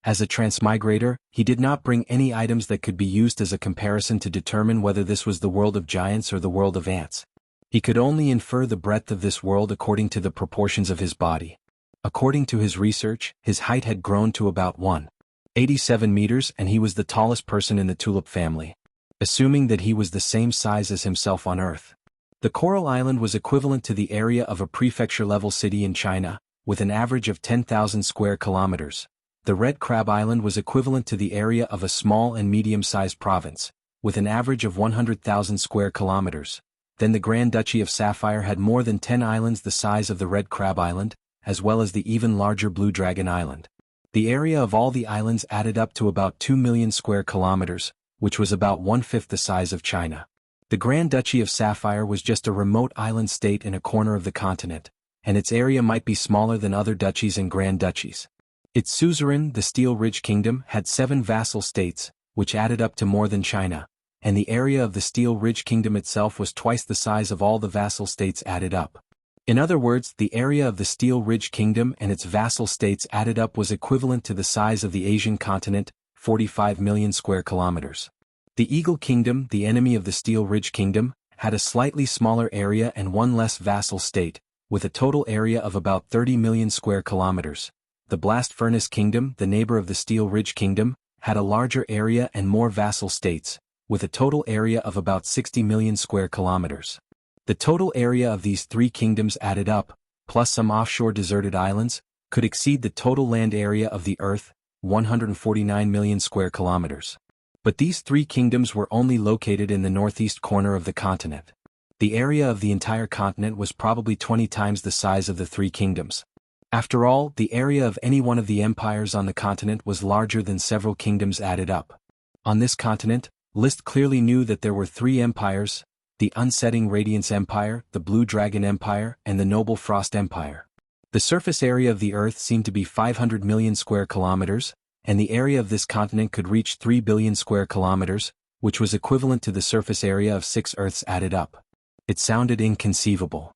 As a transmigrator, he did not bring any items that could be used as a comparison to determine whether this was the world of giants or the world of ants. He could only infer the breadth of this world according to the proportions of his body. According to his research, his height had grown to about 187 meters and he was the tallest person in the Tulip family, assuming that he was the same size as himself on Earth. The Coral Island was equivalent to the area of a prefecture-level city in China, with an average of 10,000 square kilometers. The Red Crab Island was equivalent to the area of a small and medium-sized province, with an average of 100,000 square kilometers. Then the Grand Duchy of Sapphire had more than 10 islands the size of the Red Crab Island, as well as the even larger Blue Dragon Island. The area of all the islands added up to about 2 million square kilometers, which was about 1/5 the size of China. The Grand Duchy of Sapphire was just a remote island state in a corner of the continent, and its area might be smaller than other duchies and grand duchies. Its suzerain, the Steel Ridge Kingdom, had 7 vassal states, which added up to more than China, and the area of the Steel Ridge Kingdom itself was twice the size of all the vassal states added up. In other words, the area of the Steel Ridge Kingdom and its vassal states added up was equivalent to the size of the Asian continent, 45 million square kilometers. The Eagle Kingdom, the enemy of the Steel Ridge Kingdom, had a slightly smaller area and 1 less vassal state, with a total area of about 30 million square kilometers. The Blast Furnace Kingdom, the neighbor of the Steel Ridge Kingdom, had a larger area and more vassal states, with a total area of about 60 million square kilometers. The total area of these 3 kingdoms added up, plus some offshore deserted islands, could exceed the total land area of the Earth, 149 million square kilometers. But these 3 kingdoms were only located in the northeast corner of the continent. The area of the entire continent was probably 20 times the size of the 3 kingdoms. After all, the area of any one of the empires on the continent was larger than several kingdoms added up. On this continent, Liszt clearly knew that there were 3 empires: the Unsetting Radiance Empire, the Blue Dragon Empire, and the Noble Frost Empire. The surface area of the Earth seemed to be 500 million square kilometers, and the area of this continent could reach 3 billion square kilometers, which was equivalent to the surface area of 6 Earths added up. It sounded inconceivable.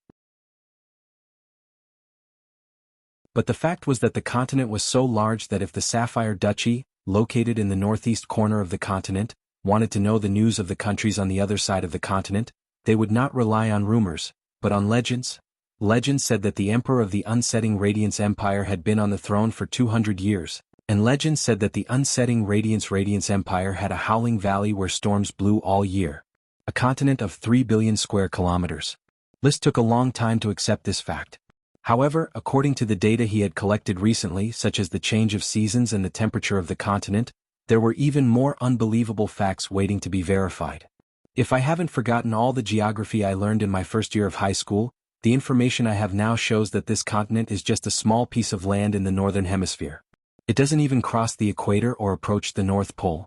But the fact was that the continent was so large that if the Sapphire Duchy, located in the northeast corner of the continent, wanted to know the news of the countries on the other side of the continent, they would not rely on rumors, but on legends. Legends said that the emperor of the Unsetting Radiance Empire had been on the throne for 200 years, and legends said that the Unsetting Radiance Empire had a howling valley where storms blew all year. A continent of 3 billion square kilometers. Liszt took a long time to accept this fact. However, according to the data he had collected recently, such as the change of seasons and the temperature of the continent, there were even more unbelievable facts waiting to be verified. If I haven't forgotten all the geography I learned in my first year of high school, the information I have now shows that this continent is just a small piece of land in the northern hemisphere. It doesn't even cross the equator or approach the North Pole.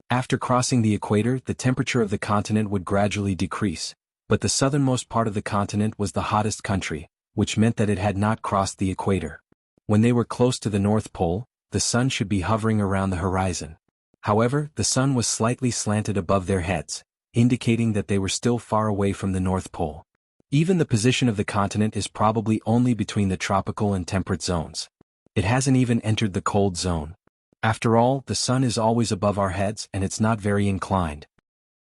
After crossing the equator, the temperature of the continent would gradually decrease, but the southernmost part of the continent was the hottest country, which meant that it had not crossed the equator. When they were close to the North Pole, the sun should be hovering around the horizon. However, the sun was slightly slanted above their heads, indicating that they were still far away from the North Pole. Even the position of the continent is probably only between the tropical and temperate zones. It hasn't even entered the cold zone. After all, the sun is always above our heads and it's not very inclined.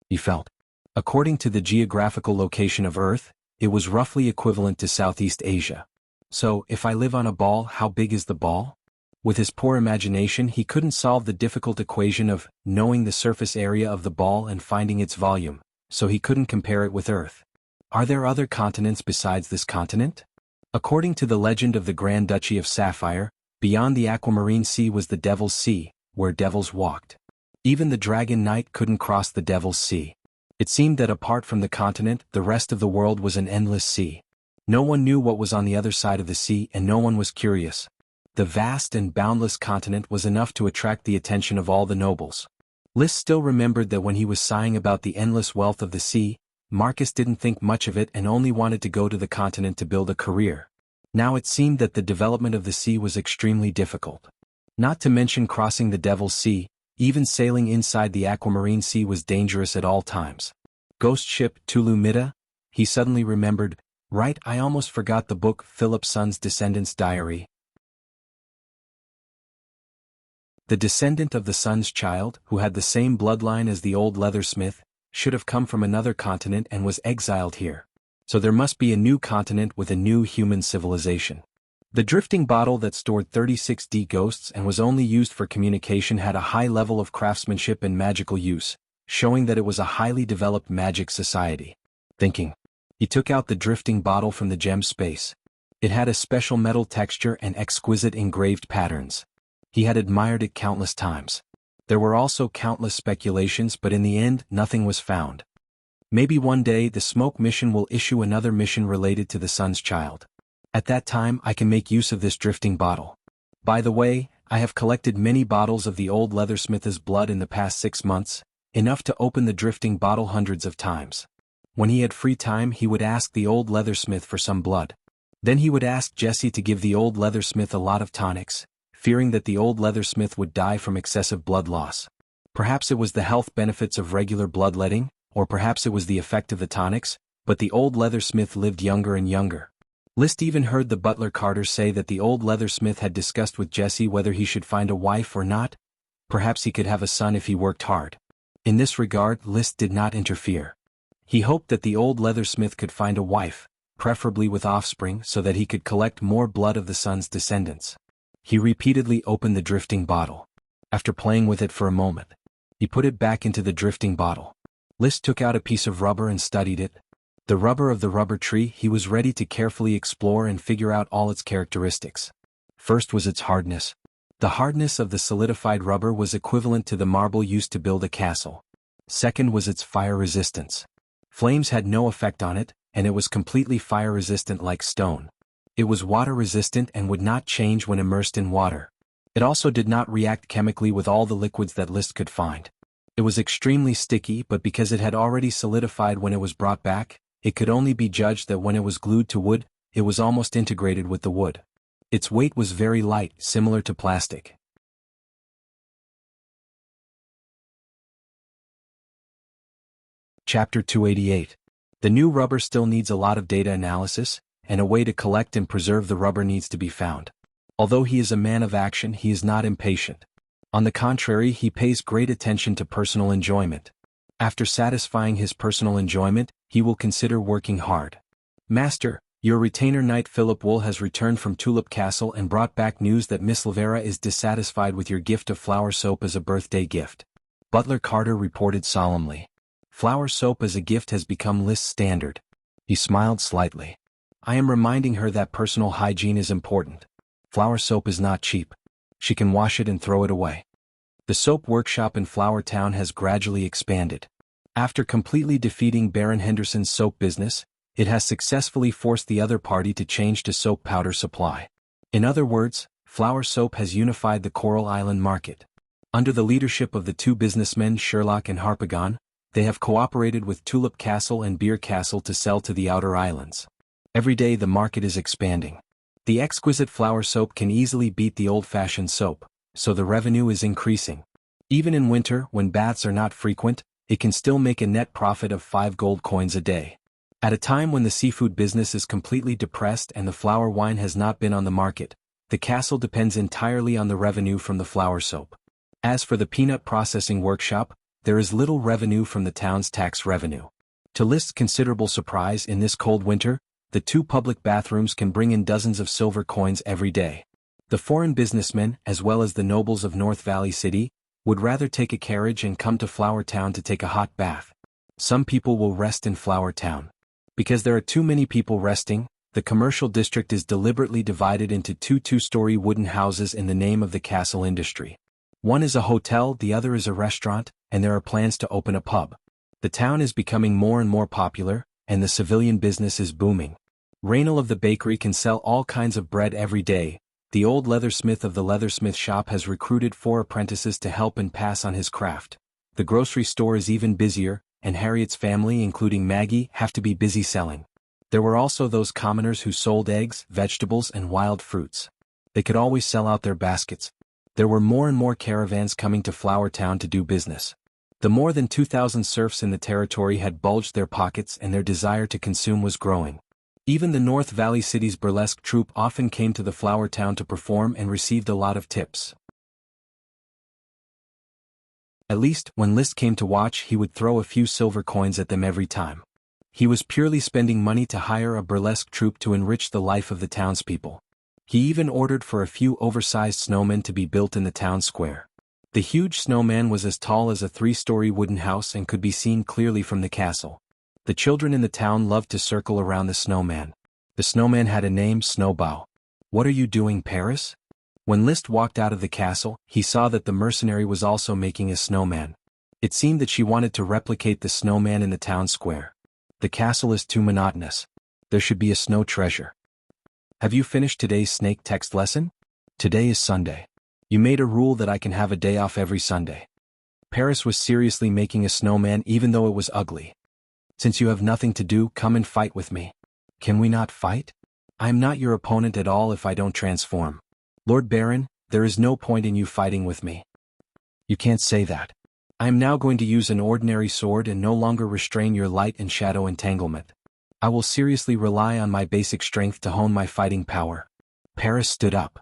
He felt. According to the geographical location of Earth, it was roughly equivalent to Southeast Asia. So, if I live on a ball, how big is the ball? With his poor imagination, he couldn't solve the difficult equation of knowing the surface area of the ball and finding its volume, so he couldn't compare it with Earth. Are there other continents besides this continent? According to the legend of the Grand Duchy of Sapphire, beyond the Aquamarine Sea was the Devil's Sea, where devils walked. Even the Dragon Knight couldn't cross the Devil's Sea. It seemed that apart from the continent, the rest of the world was an endless sea. No one knew what was on the other side of the sea and no one was curious. The vast and boundless continent was enough to attract the attention of all the nobles. Liszt still remembered that when he was sighing about the endless wealth of the sea, Marcus didn't think much of it and only wanted to go to the continent to build a career. Now it seemed that the development of the sea was extremely difficult. Not to mention crossing the Devil's Sea, even sailing inside the Aquamarine Sea was dangerous at all times. Ghost ship Tulu Mida? He suddenly remembered, right, I almost forgot the book Philip Sun's Descendant's Diary. The descendant of the Sun's child, who had the same bloodline as the old leathersmith, should have come from another continent and was exiled here. So there must be a new continent with a new human civilization. The drifting bottle that stored 36D ghosts and was only used for communication had a high level of craftsmanship and magical use, showing that it was a highly developed magic society. Thinking. He took out the drifting bottle from the gem space. It had a special metal texture and exquisite engraved patterns. He had admired it countless times. There were also countless speculations, but in the end, nothing was found. Maybe one day the Smoke Mission will issue another mission related to the Sun's child. At that time I can make use of this drifting bottle. By the way, I have collected many bottles of the old leathersmith's blood in the past 6 months, enough to open the drifting bottle hundreds of times. When he had free time he would ask the old leathersmith for some blood. Then he would ask Jesse to give the old leathersmith a lot of tonics, fearing that the old leathersmith would die from excessive blood loss. Perhaps it was the health benefits of regular bloodletting, or perhaps it was the effect of the tonics, but the old leathersmith lived younger and younger. Liszt even heard the butler Carter say that the old leathersmith had discussed with Jesse whether he should find a wife or not. Perhaps he could have a son if he worked hard. In this regard, Liszt did not interfere. He hoped that the old leathersmith could find a wife, preferably with offspring, so that he could collect more blood of the Sun's descendants. He repeatedly opened the drifting bottle. After playing with it for a moment, he put it back into the drifting bottle. Liszt took out a piece of rubber and studied it. The rubber of the rubber tree. He was ready to carefully explore and figure out all its characteristics. First was its hardness. The hardness of the solidified rubber was equivalent to the marble used to build a castle. Second was its fire resistance. Flames had no effect on it, and it was completely fire resistant like stone. It was water-resistant and would not change when immersed in water. It also did not react chemically with all the liquids that List could find. It was extremely sticky, but because it had already solidified when it was brought back, it could only be judged that when it was glued to wood, it was almost integrated with the wood. Its weight was very light, similar to plastic. Chapter 288. The new rubber still needs a lot of data analysis, and a way to collect and preserve the rubber needs to be found. Although he is a man of action, he is not impatient. On the contrary, he pays great attention to personal enjoyment. After satisfying his personal enjoyment, he will consider working hard. Master, your retainer Knight Philip Wool has returned from Tulip Castle and brought back news that Miss Lavera is dissatisfied with your gift of flower soap as a birthday gift. Butler Carter reported solemnly. Flower soap as a gift has become List's standard. He smiled slightly. I am reminding her that personal hygiene is important. Flower soap is not cheap. She can wash it and throw it away. The soap workshop in Flower Town has gradually expanded. After completely defeating Baron Henderson's soap business, it has successfully forced the other party to change to soap powder supply. In other words, Flower soap has unified the Coral Island market. Under the leadership of the two businessmen Sherlock and Harpagon, they have cooperated with Tulip Castle and Beer Castle to sell to the outer islands. Every day the market is expanding. The exquisite flower soap can easily beat the old-fashioned soap, so the revenue is increasing. Even in winter, when baths are not frequent, it can still make a net profit of 5 gold coins a day. At a time when the seafood business is completely depressed and the flower wine has not been on the market, the castle depends entirely on the revenue from the flower soap. As for the peanut processing workshop, there is little revenue from the town's tax revenue. To List's considerable surprise, in this cold winter, the 2 public bathrooms can bring in dozens of silver coins every day. The foreign businessmen, as well as the nobles of North Valley City, would rather take a carriage and come to Flower Town to take a hot bath. Some people will rest in Flower Town. Because there are too many people resting, the commercial district is deliberately divided into 2 two-story wooden houses in the name of the castle industry. One is a hotel, the other is a restaurant, and there are plans to open a pub. The town is becoming more and more popular, and the civilian business is booming. Raynal of the bakery can sell all kinds of bread every day. The old leathersmith of the leathersmith shop has recruited 4 apprentices to help and pass on his craft. The grocery store is even busier, and Harriet's family, including Maggie, have to be busy selling. There were also those commoners who sold eggs, vegetables, and wild fruits. They could always sell out their baskets. There were more and more caravans coming to Flower Town to do business. The more than 2,000 serfs in the territory had bulged their pockets and their desire to consume was growing. Even the North Valley City's burlesque troupe often came to the Flower Town to perform and received a lot of tips. At least, when List came to watch, he would throw a few silver coins at them every time. He was purely spending money to hire a burlesque troupe to enrich the life of the townspeople. He even ordered for a few oversized snowmen to be built in the town square. The huge snowman was as tall as a 3-story wooden house and could be seen clearly from the castle. The children in the town loved to circle around the snowman. The snowman had a name, Snowbow. What are you doing, Paris? When List walked out of the castle, he saw that the mercenary was also making a snowman. It seemed that she wanted to replicate the snowman in the town square. The castle is too monotonous. There should be a snow treasure. Have you finished today's snake text lesson? Today is Sunday. You made a rule that I can have a day off every Sunday. Paris was seriously making a snowman even though it was ugly. Since you have nothing to do, come and fight with me. Can we not fight? I am not your opponent at all if I don't transform. Lord Baron, there is no point in you fighting with me. You can't say that. I am now going to use an ordinary sword and no longer restrain your light and shadow entanglement. I will seriously rely on my basic strength to hone my fighting power. Paris stood up.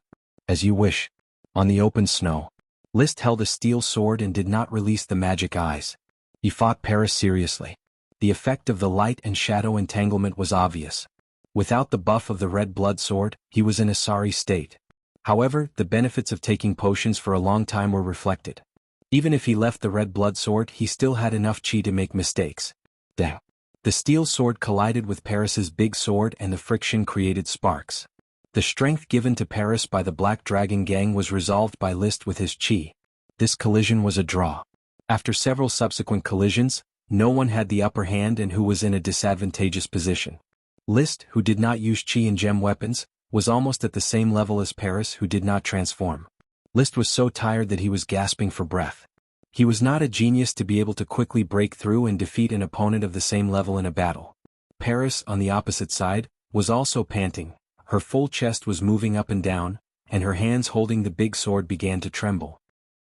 As you wish. On the open snow. List held a steel sword and did not release the magic eyes. He fought Paris seriously. The effect of the light and shadow entanglement was obvious. Without the buff of the red blood sword, he was in a sorry state. However, the benefits of taking potions for a long time were reflected. Even if he left the red blood sword, he still had enough chi to make mistakes. Dang. The steel sword collided with Paris's big sword and the friction created sparks. The strength given to Paris by the Black Dragon gang was resolved by List with his chi. This collision was a draw. After several subsequent collisions, no one had the upper hand and who was in a disadvantageous position. List, who did not use chi and gem weapons, was almost at the same level as Paris, who did not transform. Liszt was so tired that he was gasping for breath. He was not a genius to be able to quickly break through and defeat an opponent of the same level in a battle. Paris, on the opposite side, was also panting. Her full chest was moving up and down, and her hands holding the big sword began to tremble.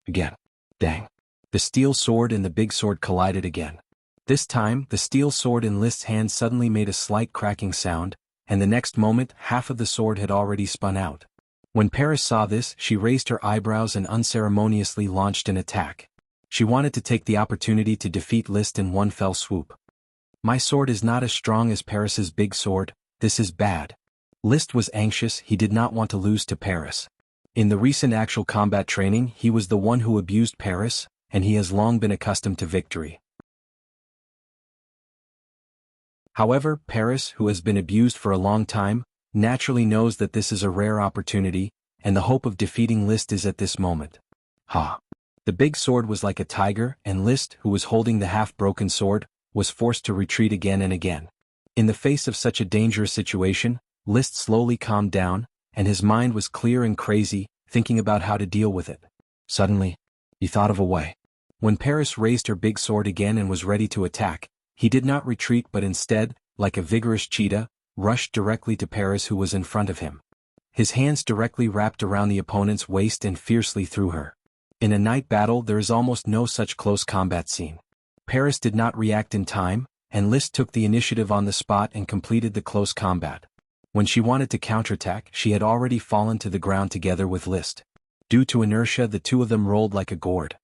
Again. Dang. The steel sword and the big sword collided again. This time, the steel sword in Liszt's hand suddenly made a slight cracking sound, and the next moment, half of the sword had already spun out. When Paris saw this, she raised her eyebrows and unceremoniously launched an attack. She wanted to take the opportunity to defeat Liszt in one fell swoop. My sword is not as strong as Paris's big sword, this is bad. Liszt was anxious, he did not want to lose to Paris. In the recent actual combat training, he was the one who abused Paris, and he has long been accustomed to victory. However, Paris, who has been abused for a long time, naturally knows that this is a rare opportunity, and the hope of defeating Liszt is at this moment. Ha! The big sword was like a tiger, and Liszt, who was holding the half-broken sword, was forced to retreat again and again. In the face of such a dangerous situation, Liszt slowly calmed down, and his mind was clear and crazy, thinking about how to deal with it. Suddenly, he thought of a way. When Paris raised her big sword again and was ready to attack, he did not retreat but instead, like a vigorous cheetah, rushed directly to Paris, who was in front of him. His hands directly wrapped around the opponent's waist and fiercely threw her. In a night battle there is almost no such close combat scene. Paris did not react in time, and Liszt took the initiative on the spot and completed the close combat. When she wanted to counterattack, she had already fallen to the ground together with Liszt. Due to inertia, the two of them rolled like a gourd.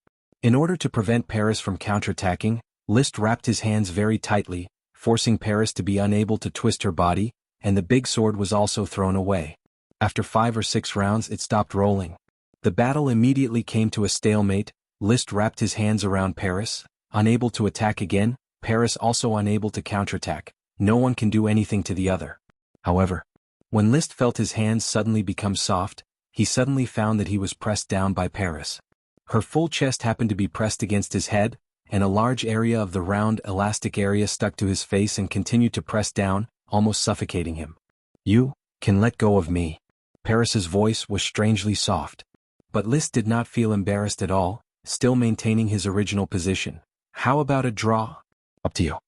In order to prevent Paris from counterattacking, Liszt wrapped his hands very tightly, forcing Paris to be unable to twist her body, and the big sword was also thrown away. After 5 or 6 rounds it stopped rolling. The battle immediately came to a stalemate. Liszt wrapped his hands around Paris, unable to attack again, Paris also unable to counterattack. No one can do anything to the other. However, when Liszt felt his hands suddenly become soft, he suddenly found that he was pressed down by Paris. Her full chest happened to be pressed against his head, and a large area of the round elastic area stuck to his face and continued to press down, almost suffocating him. You can let go of me. Paris's voice was strangely soft. But Liszt did not feel embarrassed at all, still maintaining his original position. How about a draw? Up to you.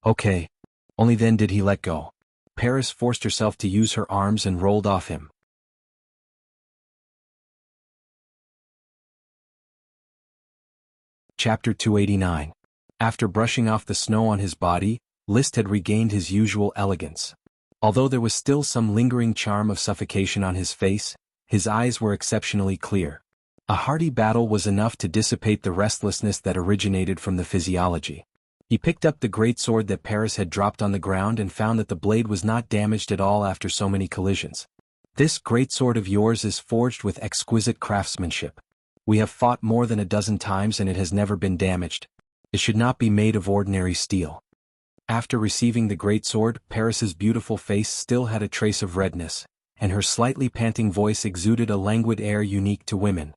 Okay. Only then did he let go. Paris forced herself to use her arms and rolled off him. Chapter 289. After brushing off the snow on his body, Liszt had regained his usual elegance. Although there was still some lingering charm of suffocation on his face, his eyes were exceptionally clear. A hearty battle was enough to dissipate the restlessness that originated from the physiology. He picked up the great sword that Paris had dropped on the ground and found that the blade was not damaged at all after so many collisions. This great sword of yours is forged with exquisite craftsmanship. We have fought more than a dozen times and it has never been damaged. It should not be made of ordinary steel. After receiving the great sword, Paris's beautiful face still had a trace of redness, and her slightly panting voice exuded a languid air unique to women.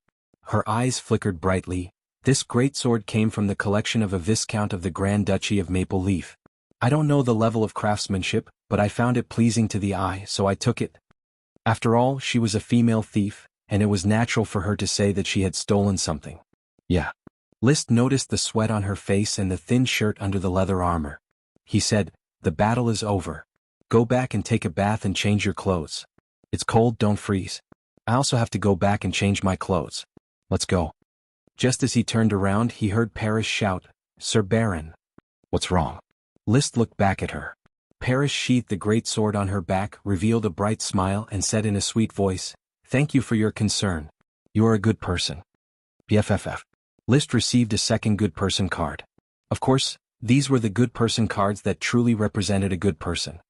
Her eyes flickered brightly. This great sword came from the collection of a Viscount of the Grand Duchy of Maple Leaf. I don't know the level of craftsmanship, but I found it pleasing to the eye, so I took it. After all, she was a female thief, and it was natural for her to say that she had stolen something. Yeah. Liszt noticed the sweat on her face and the thin shirt under the leather armor. He said, "The battle is over. Go back and take a bath and change your clothes. It's cold, don't freeze. I also have to go back and change my clothes. Let's go." Just as he turned around, he heard Paris shout, "Sir Baron." "What's wrong?" Liszt looked back at her. Paris sheathed the great sword on her back, revealed a bright smile and said in a sweet voice, "Thank you for your concern. You are a good person." BFFF. Liszt received a second good person card. Of course, these were the good person cards that truly represented a good person.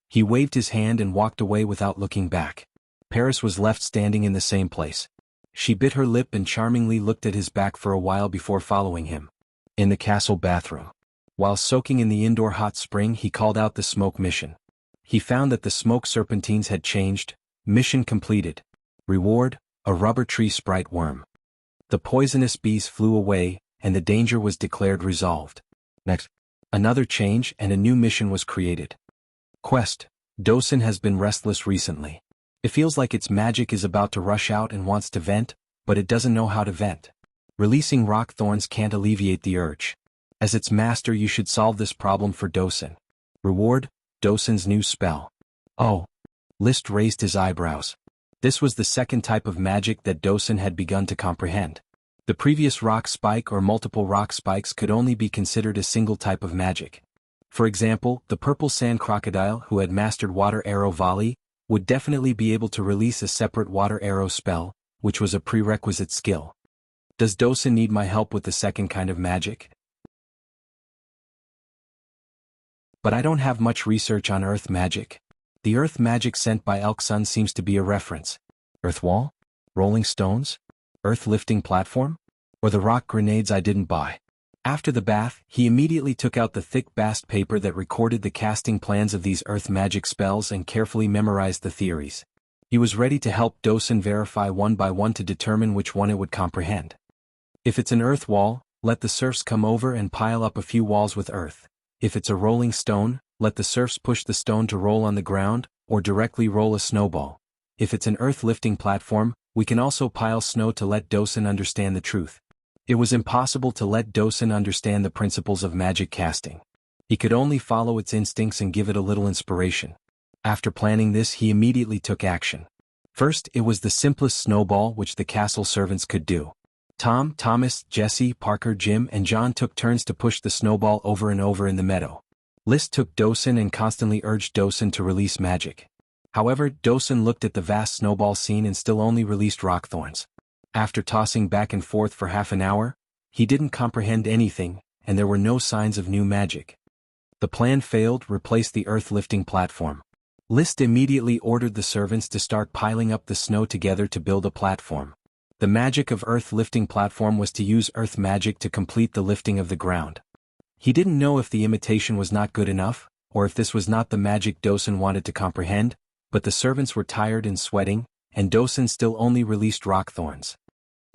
He waved his hand and walked away without looking back. Paris was left standing in the same place. She bit her lip and charmingly looked at his back for a while before following him. In the castle bathroom. While soaking in the indoor hot spring, he called out the smoke mission. He found that the smoke serpentines had changed. Mission completed. Reward, a rubber tree sprite worm. The poisonous bees flew away, and the danger was declared resolved. Next, another change and a new mission was created. Quest, Dosen has been restless recently. It feels like its magic is about to rush out and wants to vent, but it doesn't know how to vent. Releasing rock thorns can't alleviate the urge. As its master, you should solve this problem for Dosun. Reward, Dosun's new spell. Oh. List raised his eyebrows. This was the second type of magic that Dosun had begun to comprehend. The previous rock spike or multiple rock spikes could only be considered a single type of magic. For example, the purple sand crocodile who had mastered water arrow volley would definitely be able to release a separate water arrow spell, which was a prerequisite skill. Does Dosun need my help with the second kind of magic? But I don't have much research on earth magic. The earth magic sent by Elk Sun seems to be a reference. Earth wall? Rolling stones? Earth lifting platform? Or the rock grenades I didn't buy? After the bath, he immediately took out the thick bast paper that recorded the casting plans of these earth magic spells and carefully memorized the theories. He was ready to help Dosun verify one by one to determine which one it would comprehend. If it's an earth wall, let the serfs come over and pile up a few walls with earth. If it's a rolling stone, let the serfs push the stone to roll on the ground, or directly roll a snowball. If it's an earth lifting platform, we can also pile snow to let Dosun understand the truth. It was impossible to let Dosun understand the principles of magic casting. He could only follow its instincts and give it a little inspiration. After planning this, he immediately took action. First, it was the simplest snowball which the castle servants could do. Tom, Thomas, Jesse, Parker, Jim, and John took turns to push the snowball over and over in the meadow. List took Dosun and constantly urged Dosun to release magic. However, Dosun looked at the vast snowball scene and still only released rock thorns. After tossing back and forth for half an hour, he didn't comprehend anything, and there were no signs of new magic. The plan failed. Replace the earth-lifting platform. List immediately ordered the servants to start piling up the snow together to build a platform. The magic of earth-lifting platform was to use earth magic to complete the lifting of the ground. He didn't know if the imitation was not good enough, or if this was not the magic Dosun wanted to comprehend, but the servants were tired and sweating, and Dosun still only released rock thorns.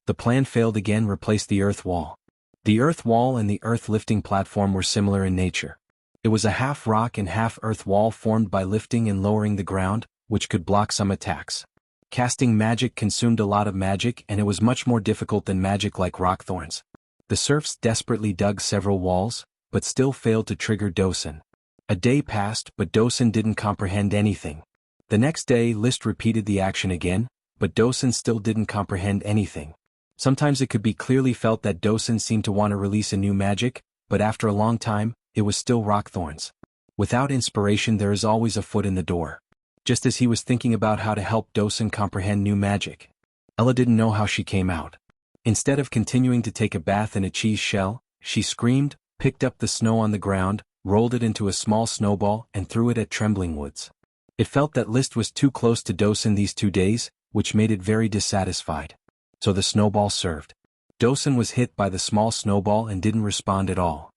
The plan failed again. Replace the earth wall. The earth wall and the earth lifting platform were similar in nature. It was a half rock and half earth wall formed by lifting and lowering the ground, which could block some attacks. Casting magic consumed a lot of magic, and it was much more difficult than magic like rock thorns. The serfs desperately dug several walls, but still failed to trigger Dosun. A day passed, but Dosun didn't comprehend anything. The next day, List repeated the action again, but Dosun still didn't comprehend anything. Sometimes it could be clearly felt that Dosun seemed to want to release a new magic, but after a long time, it was still rock thorns. Without inspiration, there is always a foot in the door. Just as he was thinking about how to help Dosun comprehend new magic, Ella didn't know how she came out. Instead of continuing to take a bath in a cheese shell, she screamed, picked up the snow on the ground, rolled it into a small snowball, and threw it at Trembling Woods. It felt that List was too close to Dosun these 2 days, which made it very dissatisfied. So the snowball served. Dosun was hit by the small snowball and didn't respond at all.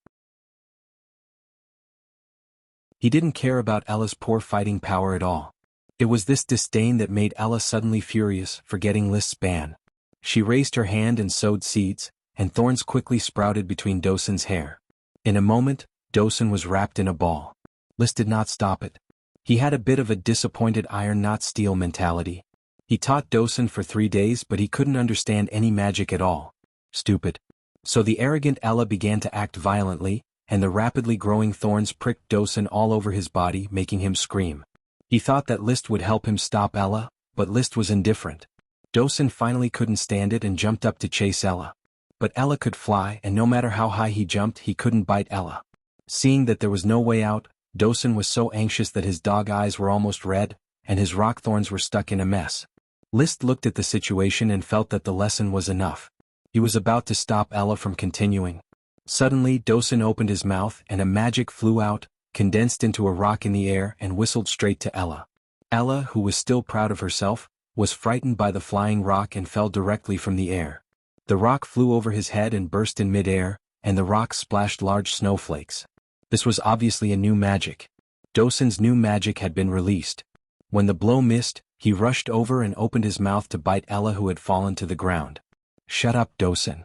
He didn't care about Ella's poor fighting power at all. It was this disdain that made Ella suddenly furious, forgetting List's ban. She raised her hand and sowed seeds, and thorns quickly sprouted between Dosun's hair. In a moment, Dosun was wrapped in a ball. List did not stop it. He had a bit of a disappointed iron not steel mentality. He taught Dosun for 3 days, but he couldn't understand any magic at all. Stupid. So the arrogant Ella began to act violently, and the rapidly growing thorns pricked Dosun all over his body, making him scream. He thought that List would help him stop Ella, but List was indifferent. Dosun finally couldn't stand it and jumped up to chase Ella. But Ella could fly, and no matter how high he jumped, he couldn't bite Ella. Seeing that there was no way out, Dosun was so anxious that his dog eyes were almost red, and his rock thorns were stuck in a mess. List looked at the situation and felt that the lesson was enough. He was about to stop Ella from continuing. Suddenly, Dosun opened his mouth and a magic flew out, condensed into a rock in the air and whistled straight to Ella. Ella, who was still proud of herself, was frightened by the flying rock and fell directly from the air. The rock flew over his head and burst in mid-air, and the rock splashed large snowflakes. This was obviously a new magic. Dosun's new magic had been released. When the blow missed, he rushed over and opened his mouth to bite Ella, who had fallen to the ground. "Shut up, Dosun,"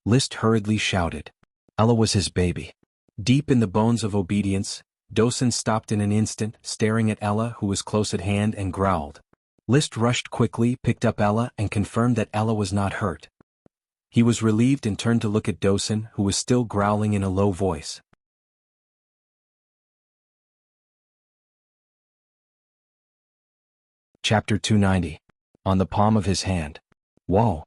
List hurriedly shouted. Ella was his baby. Deep in the bones of obedience, Dosun stopped in an instant, staring at Ella, who was close at hand, and growled. List rushed quickly, picked up Ella and confirmed that Ella was not hurt. He was relieved and turned to look at Dosen, who was still growling in a low voice. Chapter 290. On the palm of his hand. Whoa!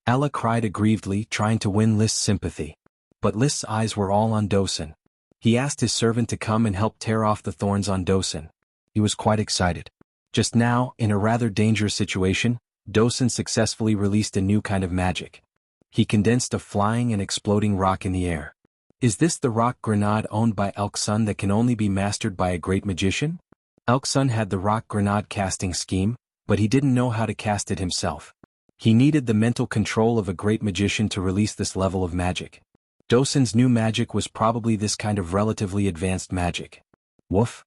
Ella cried aggrievedly, trying to win List's sympathy. But List's eyes were all on Dosen. He asked his servant to come and help tear off the thorns on Dosen. He was quite excited. Just now, in a rather dangerous situation, Dosen successfully released a new kind of magic. He condensed a flying and exploding rock in the air. Is this the rock grenade owned by Elksun that can only be mastered by a great magician? Elksun had the rock grenade casting scheme, but he didn't know how to cast it himself. He needed the mental control of a great magician to release this level of magic. Dosen's new magic was probably this kind of relatively advanced magic. Woof!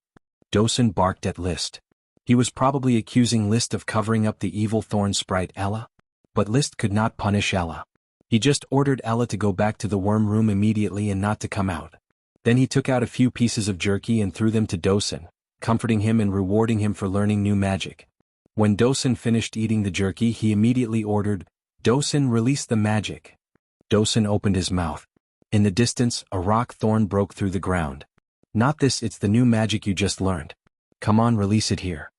Dosen barked at List. He was probably accusing List of covering up the evil thorn sprite Ella. But List could not punish Ella. He just ordered Ella to go back to the worm room immediately and not to come out. Then he took out a few pieces of jerky and threw them to Dosen, comforting him and rewarding him for learning new magic. When Dosen finished eating the jerky, he immediately ordered, "Dosen, release the magic." Dosen opened his mouth. In the distance, a rock thorn broke through the ground. "Not this, it's the new magic you just learned. Come on, release it here."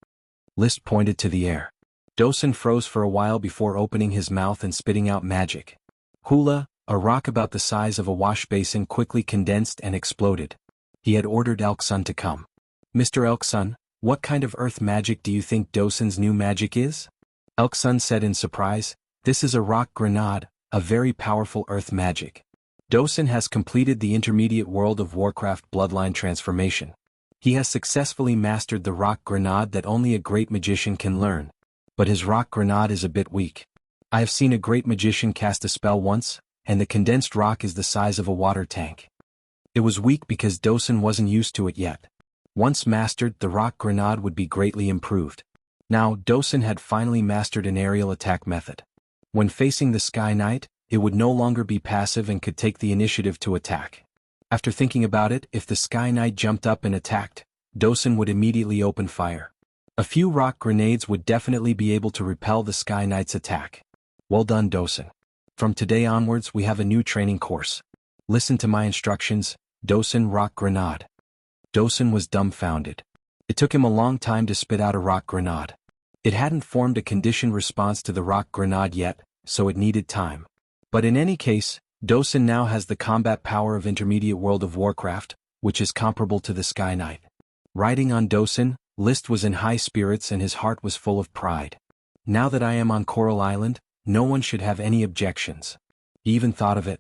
List pointed to the air. Dosen froze for a while before opening his mouth and spitting out magic. Hula, a rock about the size of a wash basin, quickly condensed and exploded. He had ordered Elksun to come. "Mr. Elksun, what kind of earth magic do you think Dosen's new magic is?" Elksun said in surprise, "This is a rock grenade, a very powerful earth magic. Dosen has completed the intermediate World of Warcraft bloodline transformation. He has successfully mastered the rock grenade that only a great magician can learn. But his rock grenade is a bit weak. I have seen a great magician cast a spell once, and the condensed rock is the size of a water tank. It was weak because Dosen wasn't used to it yet. Once mastered, the rock grenade would be greatly improved. Now, Dosen had finally mastered an aerial attack method. When facing the Sky Knight, it would no longer be passive and could take the initiative to attack. After thinking about it, if the Sky Knight jumped up and attacked, Dosen would immediately open fire. A few rock grenades would definitely be able to repel the Sky Knight's attack. Well done, Dosen. From today onwards, we have a new training course. Listen to my instructions, Dosen rock grenade. Dosen was dumbfounded. It took him a long time to spit out a rock grenade. It hadn't formed a conditioned response to the rock grenade yet, so it needed time. But in any case, Dosen now has the combat power of intermediate World of Warcraft, which is comparable to the Sky Knight. Riding on Dosen, List was in high spirits and his heart was full of pride. Now that I am on Coral Island, no one should have any objections. He even thought of it.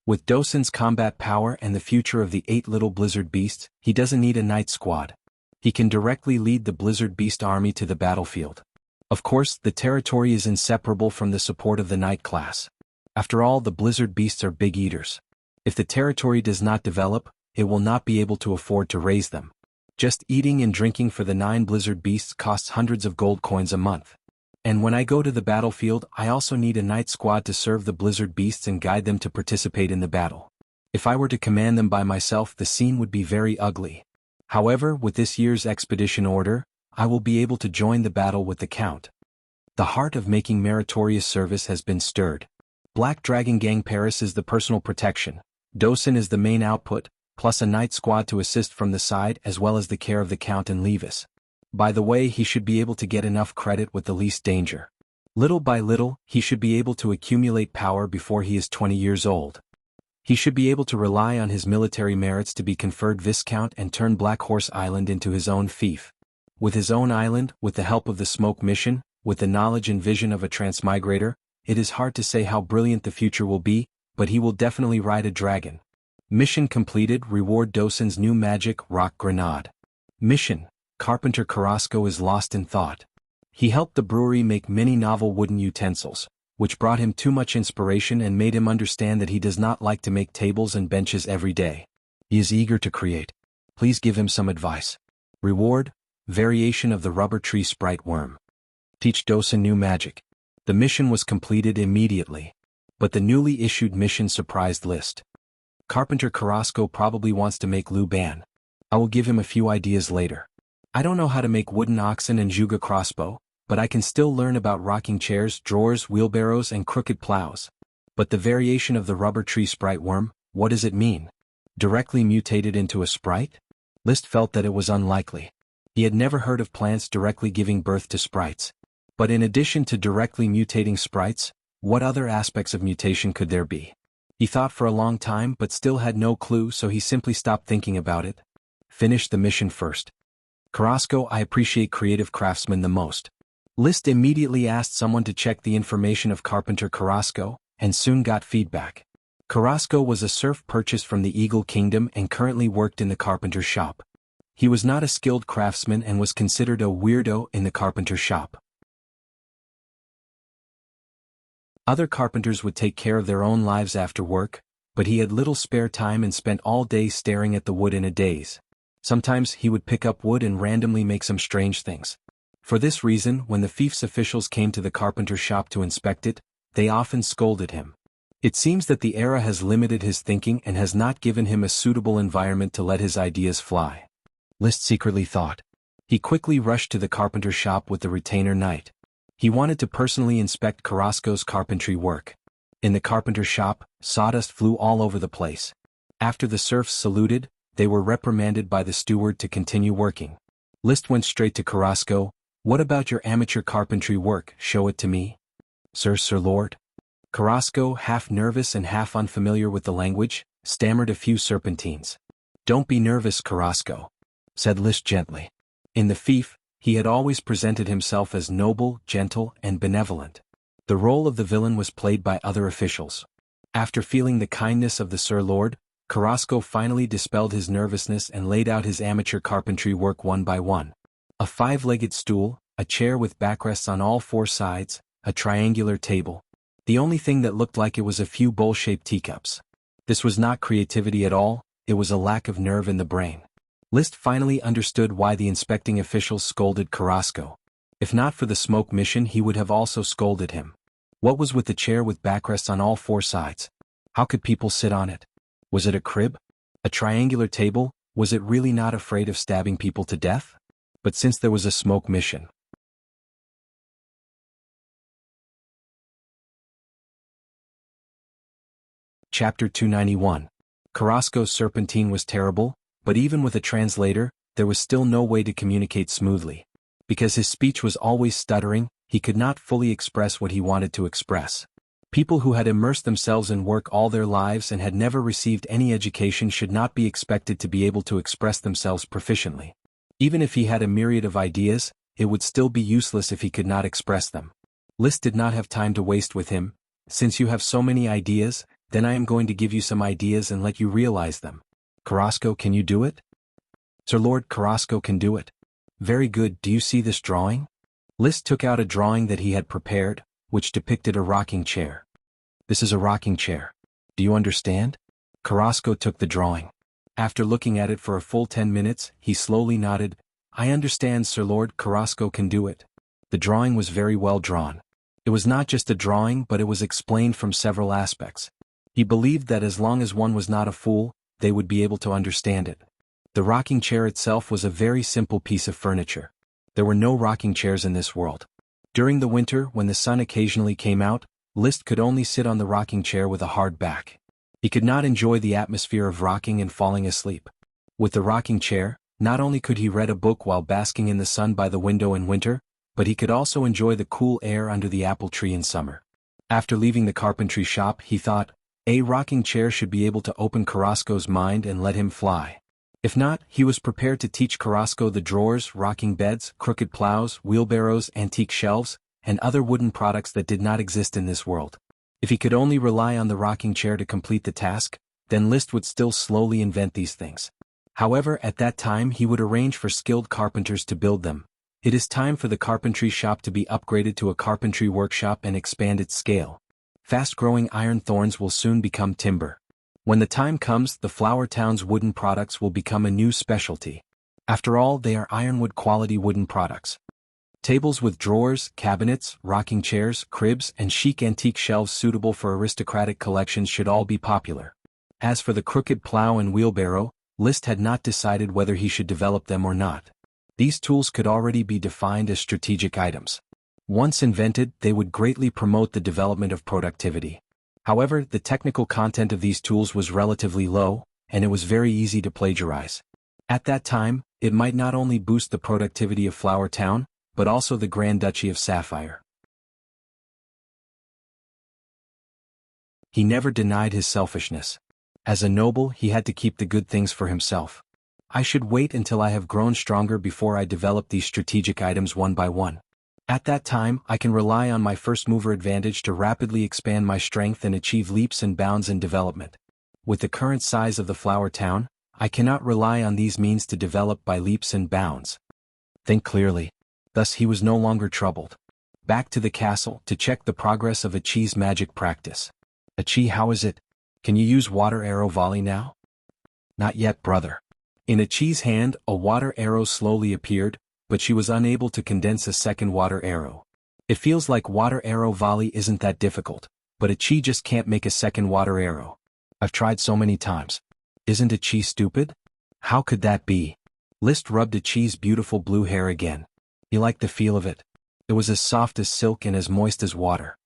With Dosen's combat power and the future of the 8 little blizzard beasts, he doesn't need a night squad. He can directly lead the blizzard beast army to the battlefield. Of course, the territory is inseparable from the support of the night class. After all, the blizzard beasts are big eaters. If the territory does not develop, it will not be able to afford to raise them. Just eating and drinking for the 9 blizzard beasts costs hundreds of gold coins a month. And when I go to the battlefield, I also need a night squad to serve the blizzard beasts and guide them to participate in the battle. If I were to command them by myself, the scene would be very ugly. However, with this year's expedition order, I will be able to join the battle with the Count. The heart of making meritorious service has been stirred. Black Dragon Gang Paris is the personal protection. Dosen is the main output, plus a night squad to assist from the side as well as the care of the Count and Levis. By the way, he should be able to get enough credit with the least danger. Little by little, he should be able to accumulate power before he is 20 years old. He should be able to rely on his military merits to be conferred Viscount and turn Black Horse Island into his own fief. With his own island, with the help of the Smoke Mission, with the knowledge and vision of a transmigrator, it is hard to say how brilliant the future will be, but he will definitely ride a dragon. Mission completed. Reward Dosen's new magic, rock grenade. Mission: Carpenter Carrasco is lost in thought. He helped the brewery make many novel wooden utensils, which brought him too much inspiration and made him understand that he does not like to make tables and benches every day. He is eager to create. Please give him some advice. Reward: variation of the rubber tree sprite worm. Teach Dosen new magic. The mission was completed immediately. But the newly issued mission surprised List. Carpenter Carrasco probably wants to make Lu Ban. I will give him a few ideas later. I don't know how to make wooden oxen and juga crossbow, but I can still learn about rocking chairs, drawers, wheelbarrows, and crooked plows. But the variation of the rubber tree sprite worm, what does it mean? Directly mutated into a sprite? List felt that it was unlikely. He had never heard of plants directly giving birth to sprites. But in addition to directly mutating sprites, what other aspects of mutation could there be? He thought for a long time but still had no clue, so he simply stopped thinking about it. Finish the mission first. Carrasco, I appreciate creative craftsmen the most. List immediately asked someone to check the information of Carpenter Carrasco, and soon got feedback. Carrasco was a serf purchased from the Eagle Kingdom and currently worked in the carpenter's shop. He was not a skilled craftsman and was considered a weirdo in the carpenter's shop. Other carpenters would take care of their own lives after work, but he had little spare time and spent all day staring at the wood in a daze. Sometimes he would pick up wood and randomly make some strange things. For this reason, when the fief's officials came to the carpenter's shop to inspect it, they often scolded him. It seems that the era has limited his thinking and has not given him a suitable environment to let his ideas fly. List secretly thought. He quickly rushed to the carpenter's shop with the retainer knight. He wanted to personally inspect Carrasco's carpentry work. In the carpenter's shop, sawdust flew all over the place. After the serfs saluted, they were reprimanded by the steward to continue working. List went straight to Carrasco. What about your amateur carpentry work? Show it to me. Sir Lord. Carrasco, half nervous and half unfamiliar with the language, stammered a few serpentines. Don't be nervous, Carrasco, said List gently. In the fief, he had always presented himself as noble, gentle, and benevolent. The role of the villain was played by other officials. After feeling the kindness of the Sir Lord, Carrasco finally dispelled his nervousness and laid out his amateur carpentry work one by one. A 5-legged stool, a chair with backrests on all 4 sides, a triangular table. The only thing that looked like it was a few bowl-shaped teacups. This was not creativity at all, it was a lack of nerve in the brain. List finally understood why the inspecting officials scolded Carrasco. If not for the smoke mission, he would have also scolded him. What was with the chair with backrests on all 4 sides? How could people sit on it? Was it a crib? A triangular table? Was it really not afraid of stabbing people to death? But since there was a smoke mission. Chapter 291. Carrasco's serpentine was terrible, but even with a translator, there was still no way to communicate smoothly. Because his speech was always stuttering, he could not fully express what he wanted to express. People who had immersed themselves in work all their lives and had never received any education should not be expected to be able to express themselves proficiently. Even if he had a myriad of ideas, it would still be useless if he could not express them. List did not have time to waste with him. Since you have so many ideas, then I am going to give you some ideas and let you realize them. Carrasco, can you do it? Sir Lord, Carrasco can do it. Very good. Do you see this drawing? List took out a drawing that he had prepared, which depicted a rocking chair. This is a rocking chair. Do you understand? Carrasco took the drawing. After looking at it for a full 10 minutes, he slowly nodded. I understand, Sir Lord, Carrasco can do it. The drawing was very well drawn. It was not just a drawing, but it was explained from several aspects. He believed that as long as one was not a fool, they would be able to understand it. The rocking chair itself was a very simple piece of furniture. There were no rocking chairs in this world. During the winter, when the sun occasionally came out, List could only sit on the rocking chair with a hard back. He could not enjoy the atmosphere of rocking and falling asleep. With the rocking chair, not only could he read a book while basking in the sun by the window in winter, but he could also enjoy the cool air under the apple tree in summer. After leaving the carpentry shop, he thought, a rocking chair should be able to open Carrasco's mind and let him fly. If not, he was prepared to teach Carrasco the drawers, rocking beds, crooked plows, wheelbarrows, antique shelves, and other wooden products that did not exist in this world. If he could only rely on the rocking chair to complete the task, then List would still slowly invent these things. However, at that time he would arrange for skilled carpenters to build them. It is time for the carpentry shop to be upgraded to a carpentry workshop and expand its scale. Fast-growing iron thorns will soon become timber. When the time comes, the Flower Town's wooden products will become a new specialty. After all, they are ironwood quality wooden products. Tables with drawers, cabinets, rocking chairs, cribs, and chic antique shelves suitable for aristocratic collections should all be popular. As for the crooked plow and wheelbarrow, List had not decided whether he should develop them or not. These tools could already be defined as strategic items. Once invented, they would greatly promote the development of productivity. However, the technical content of these tools was relatively low, and it was very easy to plagiarize. At that time, it might not only boost the productivity of Flower Town, but also the Grand Duchy of Sapphire. He never denied his selfishness. As a noble, he had to keep the good things for himself. I should wait until I have grown stronger before I develop these strategic items one by one. At that time, I can rely on my first mover advantage to rapidly expand my strength and achieve leaps and bounds in development. With the current size of the Flower Town, I cannot rely on these means to develop by leaps and bounds. Think clearly. Thus he was no longer troubled. Back to the castle to check the progress of Achi's magic practice. Achi, how is it? Can you use water arrow volley now? Not yet, brother. In Achi's hand, a water arrow slowly appeared, but she was unable to condense a second water arrow. It feels like water arrow volley isn't that difficult, but Achi just can't make a second water arrow. I've tried so many times. Isn't Achi stupid? How could that be? List rubbed Achi's beautiful blue hair again. He liked the feel of it. It was as soft as silk and as moist as water.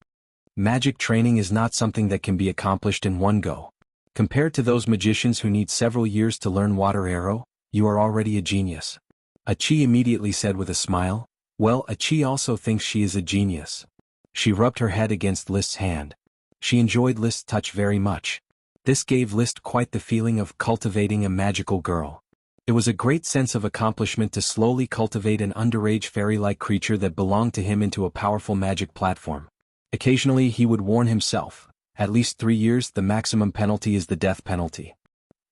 Magic training is not something that can be accomplished in one go. Compared to those magicians who need several years to learn water arrow, you are already a genius. Achi immediately said with a smile, well, Achi also thinks she is a genius. She rubbed her head against List's hand. She enjoyed List's touch very much. This gave List quite the feeling of cultivating a magical girl. It was a great sense of accomplishment to slowly cultivate an underage fairy-like creature that belonged to him into a powerful magic platform. Occasionally he would warn himself, at least 3 years, the maximum penalty is the death penalty.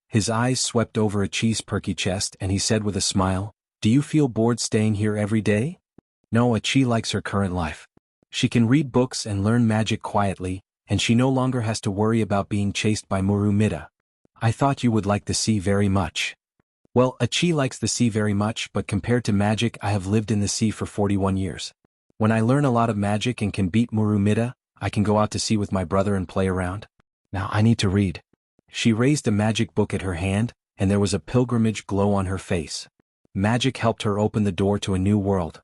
His eyes swept over Achi's perky chest and he said with a smile, do you feel bored staying here every day? No, Achi likes her current life. She can read books and learn magic quietly, and she no longer has to worry about being chased by Murumida. I thought you would like the sea very much. Well, Achi likes the sea very much, but compared to magic, I have lived in the sea for 41 years. When I learn a lot of magic and can beat Murumida, I can go out to sea with my brother and play around. Now I need to read. She raised a magic book at her hand, and there was a pilgrimage glow on her face. Magic helped her open the door to a new world.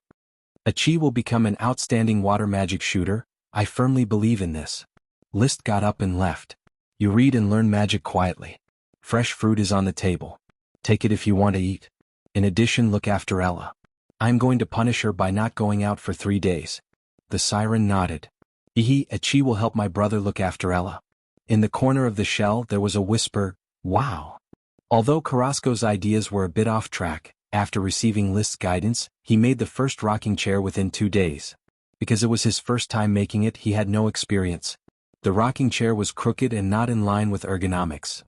Achi will become an outstanding water magic shooter, I firmly believe in this. List got up and left. You read and learn magic quietly. Fresh fruit is on the table. Take it if you want to eat. In addition, look after Ella. I'm going to punish her by not going out for 3 days. The siren nodded. Achi will help my brother look after Ella. In the corner of the shell there was a whisper, wow. Although Carrasco's ideas were a bit off track, after receiving List's guidance, he made the first rocking chair within 2 days. Because it was his first time making it, he had no experience. The rocking chair was crooked and not in line with ergonomics.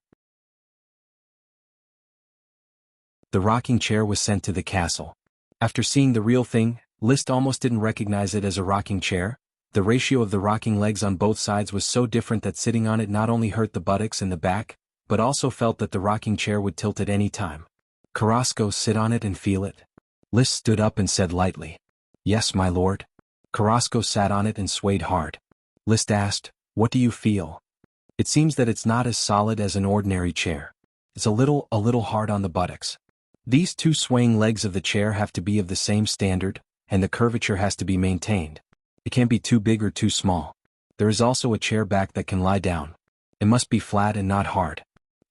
The rocking chair was sent to the castle. After seeing the real thing, List almost didn't recognize it as a rocking chair. The ratio of the rocking legs on both sides was so different that sitting on it not only hurt the buttocks and the back, but also felt that the rocking chair would tilt at any time. Carrasco, sit on it and feel it. List stood up and said lightly, yes, my lord. Carrasco sat on it and swayed hard. List asked, what do you feel? It seems that it's not as solid as an ordinary chair. It's a little hard on the buttocks. These two swaying legs of the chair have to be of the same standard, and the curvature has to be maintained. It can't be too big or too small. There is also a chair back that can lie down. It must be flat and not hard.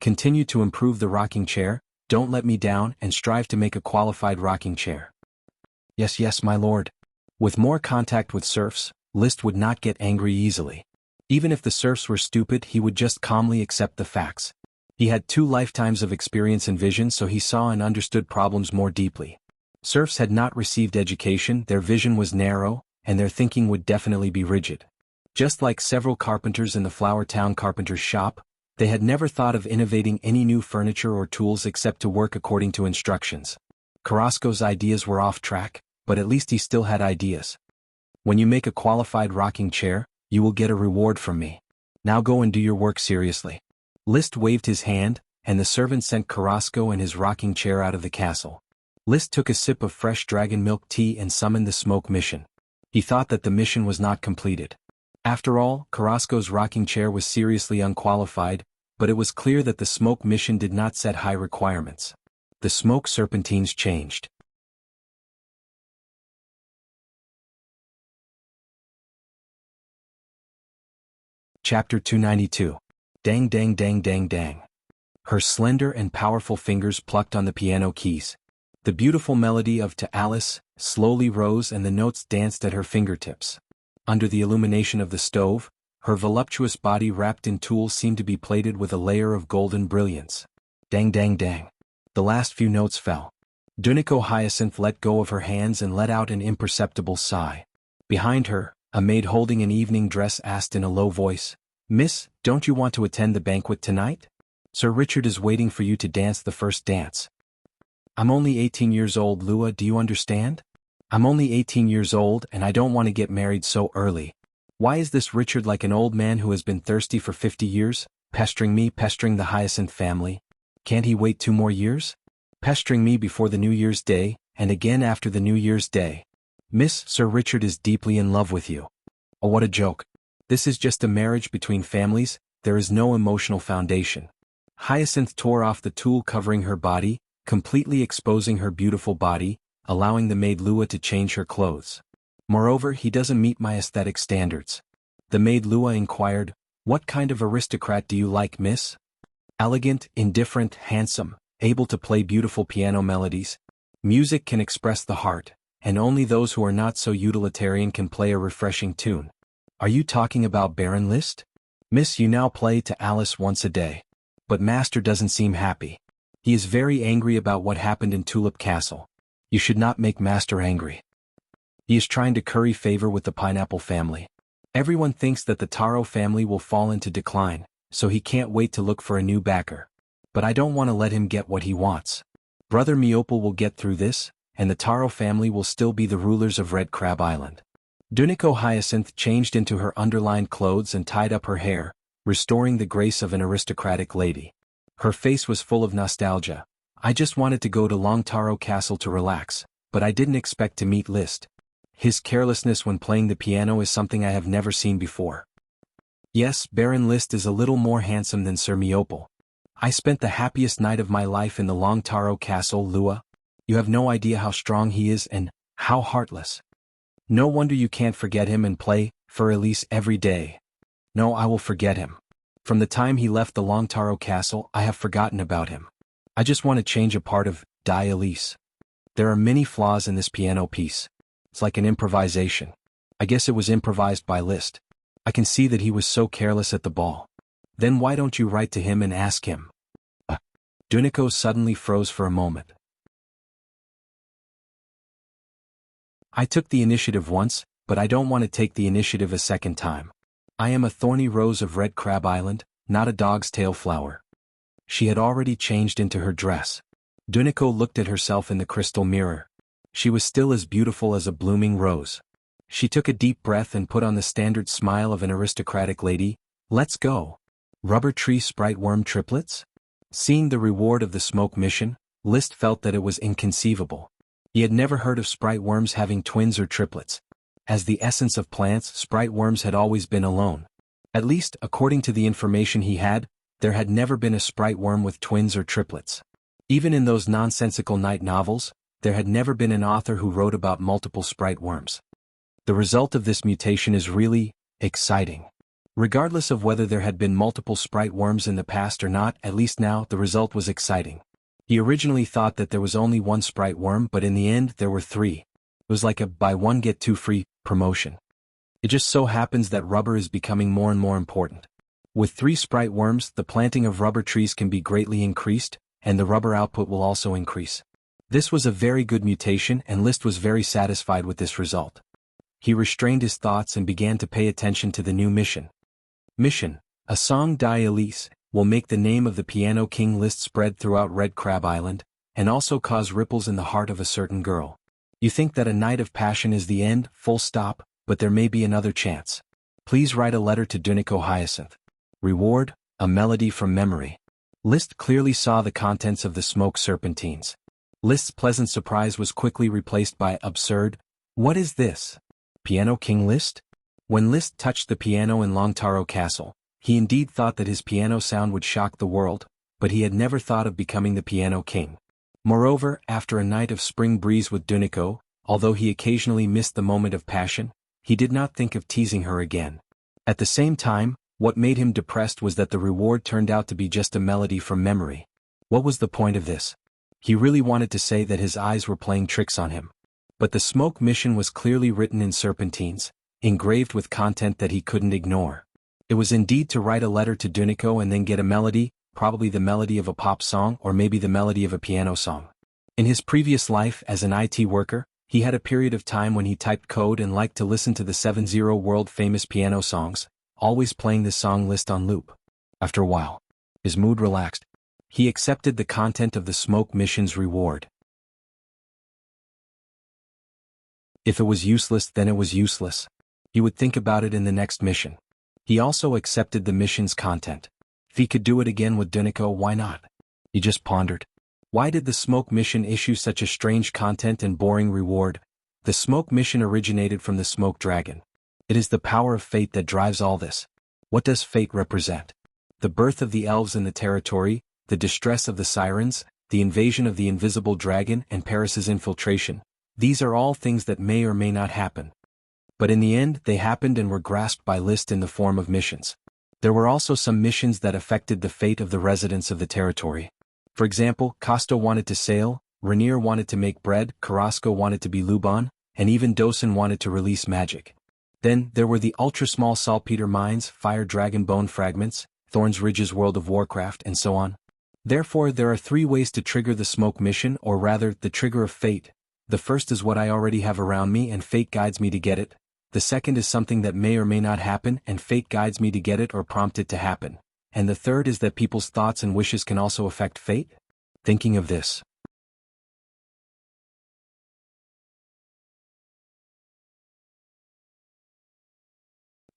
Continue to improve the rocking chair, don't let me down, and strive to make a qualified rocking chair. Yes, yes, my lord. With more contact with serfs, List would not get angry easily. Even if the serfs were stupid, he would just calmly accept the facts. He had 2 lifetimes of experience and vision, so he saw and understood problems more deeply. Serfs had not received education, their vision was narrow, and their thinking would definitely be rigid. Just like several carpenters in the Flower Town carpenter's shop, they had never thought of innovating any new furniture or tools except to work according to instructions. Carrasco's ideas were off track, but at least he still had ideas. When you make a qualified rocking chair, you will get a reward from me. Now go and do your work seriously. List waved his hand, and the servant sent Carrasco and his rocking chair out of the castle. List took a sip of fresh dragon milk tea and summoned the smoke mission. He thought that the mission was not completed. After all, Carrasco's rocking chair was seriously unqualified, but it was clear that the smoke mission did not set high requirements. The smoke serpentines changed. Chapter 292. Dang dang dang dang dang. Her slender and powerful fingers plucked on the piano keys. The beautiful melody of To Alice slowly rose and the notes danced at her fingertips. Under the illumination of the stove, her voluptuous body wrapped in tulle seemed to be plated with a layer of golden brilliance. Dang dang dang. The last few notes fell. Duniko Hyacinth let go of her hands and let out an imperceptible sigh. Behind her, a maid holding an evening dress asked in a low voice, "Miss, don't you want to attend the banquet tonight? Sir Richard is waiting for you to dance the first dance." "I'm only 18 years old, Lua, do you understand? I'm only 18 years old and I don't want to get married so early. Why is this Richard like an old man who has been thirsty for 50 years, pestering me, pestering the Hyacinth family? Can't he wait 2 more years? Pestering me before the New Year's Day, and again after the New Year's Day. Miss, Sir Richard is deeply in love with you." Oh, what a joke. This is just a marriage between families, there is no emotional foundation. Hyacinth tore off the tulle covering her body, completely exposing her beautiful body, allowing the maid Lua to change her clothes. "Moreover, he doesn't meet my aesthetic standards." The maid Lua inquired, "What kind of aristocrat do you like, miss?" "Elegant, indifferent, handsome, able to play beautiful piano melodies. Music can express the heart, and only those who are not so utilitarian can play a refreshing tune." "Are you talking about Baron Liszt?" "Miss, you now play To Alice once a day. But Master doesn't seem happy. He is very angry about what happened in Tulip Castle. You should not make Master angry. He is trying to curry favor with the Pineapple family. Everyone thinks that the Taro family will fall into decline, so he can't wait to look for a new backer. But I don't want to let him get what he wants. Brother Meople will get through this, and the Taro family will still be the rulers of Red Crab Island." Duniko Hyacinth changed into her underlined clothes and tied up her hair, restoring the grace of an aristocratic lady. Her face was full of nostalgia. "I just wanted to go to Long Taro Castle to relax, but I didn't expect to meet Liszt. His carelessness when playing the piano is something I have never seen before. Yes, Baron Liszt is a little more handsome than Sir Meople. I spent the happiest night of my life in the Long Taro Castle, Lua. You have no idea how strong he is and how heartless. No wonder you can't forget him and play for Elise every day." "No, I will forget him. From the time he left the Long Taro Castle, I have forgotten about him. I just want to change a part of Die Elise. There are many flaws in this piano piece. It's like an improvisation. I guess it was improvised by Liszt. I can see that he was so careless at the ball. Then why don't you write to him and ask him?" Duniko suddenly froze for a moment. "I took the initiative once, but I don't want to take the initiative a second time. I am a thorny rose of Red Crab Island, not a dog's tail flower." She had already changed into her dress. Duniko looked at herself in the crystal mirror. She was still as beautiful as a blooming rose. She took a deep breath and put on the standard smile of an aristocratic lady. "Let's go. Rubber tree sprite worm triplets?" Seeing the reward of the smoke mission, Liszt felt that it was inconceivable. He had never heard of sprite worms having twins or triplets. As the essence of plants, sprite worms had always been alone. At least, according to the information he had, there had never been a sprite worm with twins or triplets. Even in those nonsensical night novels, there had never been an author who wrote about multiple sprite worms. The result of this mutation is really exciting. Regardless of whether there had been multiple sprite worms in the past or not, at least now, the result was exciting. He originally thought that there was only one sprite worm, but in the end there were 3. It was like a buy one get 2 free promotion. It just so happens that rubber is becoming more and more important. With 3 sprite worms, the planting of rubber trees can be greatly increased, and the rubber output will also increase. This was a very good mutation, and Liszt was very satisfied with this result. He restrained his thoughts and began to pay attention to the new mission. Mission: a song Die Elise will make the name of the Piano King Liszt spread throughout Red Crab Island, and also cause ripples in the heart of a certain girl. You think that a night of passion is the end, full stop, but there may be another chance. Please write a letter to Duniko Hyacinth. Reward: a melody from memory. Liszt clearly saw the contents of the smoke serpentines. Liszt's pleasant surprise was quickly replaced by absurd, "What is this? Piano King Liszt?" When Liszt touched the piano in Long Taro Castle, he indeed thought that his piano sound would shock the world, but he had never thought of becoming the Piano King. Moreover, after a night of spring breeze with Duniko, although he occasionally missed the moment of passion, he did not think of teasing her again. At the same time, What made him depressed was that the reward turned out to be just a melody from memory. What was the point of this? He really wanted to say that his eyes were playing tricks on him. But the smoke mission was clearly written in serpentines, engraved with content that he couldn't ignore. It was indeed to write a letter to Dunico and then get a melody, probably the melody of a pop song or maybe the melody of a piano song. In his previous life as an IT worker, he had a period of time when he typed code and liked to listen to the 70 world-famous piano songs, always playing the song list on loop. After a while, his mood relaxed. He accepted the content of the smoke mission's reward. If it was useless, then it was useless. He would think about it in the next mission. He also accepted the mission's content. If he could do it again with Dunico, why not? He just pondered. Why did the smoke mission issue such a strange content and boring reward? The smoke mission originated from the smoke dragon. It is the power of fate that drives all this. What does fate represent? The birth of the elves in the territory, the distress of the sirens, the invasion of the invisible dragon and Paris's infiltration. These are all things that may or may not happen. But in the end, they happened and were grasped by Liszt in the form of missions. There were also some missions that affected the fate of the residents of the territory. For example, Costo wanted to sail, Rainier wanted to make bread, Carrasco wanted to be Luban, and even Dosen wanted to release magic. Then, there were the ultra-small saltpeter mines, fire dragon bone fragments, Thorn's Ridge's World of Warcraft, and so on. Therefore, there are 3 ways to trigger the smoke mission, or rather, the trigger of fate. The first is what I already have around me and fate guides me to get it. The second is something that may or may not happen and fate guides me to get it or prompt it to happen. And the third is that people's thoughts and wishes can also affect fate? Thinking of this.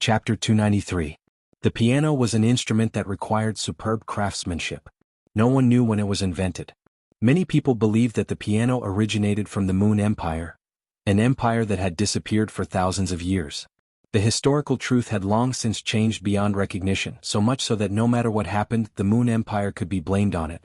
Chapter 293. The piano was an instrument that required superb craftsmanship. No one knew when it was invented. Many people believed that the piano originated from the Moon Empire, an empire that had disappeared for thousands of years. The historical truth had long since changed beyond recognition, so much so that no matter what happened, the Moon Empire could be blamed on it.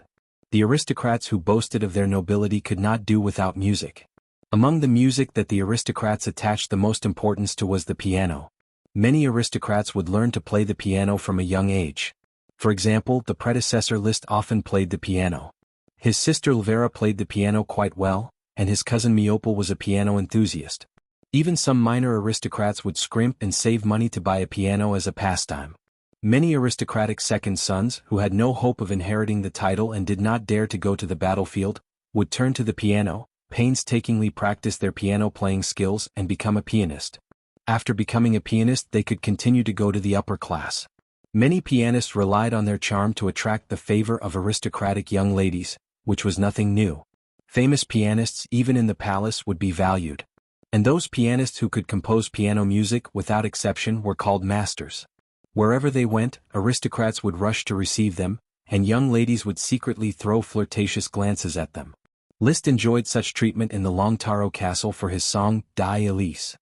The aristocrats who boasted of their nobility could not do without music. Among the music that the aristocrats attached the most importance to was the piano. Many aristocrats would learn to play the piano from a young age. For example, the predecessor Liszt often played the piano. His sister Elvira played the piano quite well, and his cousin Miopol was a piano enthusiast. Even some minor aristocrats would scrimp and save money to buy a piano as a pastime. Many aristocratic second sons, who had no hope of inheriting the title and did not dare to go to the battlefield, would turn to the piano, painstakingly practice their piano-playing skills and become a pianist. After becoming a pianist, they could continue to go to the upper class. Many pianists relied on their charm to attract the favor of aristocratic young ladies, which was nothing new. Famous pianists, even in the palace, would be valued. And those pianists who could compose piano music, without exception, were called masters. Wherever they went, aristocrats would rush to receive them, and young ladies would secretly throw flirtatious glances at them. Liszt enjoyed such treatment in the Longtaro castle for his song, Die Elise.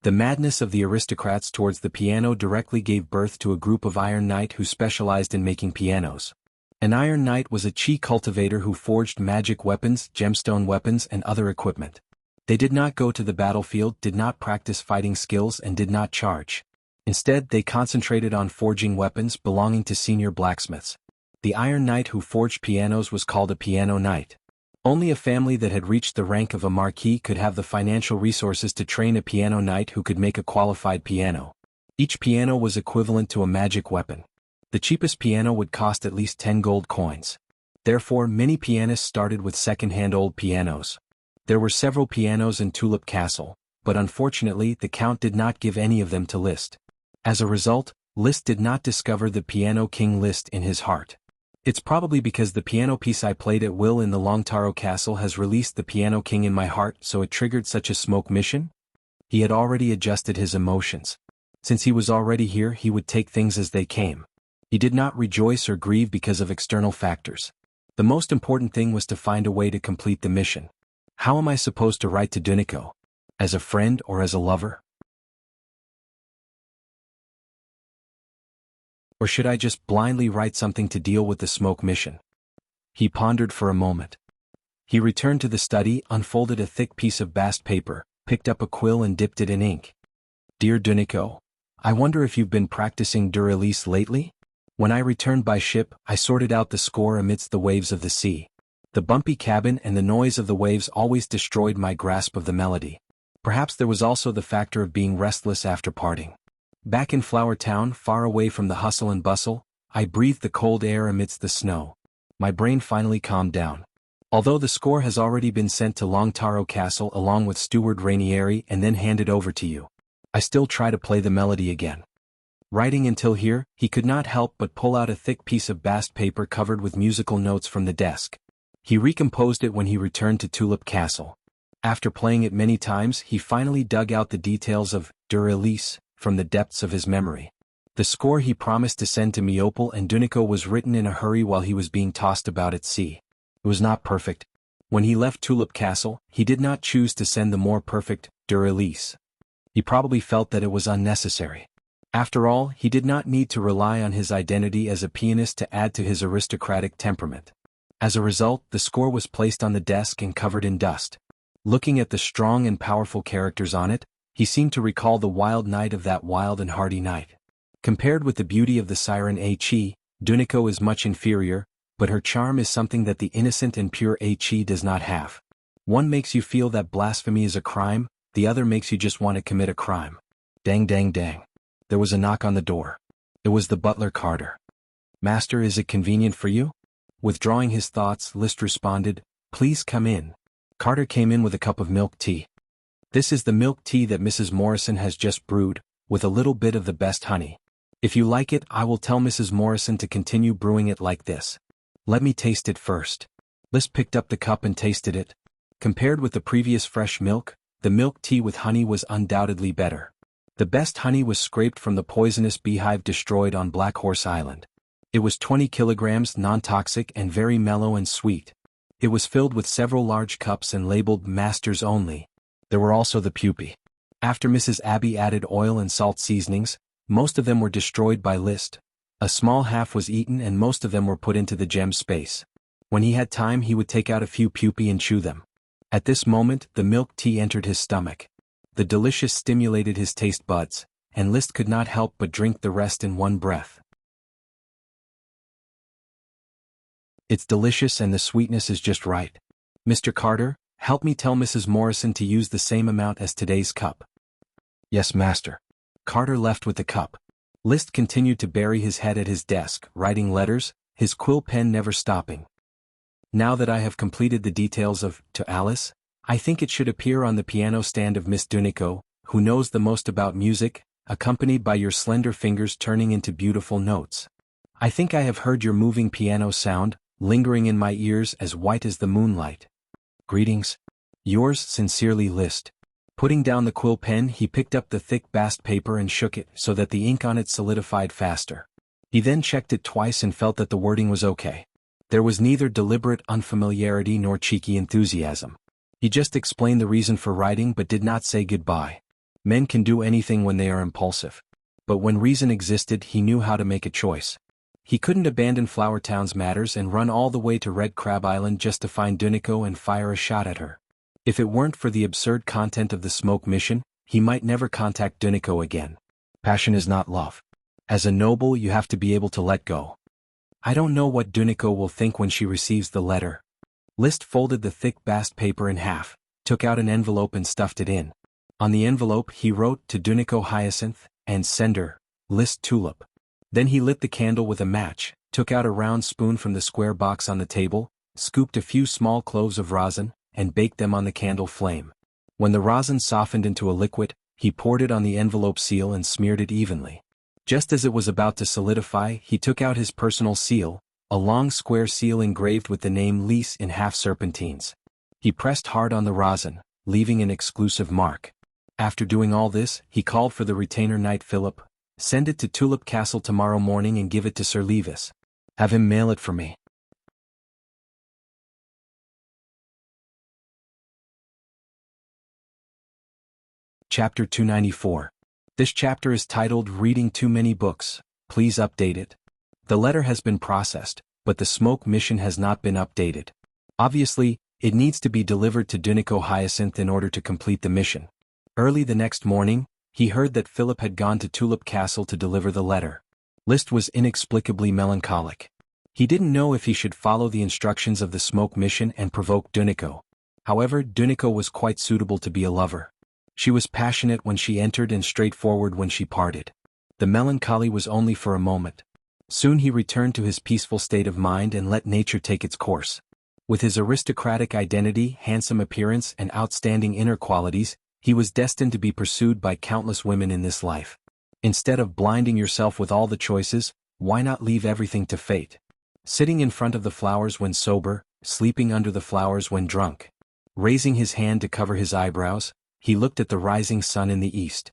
The madness of the aristocrats towards the piano directly gave birth to a group of Iron Knight who specialized in making pianos. An Iron Knight was a chi cultivator who forged magic weapons, gemstone weapons, and other equipment. They did not go to the battlefield, did not practice fighting skills, and did not charge. Instead, they concentrated on forging weapons belonging to senior blacksmiths. The Iron Knight who forged pianos was called a piano knight. Only a family that had reached the rank of a marquis could have the financial resources to train a piano knight who could make a qualified piano. Each piano was equivalent to a magic weapon. The cheapest piano would cost at least 10 gold coins. Therefore, many pianists started with second-hand old pianos. There were several pianos in Tulip Castle, but unfortunately the Count did not give any of them to Liszt. As a result, Liszt did not discover the piano king Liszt in his heart. It's probably because the piano piece I played at will in the Longtaro Castle has released the piano king in my heart, so it triggered such a smoke mission? He had already adjusted his emotions. Since he was already here, he would take things as they came. He did not rejoice or grieve because of external factors. The most important thing was to find a way to complete the mission. How am I supposed to write to Dunico? As a friend or as a lover? Or should I just blindly write something to deal with the smoke mission? He pondered for a moment. He returned to the study, unfolded a thick piece of bast paper, picked up a quill and dipped it in ink. Dear Dunico, I wonder if you've been practicing Duralise lately? When I returned by ship, I sorted out the score amidst the waves of the sea. The bumpy cabin and the noise of the waves always destroyed my grasp of the melody. Perhaps there was also the factor of being restless after parting. Back in Flower Town, far away from the hustle and bustle, I breathed the cold air amidst the snow. My brain finally calmed down. Although the score has already been sent to Longtaro Castle along with Steward Rainieri and then handed over to you, I still try to play the melody again. Writing until here, he could not help but pull out a thick piece of bast paper covered with musical notes from the desk. He recomposed it when he returned to Tulip Castle. After playing it many times, he finally dug out the details of Duralise from the depths of his memory. The score he promised to send to Miopol and Dunico was written in a hurry while he was being tossed about at sea. It was not perfect. When he left Tulip Castle, he did not choose to send the more perfect Duralise. He probably felt that it was unnecessary. After all, he did not need to rely on his identity as a pianist to add to his aristocratic temperament. As a result, the score was placed on the desk and covered in dust. Looking at the strong and powerful characters on it, he seemed to recall the wild night of that wild and hardy night. Compared with the beauty of the siren Aichi, Dunico is much inferior, but her charm is something that the innocent and pure Aichi does not have. One makes you feel that blasphemy is a crime, the other makes you just want to commit a crime. Dang dang dang. There was a knock on the door. It was the butler Carter. Master, is it convenient for you? Withdrawing his thoughts, Liszt responded, Please come in. Carter came in with a cup of milk tea. This is the milk tea that Mrs. Morrison has just brewed, with a little bit of the best honey. If you like it, I will tell Mrs. Morrison to continue brewing it like this. Let me taste it first. Liszt picked up the cup and tasted it. Compared with the previous fresh milk, the milk tea with honey was undoubtedly better. The best honey was scraped from the poisonous beehive destroyed on Black Horse Island. It was 20 kilograms, non-toxic and very mellow and sweet. It was filled with several large cups and labeled Masters Only. There were also the pupae. After Mrs. Abbey added oil and salt seasonings, most of them were destroyed by Liszt. A small half was eaten and most of them were put into the gem space. When he had time, he would take out a few pupae and chew them. At this moment, the milk tea entered his stomach. The delicious stimulated his taste buds, and Liszt could not help but drink the rest in one breath. It's delicious and the sweetness is just right. Mr. Carter, help me tell Mrs. Morrison to use the same amount as today's cup. Yes, master. Carter left with the cup. Liszt continued to bury his head at his desk, writing letters, his quill pen never stopping. Now that I have completed the details of To Alice, I think it should appear on the piano stand of Miss Dunico, who knows the most about music, accompanied by your slender fingers turning into beautiful notes. I think I have heard your moving piano sound, lingering in my ears as white as the moonlight. Greetings. Yours sincerely, Liszt. Putting down the quill pen, he picked up the thick bast paper and shook it so that the ink on it solidified faster. He then checked it twice and felt that the wording was okay. There was neither deliberate unfamiliarity nor cheeky enthusiasm. He just explained the reason for writing but did not say goodbye. Men can do anything when they are impulsive. But when reason existed, he knew how to make a choice. He couldn't abandon Flower Town's matters and run all the way to Red Crab Island just to find Dunico and fire a shot at her. If it weren't for the absurd content of the smoke mission, he might never contact Dunico again. Passion is not love. As a noble, you have to be able to let go. I don't know what Dunico will think when she receives the letter. Liszt folded the thick bast paper in half, took out an envelope and stuffed it in. On the envelope he wrote to Dunico Hyacinth, and sender, Liszt Tulip. Then he lit the candle with a match, took out a round spoon from the square box on the table, scooped a few small cloves of rosin, and baked them on the candle flame. When the rosin softened into a liquid, he poured it on the envelope seal and smeared it evenly. Just as it was about to solidify, he took out his personal seal, a long square seal engraved with the name Lise in half serpentines. He pressed hard on the rosin, leaving an exclusive mark. After doing all this, he called for the retainer knight Philip. Send it to Tulip Castle tomorrow morning and give it to Sir Levis. Have him mail it for me. Chapter 294. This chapter is titled Reading Too Many Books, Please Update It. The letter has been processed, but the smoke mission has not been updated. Obviously, it needs to be delivered to Dunico Hyacinth in order to complete the mission. Early the next morning, He heard that Philip had gone to Tulip Castle to deliver the letter. Liszt was inexplicably melancholic. He didn't know if he should follow the instructions of the smoke mission and provoke Dunico. However, Dunico was quite suitable to be a lover. She was passionate when she entered and straightforward when she parted. The melancholy was only for a moment. Soon he returned to his peaceful state of mind and let nature take its course. With his aristocratic identity, handsome appearance, and outstanding inner qualities, he was destined to be pursued by countless women in this life. Instead of blinding yourself with all the choices, why not leave everything to fate? Sitting in front of the flowers when sober, sleeping under the flowers when drunk. Raising his hand to cover his eyebrows, he looked at the rising sun in the east.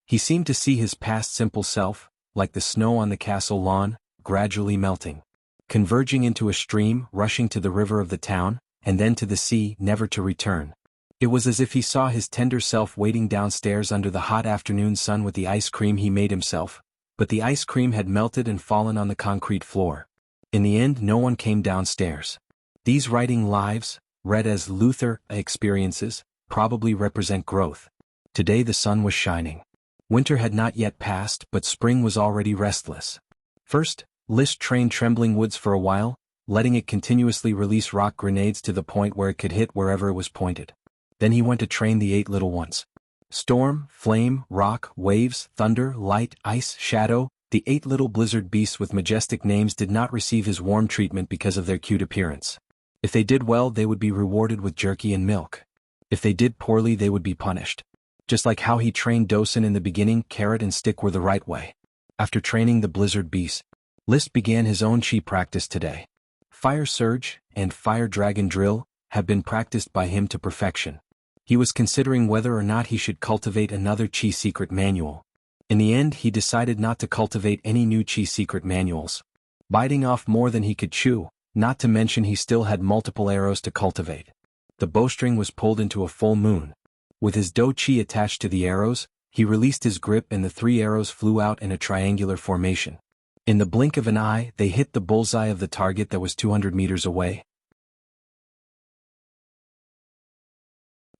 He seemed to see his past simple self, like the snow on the castle lawn, gradually melting. Converging into a stream, rushing to the river of the town, and then to the sea, never to return. It was as if he saw his tender self waiting downstairs under the hot afternoon sun with the ice cream he made himself, but the ice cream had melted and fallen on the concrete floor. In the end, no one came downstairs. These writing lives, read as Luther experiences, probably represent growth. Today the sun was shining. Winter had not yet passed, but spring was already restless. First, Liszt trained Trembling Woods for a while, letting it continuously release rock grenades to the point where it could hit wherever it was pointed. Then he went to train the 8 little ones. Storm, flame, rock, waves, thunder, light, ice, shadow, the 8 little blizzard beasts with majestic names did not receive his warm treatment because of their cute appearance. If they did well, they would be rewarded with jerky and milk. If they did poorly, they would be punished. Just like how he trained Dosen in the beginning, carrot and stick were the right way. After training the blizzard beasts, Liszt began his own chi practice today. Fire Surge and Fire Dragon Drill have been practiced by him to perfection. He was considering whether or not he should cultivate another chi secret manual. In the end, he decided not to cultivate any new chi secret manuals. Biting off more than he could chew, not to mention he still had multiple arrows to cultivate. The bowstring was pulled into a full moon. With his do chi attached to the arrows, he released his grip and the 3 arrows flew out in a triangular formation. In the blink of an eye, they hit the bullseye of the target that was 200 meters away.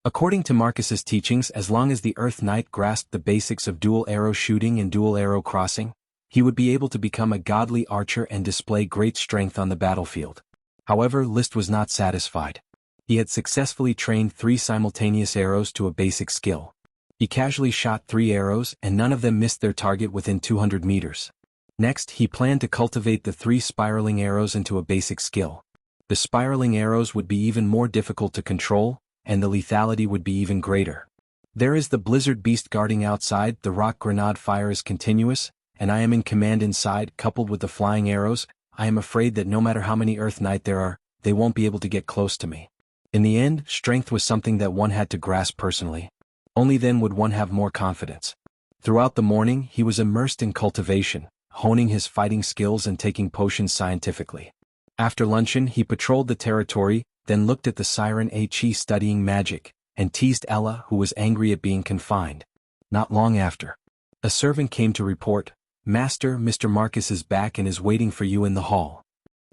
According to Marcus's teachings, as long as the Earth Knight grasped the basics of dual arrow shooting and dual arrow crossing, he would be able to become a godly archer and display great strength on the battlefield. However, Liszt was not satisfied. He had successfully trained 3 simultaneous arrows to a basic skill. He casually shot 3 arrows and none of them missed their target within 200 meters. Next, he planned to cultivate the 3 spiraling arrows into a basic skill. The spiraling arrows would be even more difficult to control, and the lethality would be even greater. There is the blizzard beast guarding outside, the rock grenade fire is continuous, and I am in command inside. Coupled with the flying arrows, I am afraid that no matter how many Earth Knight there are, they won't be able to get close to me. In the end, strength was something that one had to grasp personally. Only then would one have more confidence. Throughout the morning, he was immersed in cultivation, honing his fighting skills and taking potions scientifically. After luncheon, he patrolled the territory, then looked at the Siren Chi studying magic, and teased Ella, who was angry at being confined. Not long after, a servant came to report, "Master, Mr. Marcus is back and is waiting for you in the hall."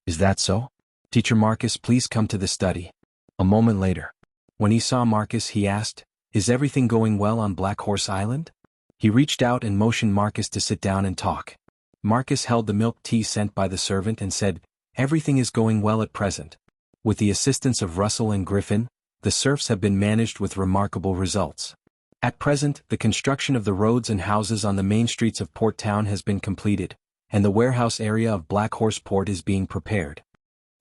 "Is that so? Teacher Marcus, please come to the study." A moment later, when he saw Marcus, he asked, "Is everything going well on Black Horse Island?" He reached out and motioned Marcus to sit down and talk. Marcus held the milk tea sent by the servant and said, "Everything is going well at present. With the assistance of Russell and Griffin, the serfs have been managed with remarkable results. At present, the construction of the roads and houses on the main streets of Port Town has been completed, and the warehouse area of Black Horse Port is being prepared.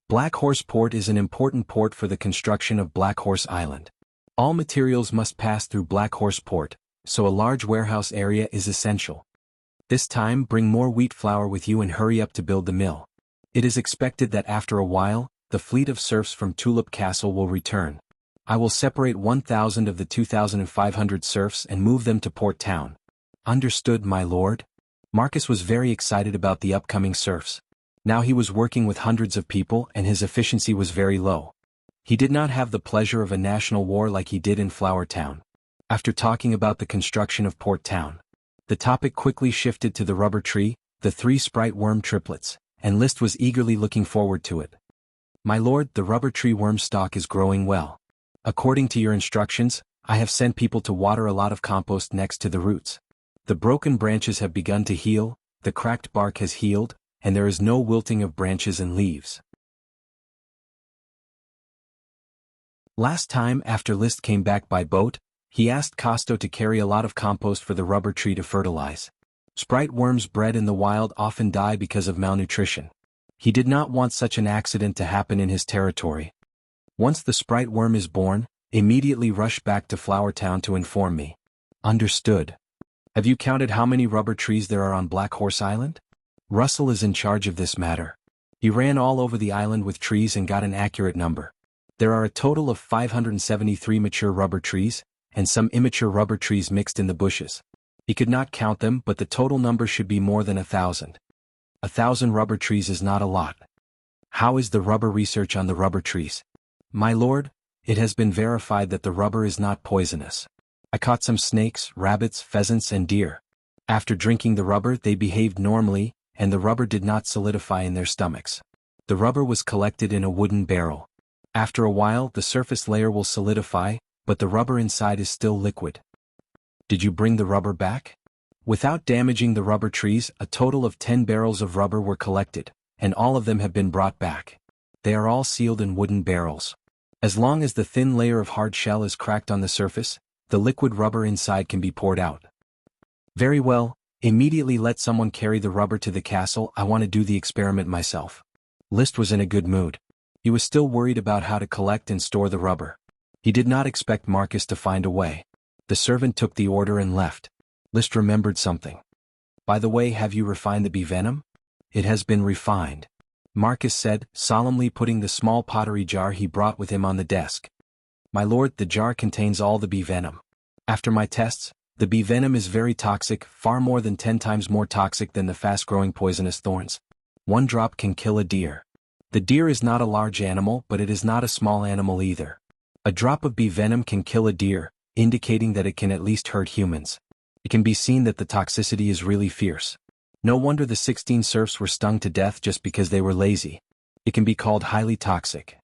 Black Horse Port is an important port for the construction of Black Horse Island. All materials must pass through Black Horse Port, so a large warehouse area is essential. This time, bring more wheat flour with you and hurry up to build the mill. It is expected that after a while, the fleet of serfs from Tulip Castle will return. I will separate 1,000 of the 2,500 serfs and move them to Port Town." "Understood, my lord." Marcus was very excited about the upcoming serfs. Now he was working with hundreds of people and his efficiency was very low. He did not have the pleasure of a national war like he did in Flower Town. After talking about the construction of Port Town, the topic quickly shifted to the rubber tree, the 3 sprite worm triplets, and Liszt was eagerly looking forward to it. "My lord, the rubber tree worm stock is growing well. According to your instructions, I have sent people to water a lot of compost next to the roots. The broken branches have begun to heal, the cracked bark has healed, and there is no wilting of branches and leaves. Last time after List came back by boat, he asked Costo to carry a lot of compost for the rubber tree to fertilize. Sprite worms bred in the wild often die because of malnutrition. He did not want such an accident to happen in his territory. Once the sprite worm is born, immediately rush back to Flower Town to inform me. Understood. Have you counted how many rubber trees there are on Black Horse Island? Russell is in charge of this matter. He ran all over the island with trees and got an accurate number. There are a total of 573 mature rubber trees, and some immature rubber trees mixed in the bushes. He could not count them, but the total number should be more than 1,000. 1,000 rubber trees is not a lot. How is the rubber research on the rubber trees? My lord, it has been verified that the rubber is not poisonous. I caught some snakes, rabbits, pheasants, and deer. After drinking the rubber, they behaved normally, and the rubber did not solidify in their stomachs. The rubber was collected in a wooden barrel. After a while, the surface layer will solidify, but the rubber inside is still liquid. Did you bring the rubber back? Without damaging the rubber trees, a total of 10 barrels of rubber were collected, and all of them have been brought back. They are all sealed in wooden barrels. As long as the thin layer of hard shell is cracked on the surface, the liquid rubber inside can be poured out. Very well, immediately let someone carry the rubber to the castle. I want to do the experiment myself. List was in a good mood. He was still worried about how to collect and store the rubber. He did not expect Marcus to find a way. The servant took the order and left. List remembered something. By the way, have you refined the bee venom? It has been refined, Marcus said, solemnly putting the small pottery jar he brought with him on the desk. My lord, the jar contains all the bee venom. After my tests, the bee venom is very toxic, far more than 10 times more toxic than the fast-growing poisonous thorns. 1 drop can kill a deer. The deer is not a large animal, but it is not a small animal either. A drop of bee venom can kill a deer, indicating that it can at least hurt humans. It can be seen that the toxicity is really fierce. No wonder the 16 serfs were stung to death just because they were lazy. It can be called highly toxic.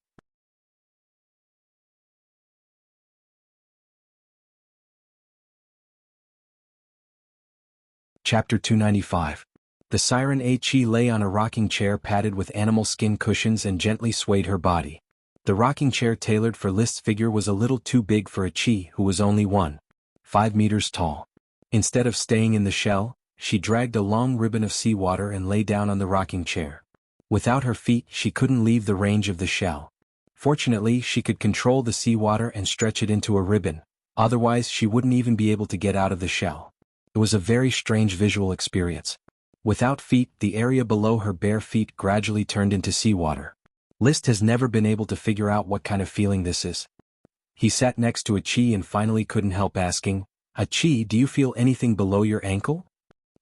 Chapter 295. The siren A-Chi lay on a rocking chair padded with animal skin cushions and gently swayed her body. The rocking chair tailored for List's figure was a little too big for A-Chi, who was only 1.5 meters tall. Instead of staying in the shell, she dragged a long ribbon of seawater and lay down on the rocking chair. Without her feet, she couldn't leave the range of the shell. Fortunately, she could control the seawater and stretch it into a ribbon, otherwise she wouldn't even be able to get out of the shell. It was a very strange visual experience. Without feet, the area below her bare feet gradually turned into seawater. List has never been able to figure out what kind of feeling this is. He sat next to A-Chi and finally couldn't help asking, A-Chi, do you feel anything below your ankle?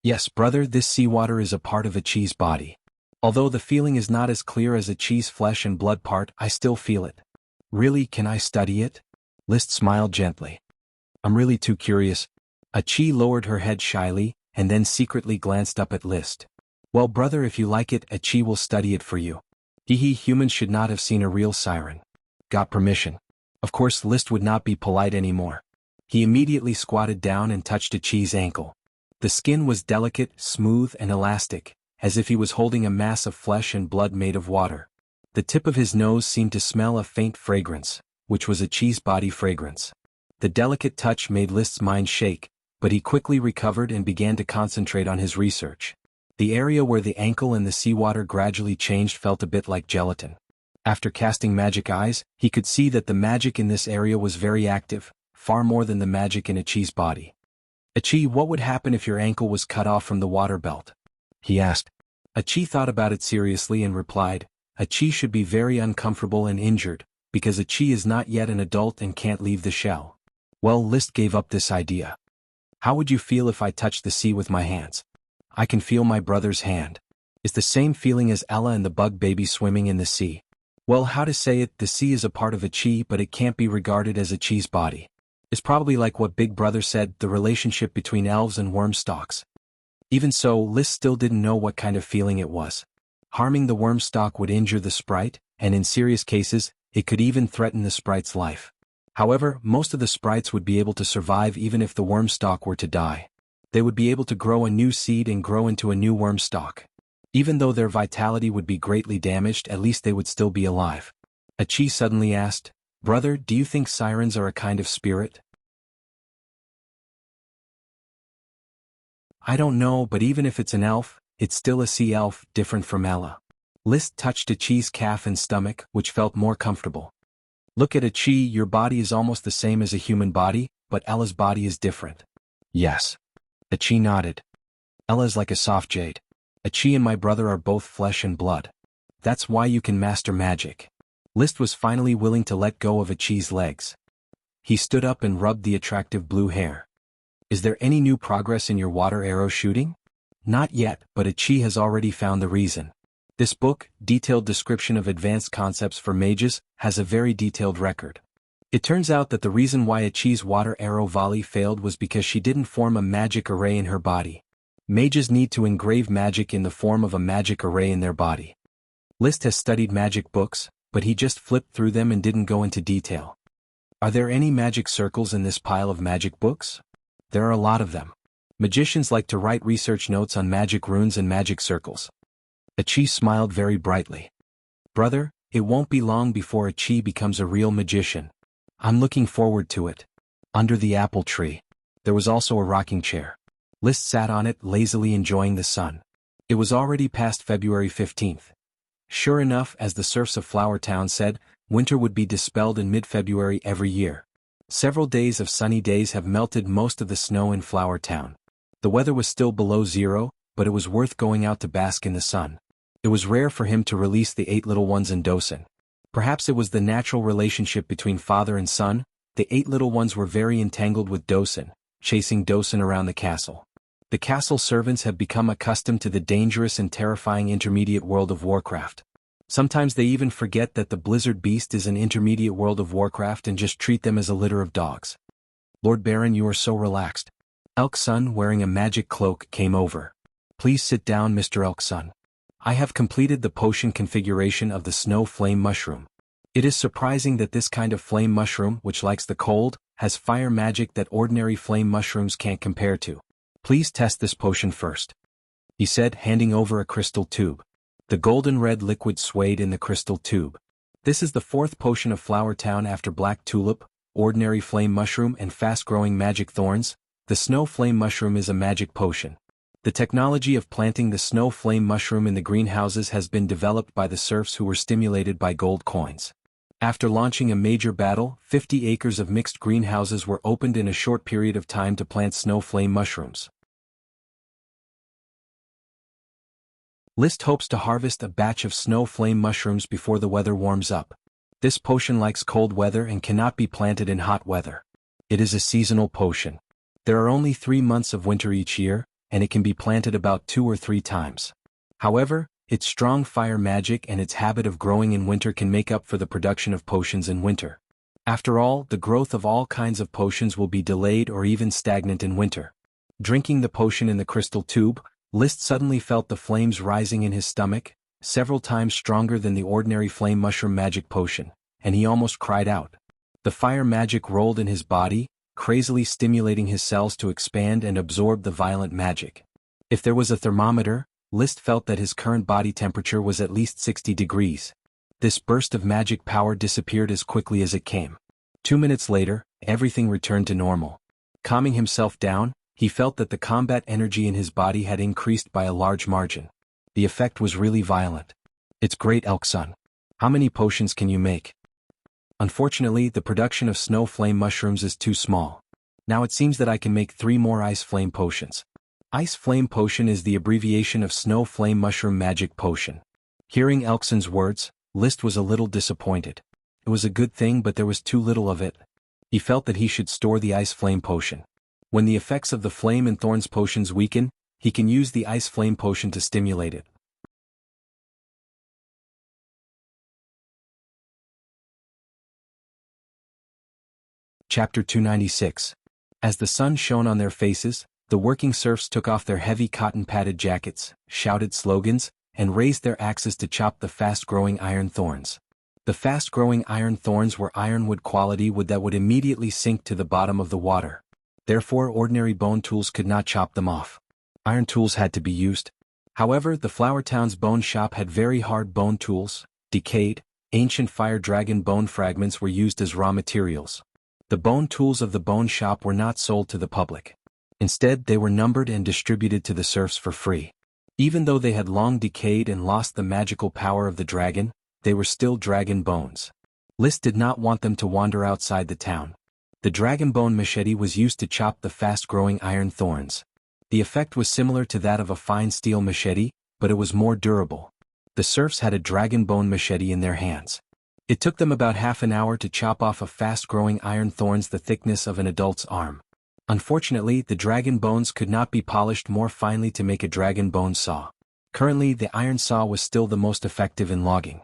Yes, brother, this seawater is a part of A-Chi's body. Although the feeling is not as clear as A-Chi's flesh and blood part, I still feel it. Really, can I study it? List smiled gently. I'm really too curious. A-Chi lowered her head shyly, and then secretly glanced up at List. Well, brother, if you like it, A-Chi will study it for you. Humans should not have seen a real siren. Got permission. Of course, List would not be polite anymore. He immediately squatted down and touched A-Chi's ankle. The skin was delicate, smooth, and elastic, as if he was holding a mass of flesh and blood made of water. The tip of his nose seemed to smell a faint fragrance, which was A-Chi's body fragrance. The delicate touch made List's mind shake, but he quickly recovered and began to concentrate on his research. The area where the ankle and the seawater gradually changed felt a bit like gelatin. After casting magic eyes, he could see that the magic in this area was very active, far more than the magic in A-Chi's body. A-Chi, what would happen if your ankle was cut off from the water belt? He asked. A-Chi thought about it seriously and replied, A-Chi should be very uncomfortable and injured, because A-Chi is not yet an adult and can't leave the shell. Well, List gave up this idea. How would you feel if I touched the sea with my hands? I can feel my brother's hand. It's the same feeling as Ella and the bug baby swimming in the sea. Well, how to say it, the sea is a part of A-Chi, but it can't be regarded as A-Chi's body. It's probably like what Big Brother said, the relationship between elves and worm stalks. Even so, List still didn't know what kind of feeling it was. Harming the worm stalk would injure the sprite, and in serious cases, it could even threaten the sprite's life. However, most of the sprites would be able to survive even if the worm stalk were to die. They would be able to grow a new seed and grow into a new worm stalk. Even though their vitality would be greatly damaged, at least they would still be alive. Achi suddenly asked, "Brother, do you think sirens are a kind of spirit?" "I don't know, but even if it's an elf, it's still a sea elf, different from Ella." List touched Achi's calf and stomach, which felt more comfortable. "Look at Achi, your body is almost the same as a human body, but Ella's body is different." "Yes." Achi nodded. "Ella's like a soft jade. Achi and my brother are both flesh and blood. That's why you can master magic." List was finally willing to let go of Achi's legs. He stood up and rubbed the attractive blue hair. "Is there any new progress in your water arrow shooting?" "Not yet, but Achi has already found the reason. This book, Detailed Description of Advanced Concepts for Mages, has a very detailed record. It turns out that the reason why Achi's water arrow volley failed was because she didn't form a magic array in her body. Mages need to engrave magic in the form of a magic array in their body." List has studied magic books, but he just flipped through them and didn't go into detail. "Are there any magic circles in this pile of magic books?" "There are a lot of them. Magicians like to write research notes on magic runes and magic circles." Achi smiled very brightly. "Brother, it won't be long before Achi becomes a real magician. I'm looking forward to it." Under the apple tree, there was also a rocking chair. List sat on it, lazily enjoying the sun. It was already past February 15th. Sure enough, as the serfs of Flower Town said, winter would be dispelled in mid-February every year. Several days of sunny days have melted most of the snow in Flower Town. The weather was still below zero, but it was worth going out to bask in the sun. It was rare for him to release the 8 little ones in Dosen. Perhaps it was the natural relationship between father and son. The 8 little ones were very entangled with Dosen, chasing Dosen around the castle. The castle servants have become accustomed to the dangerous and terrifying intermediate world of Warcraft. Sometimes they even forget that the Blizzard Beast is an intermediate world of Warcraft and just treat them as a litter of dogs. "Lord Baron, you are so relaxed." Elk-Sun, wearing a magic cloak, came over. "Please sit down, Mr. Elk-Sun. I have completed the potion configuration of the snow flame mushroom. It is surprising that this kind of flame mushroom, which likes the cold, has fire magic that ordinary flame mushrooms can't compare to. Please test this potion first," he said, handing over a crystal tube. The golden red liquid swayed in the crystal tube. "This is the 4th potion of Flower Town after Black Tulip, Ordinary Flame Mushroom and Fast-Growing Magic Thorns. The Snow Flame Mushroom is a magic potion. The technology of planting the snow flame mushroom in the greenhouses has been developed by the serfs who were stimulated by gold coins. After launching a major battle, 50 acres of mixed greenhouses were opened in a short period of time to plant snow flame mushrooms. List hopes to harvest a batch of snow flame mushrooms before the weather warms up. This potion likes cold weather and cannot be planted in hot weather. It is a seasonal potion. There are only 3 months of winter each year, and it can be planted about 2 or 3 times. However, its strong fire magic and its habit of growing in winter can make up for the production of potions in winter. After all, the growth of all kinds of potions will be delayed or even stagnant in winter. Drinking the potion in the crystal tube, List suddenly felt the flames rising in his stomach, several times stronger than the ordinary flame mushroom magic potion, and he almost cried out. The fire magic rolled in his body, crazily stimulating his cells to expand and absorb the violent magic. If there was a thermometer, List felt that his current body temperature was at least 60 degrees. This burst of magic power disappeared as quickly as it came. 2 minutes later, everything returned to normal. Calming himself down, he felt that the combat energy in his body had increased by a large margin. The effect was really violent. "It's great, Elk-Sun. How many potions can you make?" "Unfortunately, the production of snow flame mushrooms is too small. Now it seems that I can make 3 more ice flame potions." Ice flame potion is the abbreviation of snow flame mushroom magic potion. Hearing Elk-Sun's words, List was a little disappointed. It was a good thing, but there was too little of it. He felt that he should store the ice flame potion. When the effects of the flame and thorns potions weaken, he can use the ice flame potion to stimulate it. Chapter 296. As the sun shone on their faces, the working serfs took off their heavy cotton-padded jackets, shouted slogans, and raised their axes to chop the fast-growing iron thorns. The fast-growing iron thorns were ironwood quality wood that would immediately sink to the bottom of the water. Therefore ordinary bone tools could not chop them off. Iron tools had to be used. However, the Flower Town's bone shop had very hard bone tools. Decayed, ancient fire dragon bone fragments were used as raw materials. The bone tools of the bone shop were not sold to the public. Instead, they were numbered and distributed to the serfs for free. Even though they had long decayed and lost the magical power of the dragon, they were still dragon bones. Liszt did not want them to wander outside the town. The dragon bone machete was used to chop the fast-growing iron thorns. The effect was similar to that of a fine steel machete, but it was more durable. The serfs had a dragon bone machete in their hands. It took them about half an hour to chop off a fast-growing iron thorns the thickness of an adult's arm. Unfortunately, the dragon bones could not be polished more finely to make a dragon bone saw. Currently, the iron saw was still the most effective in logging.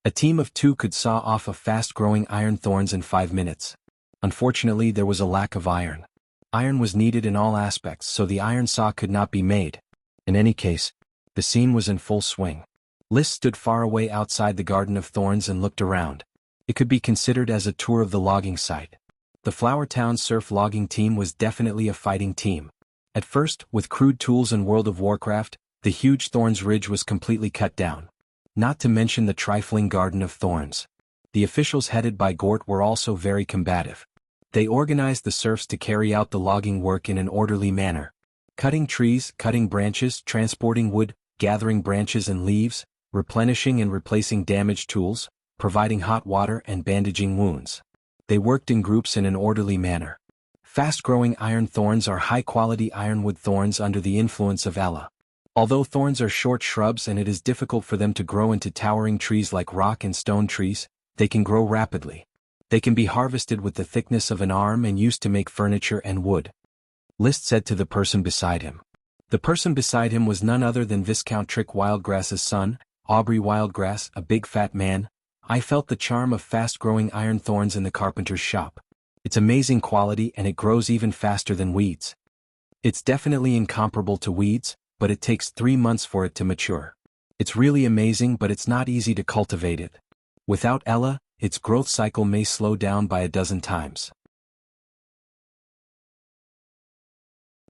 A team of 2 could saw off a fast-growing iron thorns in 5 minutes. Unfortunately, there was a lack of iron. Iron was needed in all aspects, so the iron saw could not be made. In any case, the scene was in full swing. Liszt stood far away outside the Garden of Thorns and looked around. It could be considered as a tour of the logging site. The Flower Town surf logging team was definitely a fighting team. At first, with crude tools in World of Warcraft, the huge Thorns Ridge was completely cut down. Not to mention the trifling Garden of Thorns. The officials headed by Gort were also very combative. They organized the serfs to carry out the logging work in an orderly manner. Cutting trees, cutting branches, transporting wood, gathering branches and leaves, replenishing and replacing damaged tools, providing hot water and bandaging wounds. They worked in groups in an orderly manner. Fast-growing iron thorns are high-quality ironwood thorns under the influence of Ela. Although thorns are short shrubs and it is difficult for them to grow into towering trees like rock and stone trees, they can grow rapidly. They can be harvested with the thickness of an arm and used to make furniture and wood. Liszt said to the person beside him. The person beside him was none other than Viscount Trick Wildgrass's son, Aubrey Wildgrass, a big fat man. I felt the charm of fast-growing iron thorns in the carpenter's shop. It's amazing quality and it grows even faster than weeds. It's definitely incomparable to weeds, but it takes 3 months for it to mature. It's really amazing, but it's not easy to cultivate it. Without Ela, its growth cycle may slow down by a dozen times.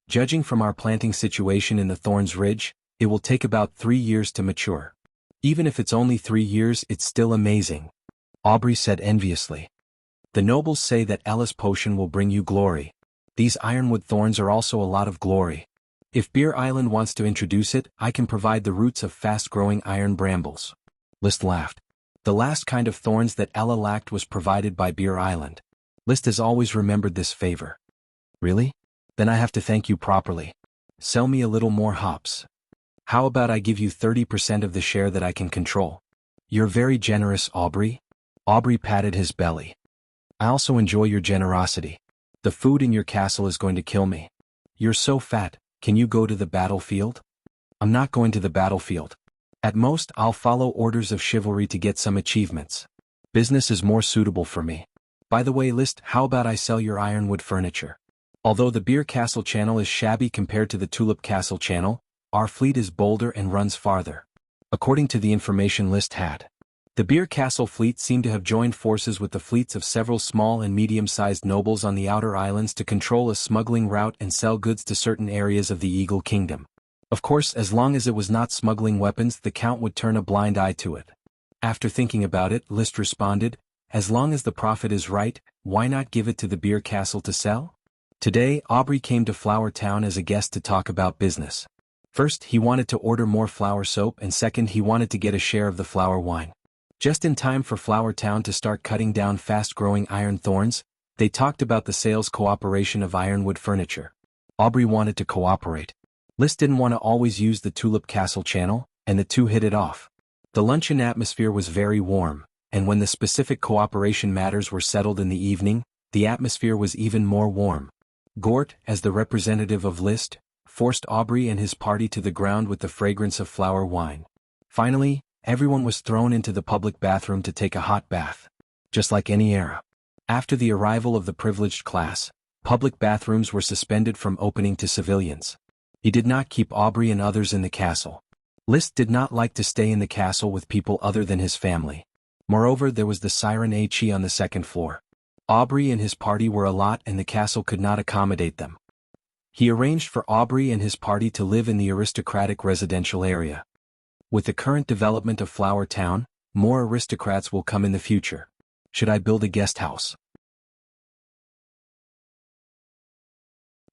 Judging from our planting situation in the Thorns Ridge, it will take about 3 years to mature. Even if it's only 3 years, it's still amazing. Aubrey said enviously. The nobles say that Ela's potion will bring you glory. These ironwood thorns are also a lot of glory. If Beer Island wants to introduce it, I can provide the roots of fast-growing iron brambles. Liszt laughed. The last kind of thorns that Ela lacked was provided by Beer Island. Liszt has always remembered this favor. Really? Then I have to thank you properly. Sell me a little more hops. How about I give you 30% of the share that I can control? You're very generous, Aubrey. Aubrey patted his belly. I also enjoy your generosity. The food in your castle is going to kill me. You're so fat, can you go to the battlefield? I'm not going to the battlefield. At most, I'll follow orders of chivalry to get some achievements. Business is more suitable for me. By the way, Liszt, how about I sell your ironwood furniture? Although the Beer Castle channel is shabby compared to the Tulip Castle channel, our fleet is bolder and runs farther. According to the information Liszt had, the Beer Castle fleet seemed to have joined forces with the fleets of several small and medium-sized nobles on the outer islands to control a smuggling route and sell goods to certain areas of the Eagle Kingdom. Of course, as long as it was not smuggling weapons, the Count would turn a blind eye to it. After thinking about it, Liszt responded, as long as the profit is right, why not give it to the Beer Castle to sell? Today, Aubrey came to Flower Town as a guest to talk about business. First, he wanted to order more flower soap, and second, he wanted to get a share of the flower wine. Just in time for Flower Town to start cutting down fast-growing iron thorns, they talked about the sales cooperation of ironwood furniture. Aubrey wanted to cooperate. Liszt didn't want to always use the Tulip Castle channel, and the two hit it off. The luncheon atmosphere was very warm, and when the specific cooperation matters were settled in the evening, the atmosphere was even more warm. Gort, as the representative of Liszt, forced Aubrey and his party to the ground with the fragrance of flower wine. Finally, everyone was thrown into the public bathroom to take a hot bath. Just like any era. After the arrival of the privileged class, public bathrooms were suspended from opening to civilians. He did not keep Aubrey and others in the castle. Liszt did not like to stay in the castle with people other than his family. Moreover, there was the Siren Achi on the second floor. Aubrey and his party were a lot and the castle could not accommodate them. He arranged for Aubrey and his party to live in the aristocratic residential area. With the current development of Flower Town, more aristocrats will come in the future. Should I build a guest house?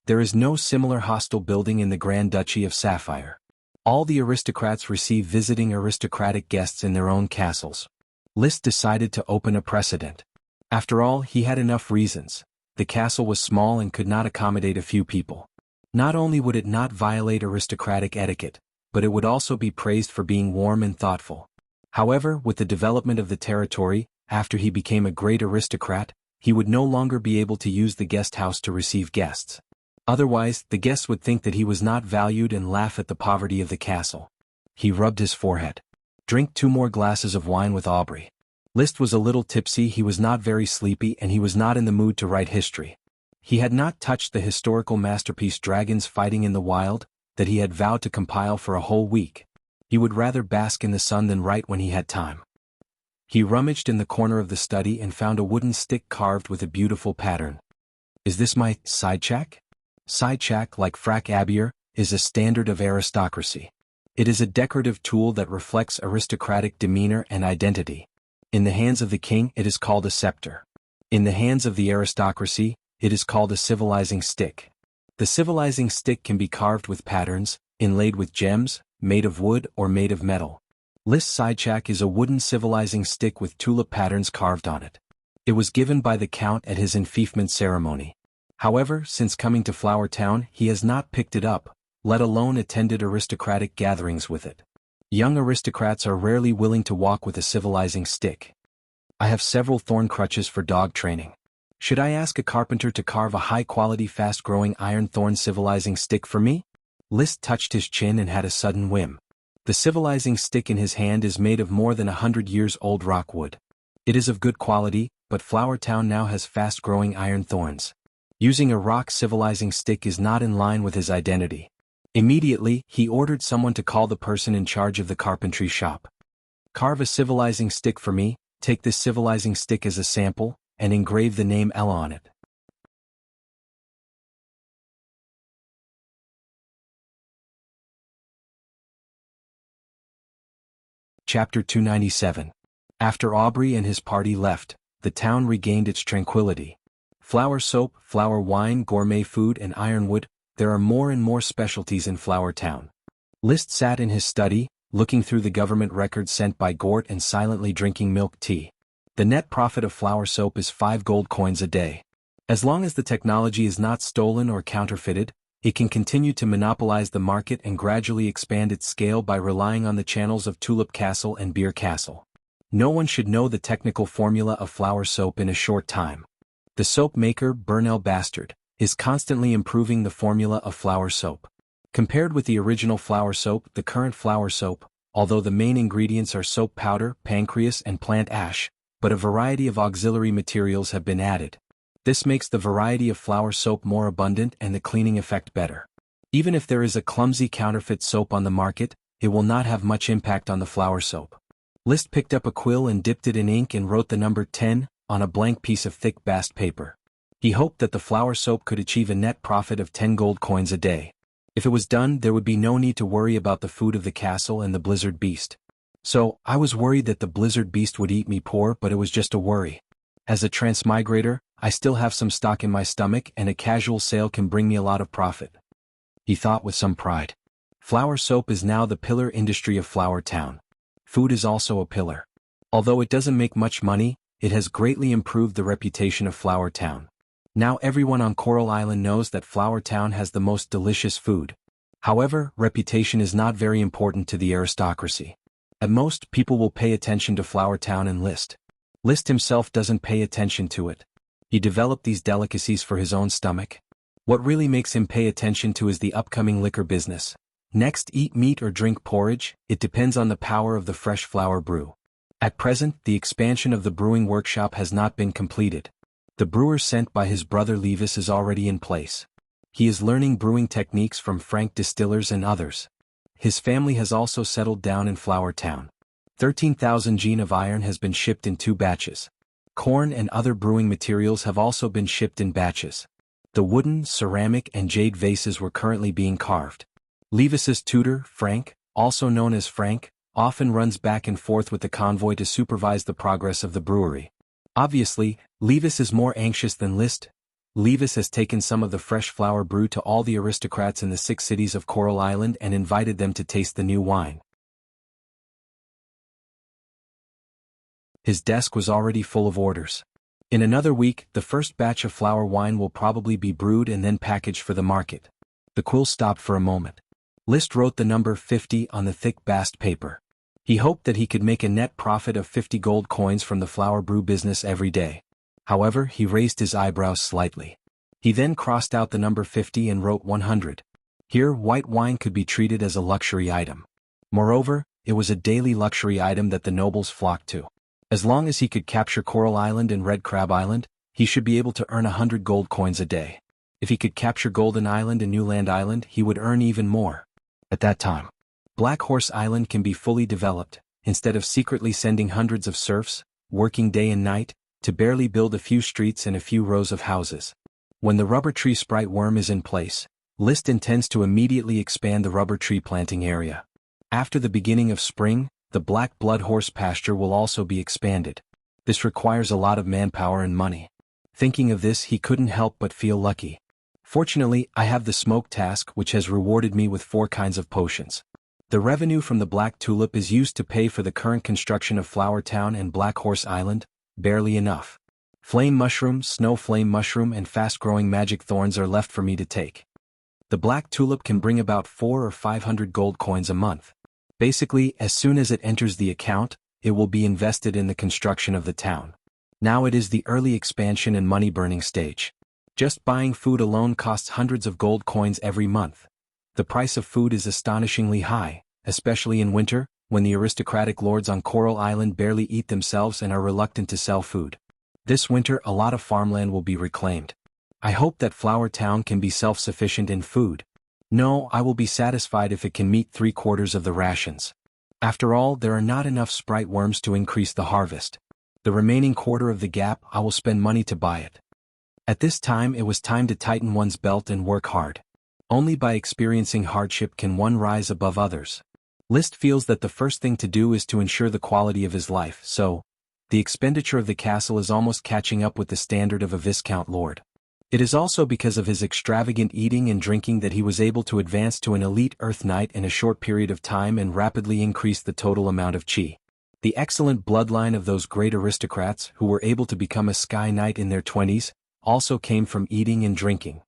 There is no similar hostel building in the Grand Duchy of Sapphire. All the aristocrats receive visiting aristocratic guests in their own castles. Liszt decided to open a precedent. After all, he had enough reasons. The castle was small and could not accommodate a few people. Not only would it not violate aristocratic etiquette, but it would also be praised for being warm and thoughtful. However, with the development of the territory, after he became a great aristocrat, he would no longer be able to use the guest house to receive guests. Otherwise, the guests would think that he was not valued and laugh at the poverty of the castle. He rubbed his forehead. Drink 2 more glasses of wine with Aubrey. Liszt was a little tipsy, he was not very sleepy, and he was not in the mood to write history. He had not touched the historical masterpiece Dragons Fighting in the Wild, that he had vowed to compile for a whole week. He would rather bask in the sun than write when he had time. He rummaged in the corner of the study and found a wooden stick carved with a beautiful pattern. Is this my sidechak? Sidechak, like frac abier, is a standard of aristocracy. It is a decorative tool that reflects aristocratic demeanor and identity. In the hands of the king, it is called a scepter. In the hands of the aristocracy, it is called a civilizing stick. The civilizing stick can be carved with patterns, inlaid with gems, made of wood or made of metal. Liszt's sidechak is a wooden civilizing stick with tulip patterns carved on it. It was given by the count at his enfeoffment ceremony. However, since coming to Flower Town, he has not picked it up, let alone attended aristocratic gatherings with it. Young aristocrats are rarely willing to walk with a civilizing stick. I have several thorn crutches for dog training. Should I ask a carpenter to carve a high-quality fast-growing iron thorn civilizing stick for me? Liszt touched his chin and had a sudden whim. The civilizing stick in his hand is made of more than 100 years old rock wood. It is of good quality, but Flower Town now has fast-growing iron thorns. Using a rock civilizing stick is not in line with his identity. Immediately, he ordered someone to call the person in charge of the carpentry shop. Carve a civilizing stick for me, take this civilizing stick as a sample, and engrave the name Ella on it. Chapter 297. After Aubrey and his party left, the town regained its tranquility. Flower soap, flower wine, gourmet food, and ironwood, there are more and more specialties in Flower Town. Liszt sat in his study, looking through the government records sent by Gort and silently drinking milk tea. The net profit of flower soap is 5 gold coins a day. As long as the technology is not stolen or counterfeited, it can continue to monopolize the market and gradually expand its scale by relying on the channels of Tulip Castle and Beer Castle. No one should know the technical formula of flower soap in a short time. The soap maker, Bernal Bastard, is constantly improving the formula of flower soap. Compared with the original flower soap, the current flower soap, although the main ingredients are soap powder, pancreas, and plant ash, but a variety of auxiliary materials have been added. This makes the variety of flower soap more abundant and the cleaning effect better. Even if there is a clumsy counterfeit soap on the market, it will not have much impact on the flower soap. Liszt picked up a quill and dipped it in ink and wrote the number 10 on a blank piece of thick bast paper. He hoped that the flower soap could achieve a net profit of 10 gold coins a day. If it was done, there would be no need to worry about the food of the castle and the blizzard beast. So, I was worried that the blizzard beast would eat me poor, but it was just a worry. As a transmigrator, I still have some stock in my stomach and a casual sale can bring me a lot of profit. He thought with some pride. Flower soap is now the pillar industry of Flower Town. Food is also a pillar. Although it doesn't make much money, it has greatly improved the reputation of Flower Town. Now everyone on Coral Island knows that Flower Town has the most delicious food. However, reputation is not very important to the aristocracy. At most, people will pay attention to Flower Town and Liszt. Liszt himself doesn't pay attention to it. He developed these delicacies for his own stomach. What really makes him pay attention to is the upcoming liquor business. Next, eat meat or drink porridge, it depends on the power of the fresh flower brew. At present, the expansion of the brewing workshop has not been completed. The brewer sent by his brother Levis is already in place. He is learning brewing techniques from Frank distillers and others. His family has also settled down in Flower Town. 13,000 gin of iron has been shipped in 2 batches. Corn and other brewing materials have also been shipped in batches. The wooden, ceramic, and jade vases were currently being carved. Levis's tutor, Frank, also known as Frank, often runs back and forth with the convoy to supervise the progress of the brewery. Obviously, Levis is more anxious than Liszt. Levis has taken some of the fresh flower brew to all the aristocrats in the 6 cities of Coral Island and invited them to taste the new wine. His desk was already full of orders. In another week, the first batch of flower wine will probably be brewed and then packaged for the market. The quill stopped for a moment. Liszt wrote the number 50 on the thick bast paper. He hoped that he could make a net profit of 50 gold coins from the flower brew business every day. However, he raised his eyebrows slightly. He then crossed out the number 50 and wrote 100. Here, white wine could be treated as a luxury item. Moreover, it was a daily luxury item that the nobles flocked to. As long as he could capture Coral Island and Red Crab Island, he should be able to earn 100 gold coins a day. If he could capture Golden Island and Newland Island, he would earn even more. At that time, Black Horse Island can be fully developed, instead of secretly sending hundreds of serfs, working day and night, to barely build a few streets and a few rows of houses. When the rubber tree sprite worm is in place, Liszt intends to immediately expand the rubber tree planting area. After the beginning of spring, the Black Blood Horse pasture will also be expanded. This requires a lot of manpower and money. Thinking of this, he couldn't help but feel lucky. Fortunately, I have the smoke task, which has rewarded me with 4 kinds of potions. The revenue from the Black Tulip is used to pay for the current construction of Flower Town and Black Horse Island, barely enough. Flame Mushroom, Snow Flame Mushroom, and fast-growing magic thorns are left for me to take. The Black Tulip can bring about 400 or 500 gold coins a month. Basically, as soon as it enters the account, it will be invested in the construction of the town. Now it is the early expansion and money-burning stage. Just buying food alone costs hundreds of gold coins every month. The price of food is astonishingly high, especially in winter, when the aristocratic lords on Coral Island barely eat themselves and are reluctant to sell food. This winter a lot of farmland will be reclaimed. I hope that Flower Town can be self-sufficient in food. No, I will be satisfied if it can meet 3/4 of the rations. After all, there are not enough sprite worms to increase the harvest. The remaining quarter of the gap I will spend money to buy it. At this time it was time to tighten one's belt and work hard. Only by experiencing hardship can one rise above others. Liszt feels that the first thing to do is to ensure the quality of his life, so the expenditure of the castle is almost catching up with the standard of a Viscount Lord. It is also because of his extravagant eating and drinking that he was able to advance to an elite Earth Knight in a short period of time and rapidly increase the total amount of chi. The excellent bloodline of those great aristocrats who were able to become a Sky Knight in their 20s also came from eating and drinking.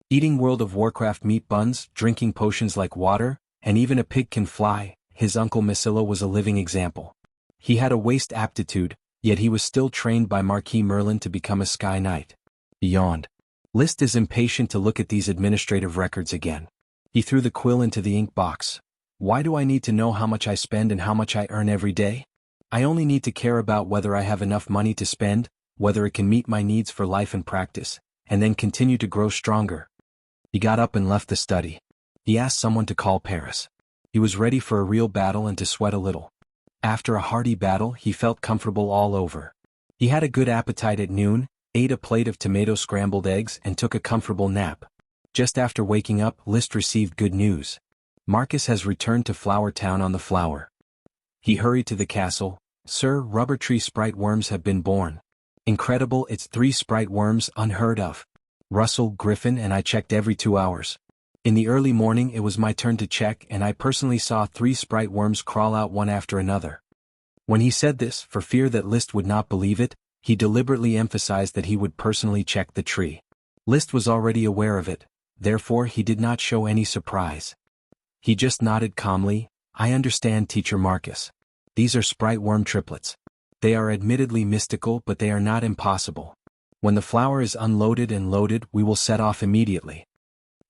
Eating World of Warcraft meat buns, drinking potions like water, and even a pig can fly, his uncle Masilla was a living example. He had a waste aptitude, yet he was still trained by Marquis Merlin to become a Sky Knight. He yawned. Liszt is impatient to look at these administrative records again. He threw the quill into the ink box. Why do I need to know how much I spend and how much I earn every day? I only need to care about whether I have enough money to spend, whether it can meet my needs for life and practice, and then continue to grow stronger. He got up and left the study. He asked someone to call Paris. He was ready for a real battle and to sweat a little. After a hearty battle, he felt comfortable all over. He had a good appetite at noon, ate a plate of tomato scrambled eggs and took a comfortable nap. Just after waking up, Liszt received good news. Marcus has returned to Flower Town on the Flower. He hurried to the castle. Sir, rubber tree sprite worms have been born. Incredible, it's 3 sprite worms, unheard of. Russell, Griffin and I checked every 2 hours. In the early morning it was my turn to check and I personally saw 3 sprite worms crawl out one after another. When he said this, for fear that Liszt would not believe it, he deliberately emphasized that he would personally check the tree. Liszt was already aware of it, therefore he did not show any surprise. He just nodded calmly. I understand, Teacher Marcus. These are sprite worm triplets. They are admittedly mystical, but they are not impossible. When the flower is unloaded and loaded, we will set off immediately.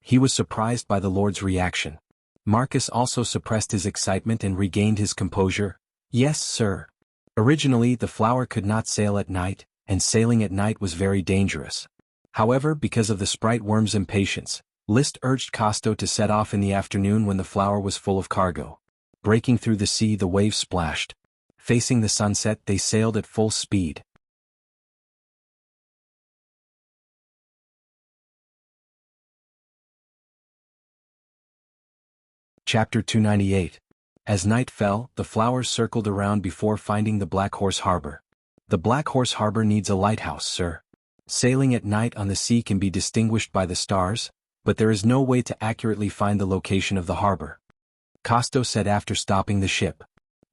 He was surprised by the Lord's reaction. Marcus also suppressed his excitement and regained his composure. Yes, sir. Originally, the flower could not sail at night, and sailing at night was very dangerous. However, because of the sprite worm's impatience, Liszt urged Costo to set off in the afternoon when the flower was full of cargo. Breaking through the sea, the waves splashed. Facing the sunset, they sailed at full speed. Chapter 298. As night fell, the flowers circled around before finding the Black Horse Harbor. The Black Horse Harbor needs a lighthouse, sir. Sailing at night on the sea can be distinguished by the stars, but there is no way to accurately find the location of the harbor. Costo said after stopping the ship.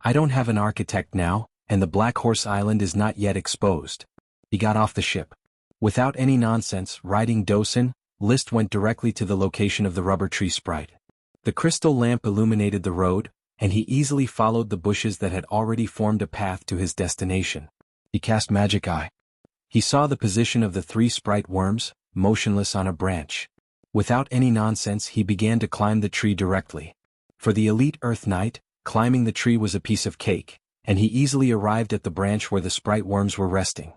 I don't have an architect now, and the Black Horse Island is not yet exposed. He got off the ship. Without any nonsense, riding Dosen, List went directly to the location of the rubber tree sprite. The crystal lamp illuminated the road, and he easily followed the bushes that had already formed a path to his destination. He cast Magic Eye. He saw the position of the 3 sprite worms, motionless on a branch. Without any nonsense, he began to climb the tree directly. For the elite Earth Knight, climbing the tree was a piece of cake, and he easily arrived at the branch where the sprite worms were resting.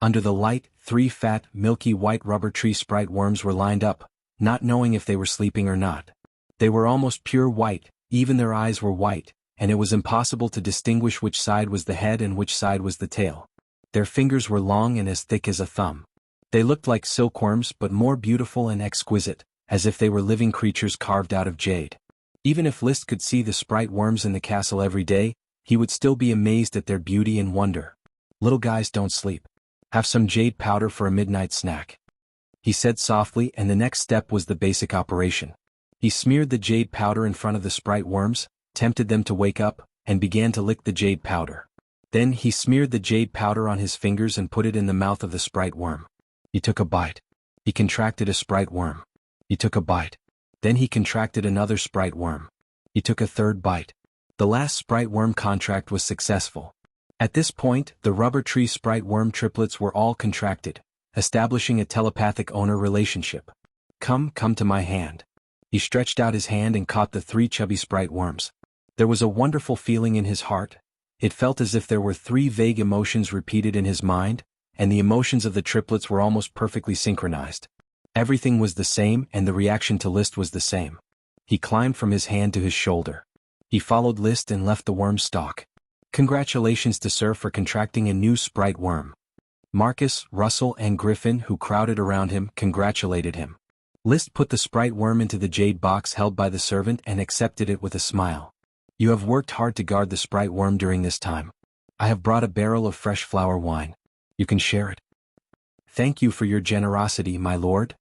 Under the light, 3 fat, milky white rubber tree sprite worms were lined up, not knowing if they were sleeping or not. They were almost pure white, even their eyes were white, and it was impossible to distinguish which side was the head and which side was the tail. Their fingers were long and as thick as a thumb. They looked like silkworms but more beautiful and exquisite, as if they were living creatures carved out of jade. Even if List could see the sprite worms in the castle every day, he would still be amazed at their beauty and wonder. Little guys don't sleep. Have some jade powder for a midnight snack, he said softly, and the next step was the basic operation. He smeared the jade powder in front of the sprite worms, tempted them to wake up, and began to lick the jade powder. Then he smeared the jade powder on his fingers and put it in the mouth of the sprite worm. He took a bite. He contracted a sprite worm. He took a bite. Then he contracted another sprite worm. He took a third bite. The last sprite worm contract was successful. At this point, the rubber tree sprite worm triplets were all contracted, establishing a telepathic owner relationship. Come to my hand. He stretched out his hand and caught the 3 chubby sprite worms. There was a wonderful feeling in his heart. It felt as if there were 3 vague emotions repeated in his mind, and the emotions of the triplets were almost perfectly synchronized. Everything was the same, and the reaction to List was the same. He climbed from his hand to his shoulder. He followed List and left the worm stalk. Congratulations to Sir for contracting a new sprite worm. Marcus, Russell, and Griffin, who crowded around him, congratulated him. List put the sprite worm into the jade box held by the servant and accepted it with a smile. You have worked hard to guard the sprite worm during this time. I have brought a barrel of fresh flower wine. You can share it. Thank you for your generosity, my lord.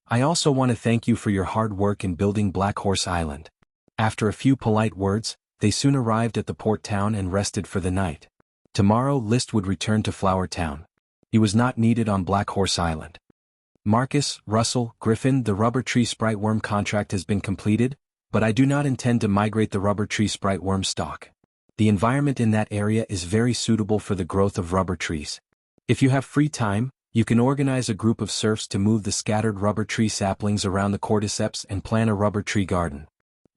I also want to thank you for your hard work in building Black Horse Island. After a few polite words, they soon arrived at the port town and rested for the night. Tomorrow List would return to Flower Town. He was not needed on Black Horse Island. Marcus, Russell, Griffin, the rubber tree sprite worm contract has been completed, but I do not intend to migrate the rubber tree sprite worm stock. The environment in that area is very suitable for the growth of rubber trees. If you have free time, you can organize a group of serfs to move the scattered rubber tree saplings around the cordyceps and plant a rubber tree garden.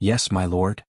Yes, my lord.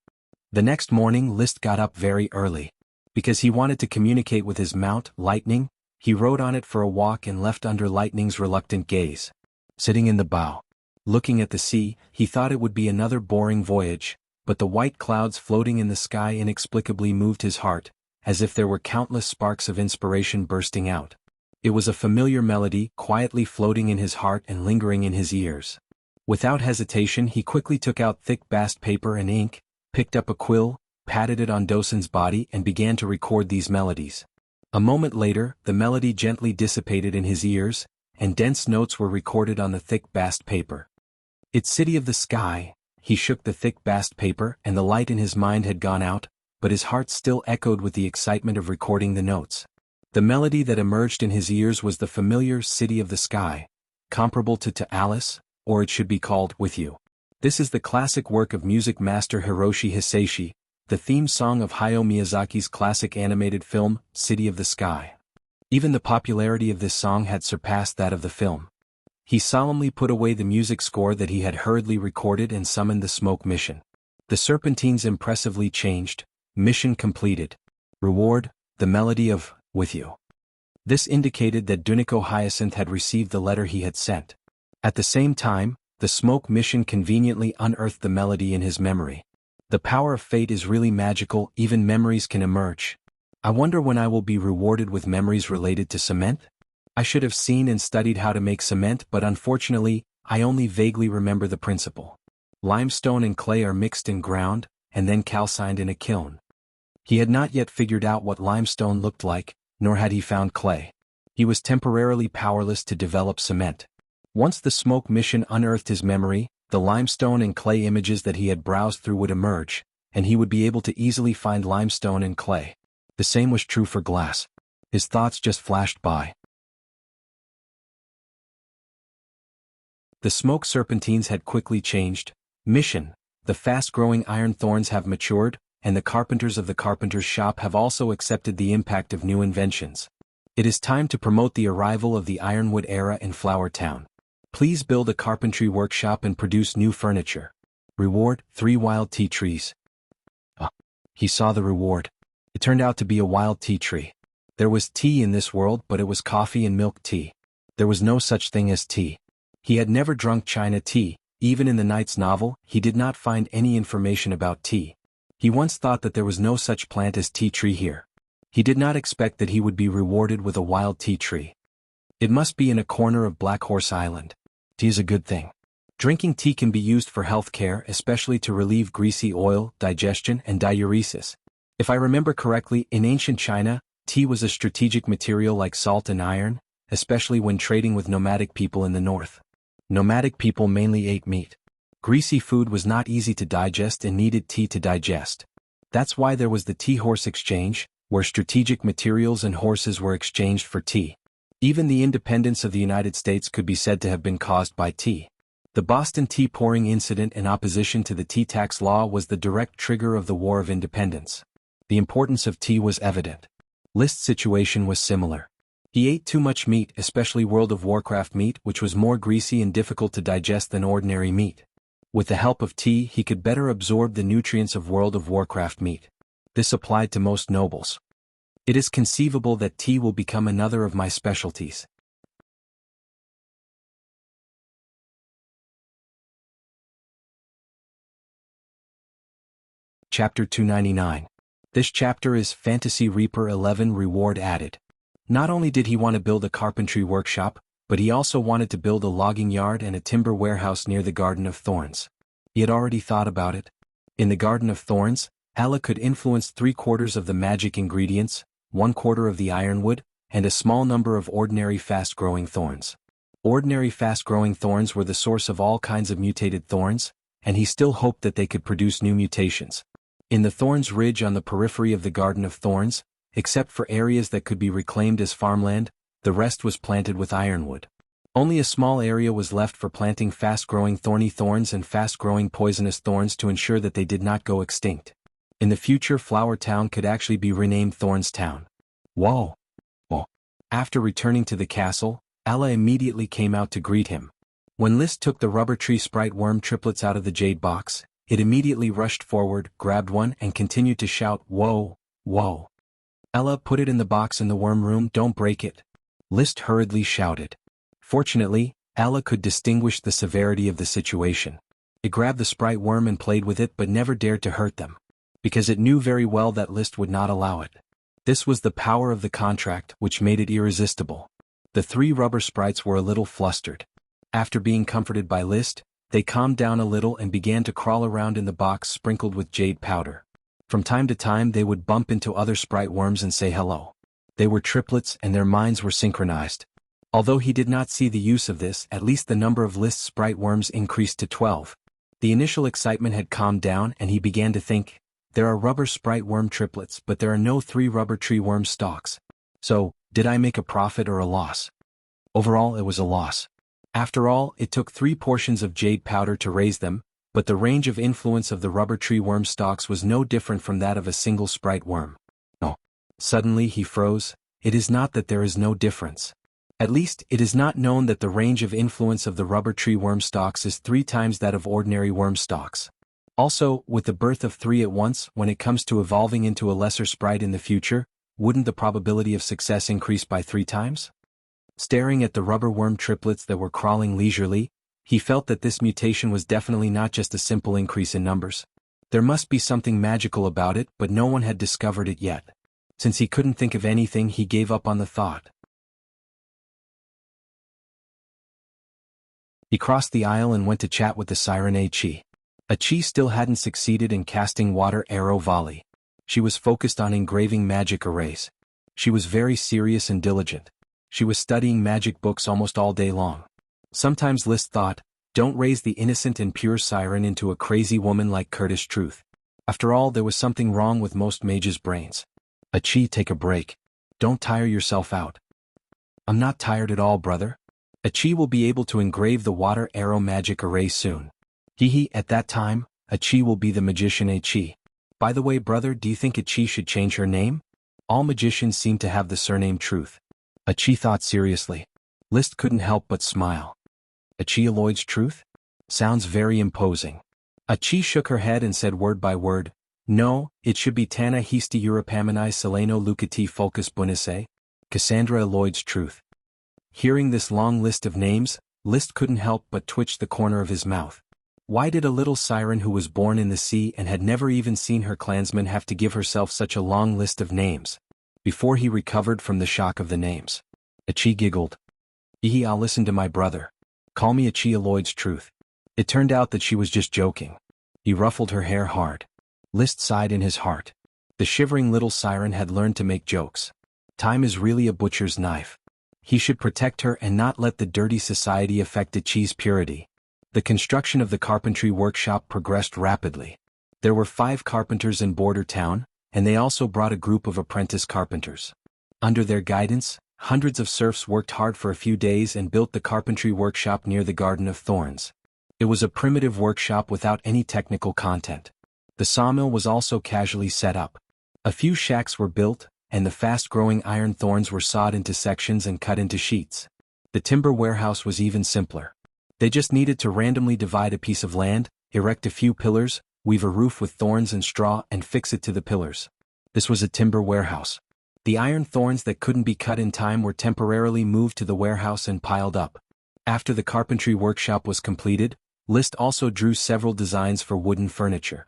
The next morning List got up very early. Because he wanted to communicate with his mount, Lightning, he rode on it for a walk and left under Lightning's reluctant gaze. Sitting in the bow, looking at the sea, he thought it would be another boring voyage, but the white clouds floating in the sky inexplicably moved his heart, as if there were countless sparks of inspiration bursting out. It was a familiar melody, quietly floating in his heart and lingering in his ears. Without hesitation he quickly took out thick bast paper and ink, picked up a quill, patted it on Dosen's body and began to record these melodies. A moment later, the melody gently dissipated in his ears, and dense notes were recorded on the thick bast paper. It's City of the Sky. He shook the thick bast paper and the light in his mind had gone out, but his heart still echoed with the excitement of recording the notes. The melody that emerged in his ears was the familiar City of the Sky, comparable to Alice, or it should be called With You. This is the classic work of music master Hiroshi Hisaishi, the theme song of Hayao Miyazaki's classic animated film, City of the Sky. Even the popularity of this song had surpassed that of the film. He solemnly put away the music score that he had hurriedly recorded and summoned the smoke mission. The serpentines impressively changed. Mission completed. Reward, the melody of With You. This indicated that Duniko Hyacinth had received the letter he had sent. At the same time, the smoke mission conveniently unearthed the melody in his memory. The power of fate is really magical, even memories can emerge. I wonder when I will be rewarded with memories related to cement? I should have seen and studied how to make cement, but unfortunately, I only vaguely remember the principle. Limestone and clay are mixed and ground, and then calcined in a kiln. He had not yet figured out what limestone looked like, nor had he found clay. He was temporarily powerless to develop cement. Once the smoke mission unearthed his memory, the limestone and clay images that he had browsed through would emerge, and he would be able to easily find limestone and clay. The same was true for glass. His thoughts just flashed by. The smoke serpentines had quickly changed. Mission: the fast-growing iron thorns have matured, and the carpenters of the carpenter's shop have also accepted the impact of new inventions. It is time to promote the arrival of the ironwood era in Flower Town. Please build a carpentry workshop and produce new furniture. Reward: 3 wild tea trees. He saw the reward. It turned out to be a wild tea tree. There was tea in this world, but it was coffee and milk tea. There was no such thing as tea. He had never drunk China tea. Even in the Knight's novel, he did not find any information about tea. He once thought that there was no such plant as tea tree here. He did not expect that he would be rewarded with a wild tea tree. It must be in a corner of Black Horse Island. Tea is a good thing. Drinking tea can be used for health care, especially to relieve greasy oil, digestion, and diuresis. If I remember correctly, in ancient China, tea was a strategic material like salt and iron, especially when trading with nomadic people in the north. Nomadic people mainly ate meat. Greasy food was not easy to digest and needed tea to digest. That's why there was the tea horse exchange, where strategic materials and horses were exchanged for tea. Even the independence of the United States could be said to have been caused by tea. The Boston tea pouring incident in opposition to the tea tax law was the direct trigger of the War of Independence. The importance of tea was evident. List's situation was similar. He ate too much meat, especially World of Warcraft meat, which was more greasy and difficult to digest than ordinary meat. With the help of tea, he could better absorb the nutrients of World of Warcraft meat. This applied to most nobles. It is conceivable that tea will become another of my specialties. Chapter 299. This chapter is Fantasy Reaper 11 Reward Added. Not only did he want to build a carpentry workshop, but he also wanted to build a logging yard and a timber warehouse near the Garden of Thorns. He had already thought about it. In the Garden of Thorns, Allah could influence 3/4 of the magic ingredients, 1/4 of the ironwood, and a small number of ordinary fast-growing thorns. Ordinary fast-growing thorns were the source of all kinds of mutated thorns, and he still hoped that they could produce new mutations. In the Thorns Ridge on the periphery of the Garden of Thorns, except for areas that could be reclaimed as farmland, the rest was planted with ironwood. Only a small area was left for planting fast-growing thorny thorns and fast-growing poisonous thorns to ensure that they did not go extinct. In the future, Flower Town could actually be renamed Thorns Town. Whoa! Whoa! After returning to the castle, Allah immediately came out to greet him. When List took the rubber tree sprite worm triplets out of the jade box, it immediately rushed forward, grabbed one, and continued to shout, "Whoa! Whoa!" Allah, put it in the box in the worm room, don't break it. List hurriedly shouted. Fortunately, Allah could distinguish the severity of the situation. It grabbed the sprite worm and played with it but never dared to hurt them. Because it knew very well that List would not allow it. This was the power of the contract which made it irresistible. The 3 rubber sprites were a little flustered. After being comforted by List, they calmed down a little and began to crawl around in the box sprinkled with jade powder. From time to time they would bump into other sprite worms and say hello. They were triplets and their minds were synchronized. Although he did not see the use of this, at least the number of List sprite worms increased to 12. The initial excitement had calmed down and he began to think, there are rubber sprite worm triplets but there are no 3 rubber tree worm stalks. So, did I make a profit or a loss? Overall it was a loss. After all, it took 3 portions of jade powder to raise them, but the range of influence of the rubber tree worm stalks was no different from that of a single sprite worm. No. Suddenly he froze. It is not that there is no difference. At least, it is not known that the range of influence of the rubber tree worm stalks is 3 times that of ordinary worm stalks. Also, with the birth of 3 at once, when it comes to evolving into a lesser sprite in the future, wouldn't the probability of success increase by 3 times? Staring at the rubber worm triplets that were crawling leisurely, he felt that this mutation was definitely not just a simple increase in numbers. There must be something magical about it, but no one had discovered it yet. Since he couldn't think of anything, he gave up on the thought. He crossed the aisle and went to chat with the siren Achi. Achi still hadn't succeeded in casting water arrow volley. She was focused on engraving magic arrays. She was very serious and diligent. She was studying magic books almost all day long. Sometimes List thought, don't raise the innocent and pure siren into a crazy woman like Curtis Truth. After all, there was something wrong with most mages' brains. Achi, take a break. Don't tire yourself out. I'm not tired at all, brother. Achi will be able to engrave the water arrow magic array soon. At that time, Achi will be the magician Achi. By the way, brother, do you think Achi should change her name? All magicians seem to have the surname Truth. Achi thought seriously. List couldn't help but smile. Achi Lloyd's Truth? Sounds very imposing. Achi shook her head and said word by word, no, it should be Tana Histi Europamini Seleno Lucati Fulcus Bunise, Cassandra Lloyd's Truth. Hearing this long list of names, List couldn't help but twitch the corner of his mouth. Why did a little siren who was born in the sea and had never even seen her clansmen have to give herself such a long list of names? Before he recovered from the shock of the names, Achi giggled. I'll listen to my brother. Call me Achi Lloyd's Truth. It turned out that she was just joking. He ruffled her hair hard. List sighed in his heart. The shivering little siren had learned to make jokes. Time is really a butcher's knife. He should protect her and not let the dirty society affect Achi's purity. The construction of the carpentry workshop progressed rapidly. There were 5 carpenters in Border Town, and they also brought a group of apprentice carpenters. Under their guidance, hundreds of serfs worked hard for a few days and built the carpentry workshop near the Garden of Thorns. It was a primitive workshop without any technical content. The sawmill was also casually set up. A few shacks were built, and the fast-growing iron thorns were sawed into sections and cut into sheets. The timber warehouse was even simpler. They just needed to randomly divide a piece of land, erect a few pillars, weave a roof with thorns and straw, and fix it to the pillars. This was a timber warehouse. The iron thorns that couldn't be cut in time were temporarily moved to the warehouse and piled up. After the carpentry workshop was completed, List also drew several designs for wooden furniture.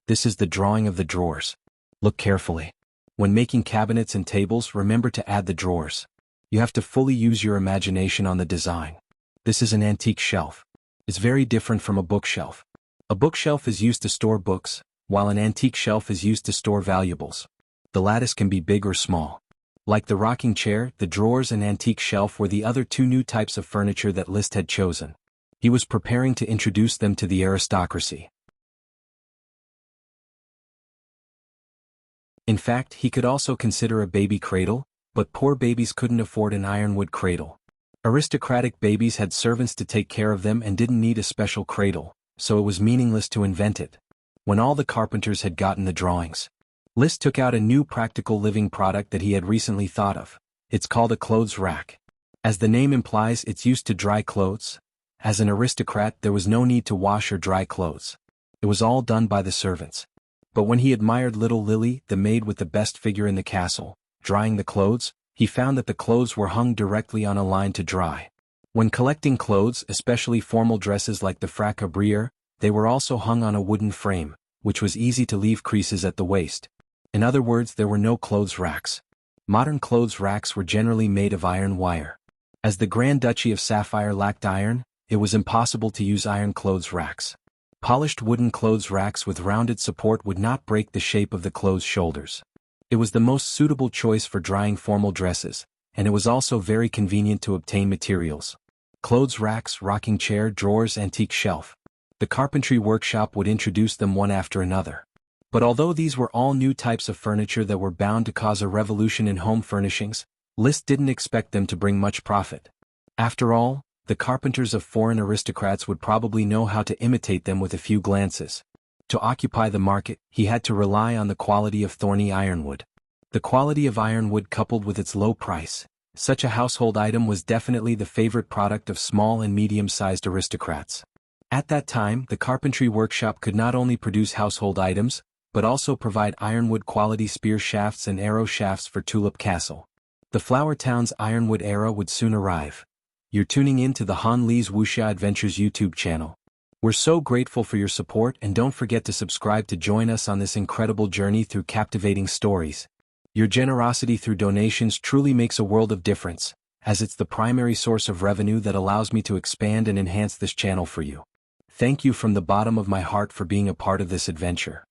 This is the drawing of the drawers. Look carefully. When making cabinets and tables, remember to add the drawers. You have to fully use your imagination on the design. This is an antique shelf. It's very different from a bookshelf. A bookshelf is used to store books, while an antique shelf is used to store valuables. The lattice can be big or small. Like the rocking chair, the drawers and antique shelf were the other 2 new types of furniture that List had chosen. He was preparing to introduce them to the aristocracy. In fact, he could also consider a baby cradle, but poor babies couldn't afford an ironwood cradle. Aristocratic babies had servants to take care of them and didn't need a special cradle, so it was meaningless to invent it. When all the carpenters had gotten the drawings, List took out a new practical living product that he had recently thought of. It's called a clothes rack. As the name implies, it's used to dry clothes. As an aristocrat, there was no need to wash or dry clothes. It was all done by the servants. But when he admired little Lily, the maid with the best figure in the castle, drying the clothes, he found that the clothes were hung directly on a line to dry. When collecting clothes, especially formal dresses like the frac à briller, they were also hung on a wooden frame, which was easy to leave creases at the waist. In other words, there were no clothes racks. Modern clothes racks were generally made of iron wire. As the Grand Duchy of Sapphire lacked iron, it was impossible to use iron clothes racks. Polished wooden clothes racks with rounded support would not break the shape of the clothes shoulders. It was the most suitable choice for drying formal dresses, and it was also very convenient to obtain materials. Clothes racks, rocking chair, drawers, antique shelf. The carpentry workshop would introduce them one after another. But although these were all new types of furniture that were bound to cause a revolution in home furnishings, List didn't expect them to bring much profit. After all, the carpenters of foreign aristocrats would probably know how to imitate them with a few glances. To occupy the market, he had to rely on the quality of thorny ironwood. The quality of ironwood coupled with its low price, such a household item was definitely the favorite product of small and medium-sized aristocrats. At that time, the carpentry workshop could not only produce household items, but also provide ironwood quality spear shafts and arrow shafts for Tulip Castle. The Flower Town's ironwood era would soon arrive. You're tuning in to the Han Lee's Wuxia Adventures YouTube channel. We're so grateful for your support, and don't forget to subscribe to join us on this incredible journey through captivating stories. Your generosity through donations truly makes a world of difference, as it's the primary source of revenue that allows me to expand and enhance this channel for you. Thank you from the bottom of my heart for being a part of this adventure.